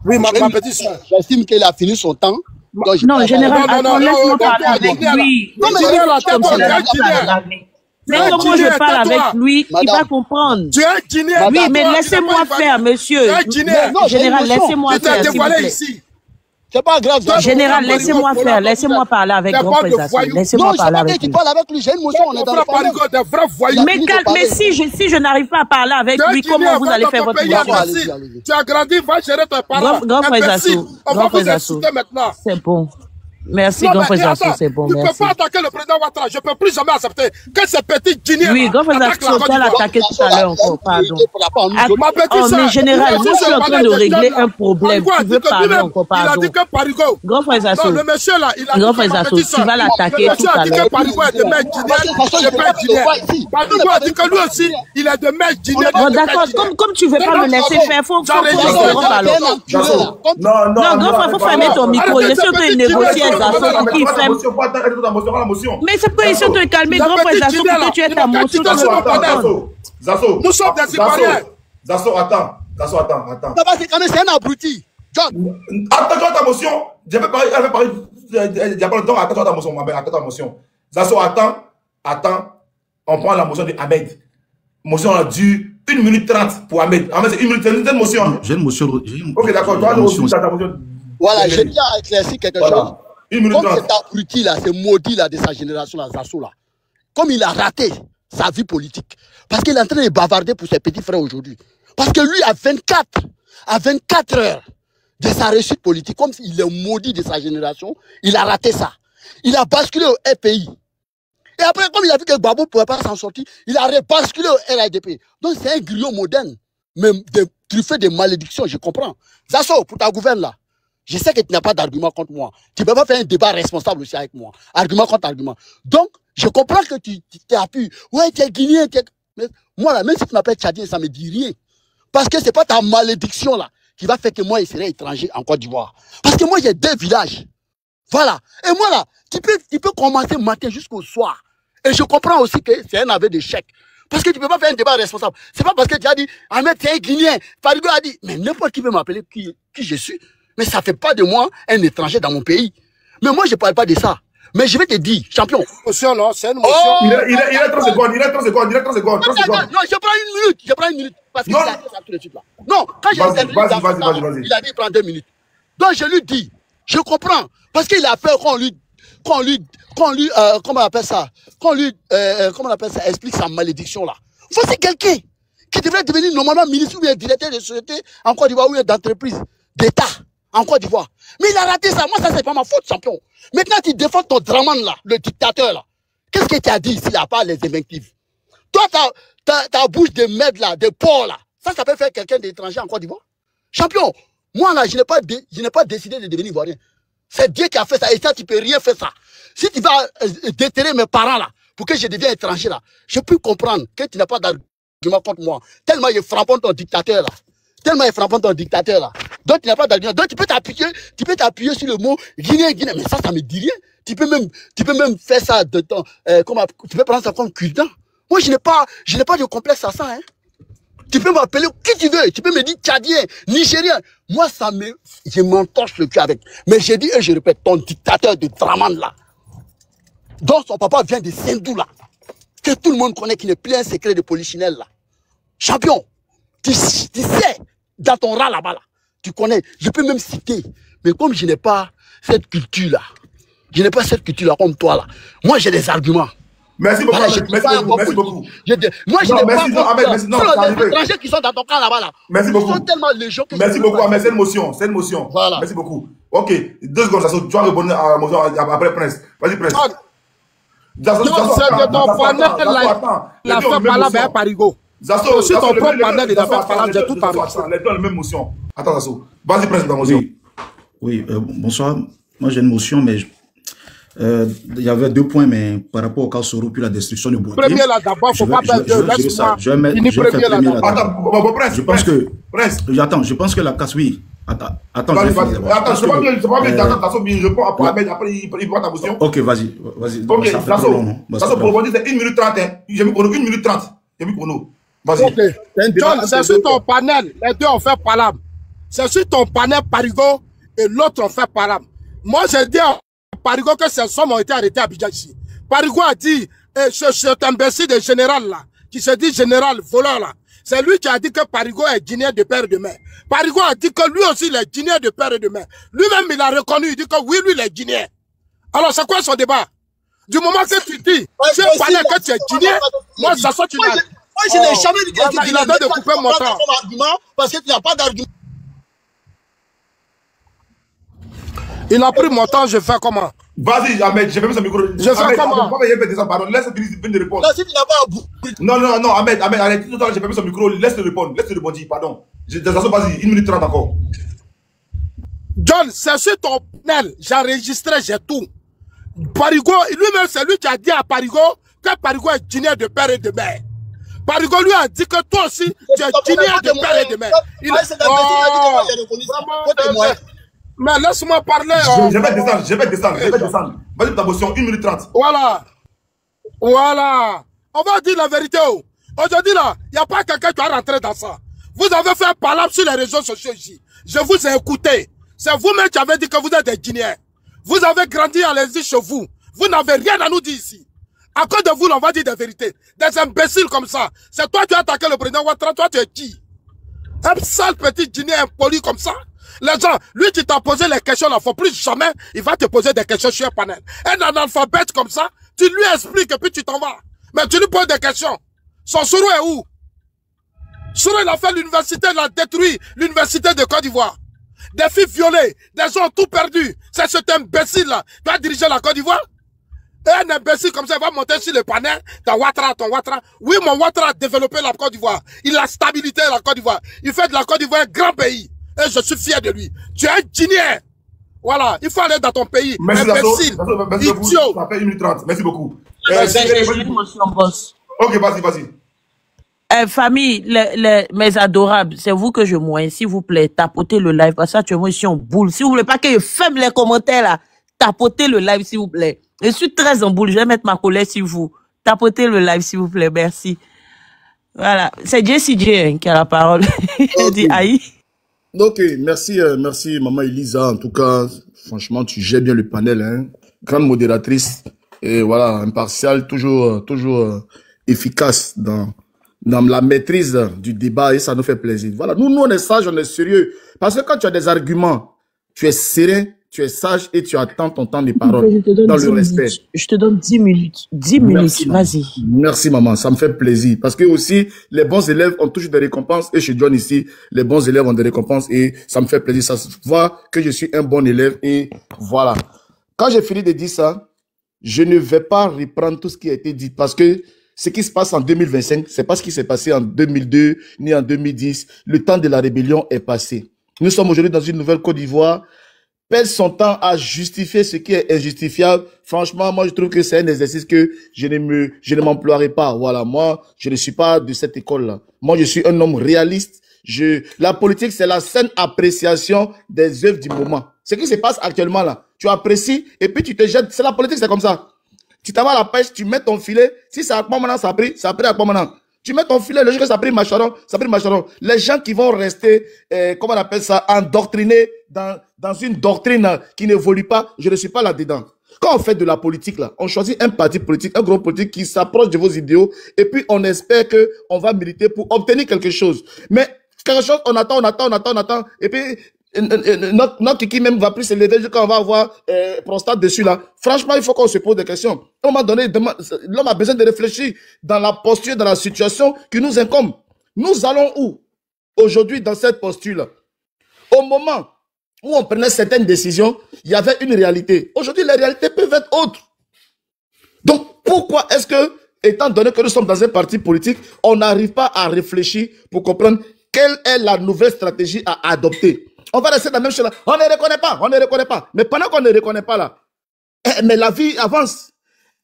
Oui, ma petite soeur. J'estime qu'il a fini son temps. Non, général, laisse-moi parler. Oui. Non, mais comment je parle avec lui, il va comprendre. Tu es un Guinéen. Oui, mais laissez-moi faire, monsieur. Général, laissez-moi faire, s'il vous plaît. C'est pas grave. Général, laissez-moi faire. Laissez-moi parler avec grand président. Laissez-moi parler avec lui. Tu parles avec lui, j'ai une motion, on est dans le mais si je n'arrive pas à parler avec lui, comment vous allez faire votre motion? Tu as grandi, va gérer tes parents. Grand président. On va vous insulter maintenant. C'est bon. Merci, grand président, c'est bon, merci. Tu ne peux pas attaquer le président Ouattara. Je ne peux plus jamais accepter que ces petits Guinéens. Oui, grand président, tu as attaqué tout à l'heure encore, pardon. Ma petite mais général, moi, je suis en train de régler un problème. Tu veux parler encore, pardon. Il a dit que Parigo. Grand président, non, le monsieur là, il a dit grand président, tu vas l'attaquer tout à l'heure. Il a dit que Parigo est de mec Guinéen. Je pas Guinéen. Parigo a dit que lui aussi, il est de mec Guinéen. Bon, d'accord, comme tu ne veux pas me laisser faire, faut laisser grand ballon. Non, grand frère, faut fermer ton micro. Je suis en train de négocier un garçon qui fait. Mais c'est pas essayer de te calmer, grand frère Zasso, que tu es ta motion. Zasso, nous sommes des Ivoiriens. Zasso, attends. C'est un abruti. John. Attends ta motion. J'avais parlé il y a pas longtemps. Attends ta motion. Zasso, attends. On prend la motion de Ahmed. Motion dure 1 minute 30 pour Ahmed. Ahmed, c'est 1 minute 30 de motion. J'ai une motion. Ok, d'accord. Toi, ta motion. Voilà, j'ai bien éclairci quelque chose. Comme cet abruti là, ce maudit là de sa génération là, Zasso là, comme il a raté sa vie politique, parce qu'il est en train de bavarder pour ses petits frères aujourd'hui. Parce que lui, à 24 heures de sa réussite politique, comme il est maudit de sa génération, il a raté ça. Il a basculé au RPI. Et après, comme il a vu que Gbagbo ne pouvait pas s'en sortir, il a rebasculé au RADP. Donc c'est un griot moderne, même truffé de malédictions, je comprends. Zasso, pour ta gouverne là, je sais que tu n'as pas d'argument contre moi. Tu ne peux pas faire un débat responsable aussi avec moi. Argument contre argument. Donc, je comprends que tu t'appuies. Ouais, tu es Guinéen. Mais moi, là, même si tu m'appelles Tchadien, ça ne me dit rien. Parce que ce n'est pas ta malédiction, là, qui va faire que moi, je serai étranger en Côte d'Ivoire. Parce que moi, j'ai 2 villages. Voilà. Et moi, là, tu peux commencer matin jusqu'au soir. Et je comprends aussi que c'est un aveu d'échec. Parce que tu ne peux pas faire un débat responsable. Ce n'est pas parce que tu as dit, Ahmed, tu es Guinéen. Farigo a dit, mais n'importe qui peut m'appeler qui je suis. Mais ça ne fait pas de moi un étranger dans mon pays. Mais moi, je ne parle pas de ça. Mais je vais te dire, champion. Motion, non, c'est une motion. Oh, il a 30 secondes. Non, je prends 1 minute. Parce qu'il a dit ça tout de suite là. Non, quand j'ai intervenu, il a dit prends 2 minutes. Donc je lui dis, je comprends. Parce qu'il a peur qu'on lui, comment on appelle ça, explique sa malédiction là. C'est quelqu'un qui devrait devenir normalement ministre ou bien directeur de société en Côte d'Ivoire ou d'entreprise d'État en Côte d'Ivoire. Mais il a raté ça. Moi, ça, c'est pas ma faute, champion. Maintenant, tu défends ton Draman là, le dictateur là. Qu'est-ce que tu as dit ici, à part les invectives? Toi, ta bouche de merde là, de porc là, ça peut faire quelqu'un d'étranger en Côte d'Ivoire. Champion, moi là, je n'ai pas décidé de devenir ivoirien. C'est Dieu qui a fait ça, et ça, tu peux rien faire ça. Si tu vas déterrer mes parents là, pour que je devienne étranger là, je peux comprendre que tu n'as pas d'argument contre moi. Tellement il est frappant ton dictateur là. Donc tu n'as pas d'argument. Donc tu peux t'appuyer sur le mot Guinée. Mais ça me dit rien. Tu peux même faire ça de temps. Tu peux prendre ça comme cultant. Moi, je n'ai pas de complexe à ça, hein. Tu peux m'appeler qui tu veux. Tu peux me dire Tchadien, Nigérien. Moi, je m'entorche le cul avec. Mais j'ai dit, et je répète, ton dictateur de Draman là, dont son papa vient de Sendou là, que tout le monde connaît, qui n'est plus un secret de polichinelle là. Champion, tu sais, dans ton rat là-bas là, tu connais, je peux même citer. Mais comme je n'ai pas cette culture là, comme toi là, moi j'ai des arguments. Merci beaucoup, merci beaucoup. Moi, je n'ai pas les étrangers qui sont dans ton camp là-bas là. Merci beaucoup. Ils sont tellement légions que merci beaucoup, Ahmed, c'est une motion. Voilà. Merci beaucoup. Ok, 2 secondes, ça tu vas répondre à la motion après Prince. Vas-y, Prince. La fait parler à Parigo. Zasso, si ton propre panel est d'affaires parler, j'ai tout parlé. Les deux, la même motion. Attends, Zasso. Vas-y, Prince, ta motion. Oui, bonsoir. Moi, j'ai une motion, mais il y avait 2 points, mais par rapport au cas Soro, puis la destruction de Bourdieu. Premier là d'abord, faut pas perdre. Je pense que. Attends, je pense que la casse, oui. Attends, je réponds après, il prend ta motion. Ok, vas-y. Ok, Zasso, pour rebondir, c'est 1 minute 30. J'ai mis chrono, 1 minute 30. J'ai mis chrono. Vas-y. Ok, John, c'est sur ton panel. Les deux ont fait palabre. C'est sur ton panel Parigo et l'autre ont fait palabre. Moi, j'ai dit à Parigo que ces sommes ont été arrêtées à Abidjan ici. Parigo a dit, cet imbécile de général là, qui se dit général voleur là, c'est lui qui a dit que Parigo est guinéen de père et de mère. Parigo a dit que lui aussi il est guinéen de père et de mère. Lui-même il a reconnu, il dit que oui, lui il est guinéen. Alors c'est quoi son débat? Du moment que tu dis, tu es panel que tu es guinéen, moi ça soit tu n'as. Moi, je n'ai jamais dit que tu il a dit de couper mon temps. Parce que tu n'as pas d'argument. Il a pris mon temps, je fais comment? Vas-y, Ahmed, j'ai fait son micro. Je fais comment? Pardon, laisse de répondre. Non, si tu n'as pas Non, Ahmed, arrête. Tout à l'heure, j'ai fait son micro. Laisse-le répondre. Pardon. Vas-y, 1 minute 30 encore. John, c'est sur ton panel. J'ai enregistré, j'ai tout. Parigo, lui-même, c'est lui qui a dit à Parigo que Parigo est guinéen de père et de mère. Parigo lui a dit que toi aussi, tu es guinéen de père et de mère. Mais laisse-moi parler. Je vais descendre. Vas-y, ta motion, 1 minute 30. Voilà. On va dire la vérité. Aujourd'hui, là, il n'y a pas quelqu'un qui va rentrer dans ça. Vous avez fait palabre sur les réseaux sociaux ici. Je vous ai écouté. C'est vous-même qui avez dit que vous êtes des Guinéens. Vous avez grandi à l'aise chez vous. Vous n'avez rien à nous dire ici. À cause de vous, on va dire des vérités. Des imbéciles comme ça. C'est toi qui as attaqué le président Ouattara. Toi, tu es qui? Un sale petit Guinéen impoli comme ça. Les gens, lui qui t'a posé les questions là, faut plus jamais, il va te poser des questions sur un panel. Un analphabète comme ça, tu lui expliques et puis tu t'en vas. Mais tu lui poses des questions. Son Soro est où? Soro, il a fait l'université, il a détruit l'université de Côte d'Ivoire. Des filles violées, des gens tout perdus. C'est cet imbécile là qui va diriger la Côte d'Ivoire. Et un imbécile comme ça, il va monter sur le panel, ton Ouattara. Oui, mon Ouattara a développé la Côte d'Ivoire. Il a stabilisé la Côte d'Ivoire. Il fait de la Côte d'Ivoire un grand pays. Et je suis fier de lui. Tu es un Guinéen. Voilà, il faut aller dans ton pays. Merci, imbécile, idiot. Ça fait 1 minute 30. Merci beaucoup. Ok, vas-y. Famille, mes adorables, c'est vous que je moins. S'il vous plaît, tapotez le live. Parce que actuellement, ici, on boule. S'il vous plaît, pas que je ferme les commentaires là. Tapotez le live, s'il vous plaît. Je suis très en boule. Je vais mettre ma colère sur vous. Tapotez le live, s'il vous plaît. Merci. Voilà. C'est Jessie J qui a la parole. Elle dit aïe. Ok, merci maman Elisa. En tout cas, franchement, tu gères bien le panel, hein. Grande modératrice et voilà, impartiale, toujours efficace dans la maîtrise du débat et ça nous fait plaisir. Voilà, nous on est sages, on est sérieux. Parce que quand tu as des arguments, tu es serein, tu es sage et tu attends ton temps de parole dans le respect. Je te donne 10 minutes. 10 minutes, vas-y. Merci maman, ça me fait plaisir. Parce que aussi, les bons élèves ont toujours des récompenses. Et chez John ici, les bons élèves ont des récompenses et ça me fait plaisir. Ça se voit que je suis un bon élève et voilà. Quand j'ai fini de dire ça, je ne vais pas reprendre tout ce qui a été dit parce que ce qui se passe en 2025, c'est pas ce qui s'est passé en 2002 ni en 2010. Le temps de la rébellion est passé. Nous sommes aujourd'hui dans une nouvelle Côte d'Ivoire. Perd son temps à justifier ce qui est injustifiable. Franchement, moi, je trouve que c'est un exercice que je ne m'emploierai pas. Voilà, moi, je ne suis pas de cette école-là. Moi, je suis un homme réaliste. La politique, c'est la saine appréciation des œuvres du moment. Ce qui se passe actuellement là, tu apprécies et puis tu te jettes. C'est la politique, c'est comme ça. Tu t'en vas à la pêche, tu mets ton filet. Si c'est à quoi maintenant ça a pris à quoi maintenant. Tu mets ton filet, le jour que ça a pris macharon, ça a pris macharon. Les gens qui vont rester, comment on appelle ça, endoctrinés dans une doctrine qui n'évolue pas, je ne suis pas là-dedans. Quand on fait de la politique là, on choisit un parti politique, un groupe politique qui s'approche de vos idéaux et puis on espère que on va militer pour obtenir quelque chose. Mais quelque chose, on attend et puis notre kiki même va plus se lever quand on va avoir prostate dessus là. Franchement, il faut qu'on se pose des questions. À un moment donné, l'homme a besoin de réfléchir dans la posture, dans la situation qui nous incombe. Nous allons où aujourd'hui dans cette posture là? Au moment où on prenait certaines décisions, il y avait une réalité. Aujourd'hui, les réalités peuvent être autres. Donc, pourquoi est-ce que, étant donné que nous sommes dans un parti politique, on n'arrive pas à réfléchir pour comprendre quelle est la nouvelle stratégie à adopter? On va rester dans la même chose là. On ne reconnaît pas. Mais pendant qu'on ne reconnaît pas là, mais la vie avance.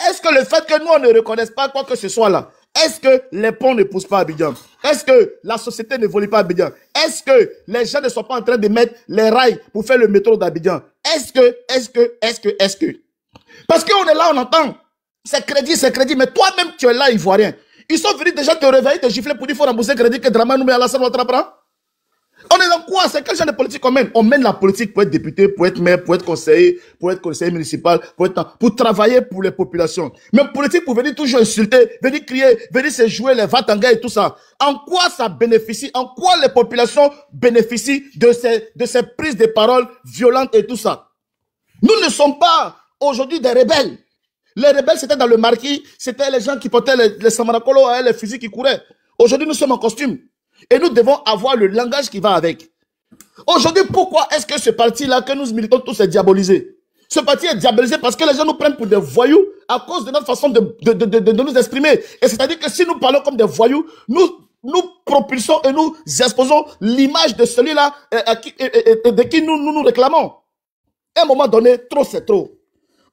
Est-ce que le fait que nous, on ne reconnaisse pas quoi que ce soit là, est-ce que les ponts ne poussent pas à Abidjan? Est-ce que la société n'évolue pas à Abidjan? Est-ce que les gens ne sont pas en train de mettre les rails pour faire le métro d'Abidjan? Est-ce que? Parce qu'on est là, on entend. C'est crédit, mais toi-même, tu es là, Ivoirien. Ils sont venus déjà te réveiller, te gifler pour dire qu'il faut rembourser crédit que Dramane Ouattara Alassane Ouattara prend. On est dans quoi? C'est quel genre de politique on mène? On mène la politique pour être député, pour être maire, pour être conseiller municipal, pour travailler pour les populations. Mais politique pour venir toujours insulter, venir crier, venir se jouer les va-t-en-guerre et tout ça. En quoi ça bénéficie? En quoi les populations bénéficient de ces prises de parole violentes et tout ça? Nous ne sommes pas aujourd'hui des rebelles. Les rebelles, c'était dans le marquis, c'était les gens qui portaient les samarakolo, les fusils qui couraient. Aujourd'hui, nous sommes en costume. Et nous devons avoir le langage qui va avec. Aujourd'hui, pourquoi est-ce que ce parti-là que nous militons tous est diabolisé? Ce parti est diabolisé parce que les gens nous prennent pour des voyous à cause de notre façon de nous exprimer. Et c'est-à-dire que si nous parlons comme des voyous, nous propulsons et nous exposons l'image de celui-là de qui nous réclamons. À un moment donné, trop c'est trop.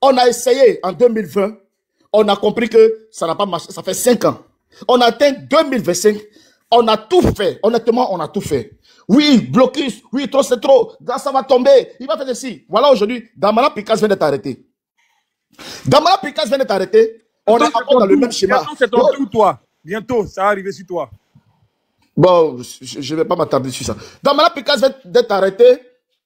On a essayé en 2020, on a compris que ça n'a pas marché, ça fait 5 ans. On a atteint 2025. On a tout fait. Honnêtement, on a tout fait. Oui, blocus. Oui, trop c'est trop. Ça va tomber. Il va faire ceci. Voilà aujourd'hui, Damana Pikas vient d'être arrêté. Damana Pikas vient d'être arrêté. On est encore dans le même schéma. Bientôt, c'est ton tour, toi. Bientôt, ça va arriver sur toi. Bon, je ne vais pas m'attarder sur ça. Damana Pikas vient d'être arrêté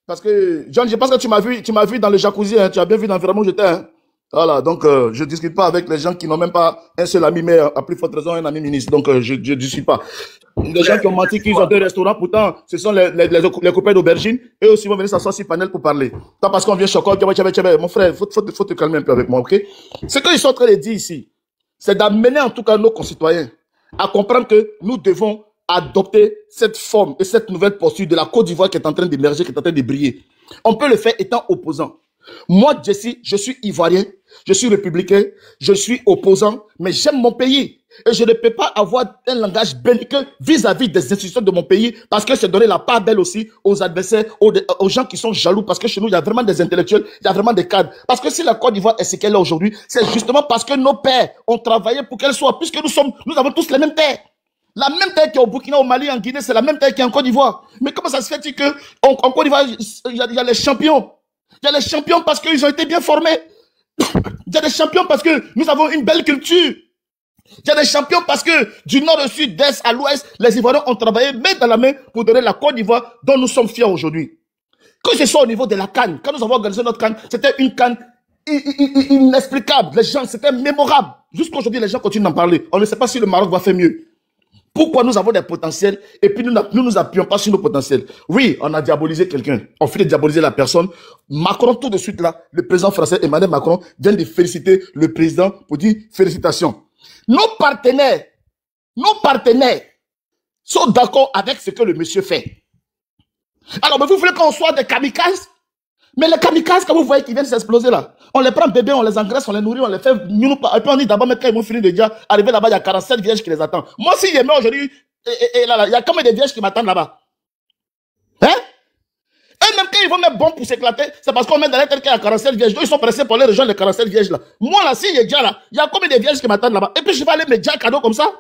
parce que, John, je pense que tu m'as vu dans le jacuzzi. Hein, tu as bien vu l'environnement où j'étais. Hein. Voilà, donc je discute pas avec les gens qui n'ont même pas un seul ami, mais à plus forte raison un ami ministre. Donc je discute pas. Les gens qui ont menti qu'ils ont 2 restaurants, pourtant ce sont les copains d'aubergine. Eux aussi vont venir s'asseoir sur panel pour parler. Pas parce qu'on vient chocolat, mon frère, faut te calmer un peu avec moi, ok? Ce qu'ils sont en train de dire ici, c'est d'amener en tout cas nos concitoyens à comprendre que nous devons adopter cette forme et cette nouvelle posture de la Côte d'Ivoire qui est en train d'émerger, qui est en train de briller. On peut le faire étant opposant. Moi, Jesse, je suis ivoirien, je suis républicain, je suis opposant, mais j'aime mon pays. Et je ne peux pas avoir un langage belliqueux vis-à-vis des institutions de mon pays parce que c'est donner la part belle aussi aux adversaires, aux gens qui sont jaloux parce que chez nous, il y a vraiment des intellectuels, il y a vraiment des cadres. Parce que si la Côte d'Ivoire est ce qu'elle est aujourd'hui, c'est justement parce que nos pères ont travaillé pour qu'elle soit, puisque nous avons tous les mêmes terres. La même terre qui est au Burkina, au Mali, en Guinée, c'est la même terre qui est en Côte d'Ivoire. Mais comment ça se fait-il qu'en Côte d'Ivoire, il y a les champions? Il y a les champions parce qu'ils ont été bien formés. Il y a des champions parce que nous avons une belle culture. Il y a des champions parce que du nord au sud, d'est à l'ouest, les Ivoiriens ont travaillé main dans la main pour donner la Côte d'Ivoire dont nous sommes fiers aujourd'hui. Que ce soit au niveau de la CAN, quand nous avons organisé notre CAN, c'était une CAN inexplicable. Les gens, c'était mémorable. Jusqu'aujourd'hui, les gens continuent d'en parler. On ne sait pas si le Maroc va faire mieux. Pourquoi nous avons des potentiels et puis nous nous appuyons pas sur nos potentiels? Oui, on a diabolisé quelqu'un. On fait de diaboliser la personne. Macron, tout de suite là, le président français Emmanuel Macron vient de féliciter le président pour dire félicitations. Nos partenaires sont d'accord avec ce que le monsieur fait. Alors, mais vous voulez qu'on soit des kamikazes? Mais les kamikazes, quand vous voyez qu'ils viennent s'exploser là, on les prend bébés, on les engraisse, on les nourrit, on les fait... Et puis on dit d'abord, quand ils vont finir déjà, arriver là-bas, il y a 47 vierges qui les attendent. Moi, si je mets aujourd'hui, il y a combien de vierges qui m'attendent là-bas? Hein? Et même quand ils vont mettre bon pour s'éclater, c'est parce qu'on met dans la tête qu'il y a 47 vierges. Donc ils sont pressés pour les rejoindre les 47 vierges là. Moi là, si j'ai déjà là, il y a combien de vierges qui m'attendent là-bas? Et puis je vais aller me dire un cadeau comme ça?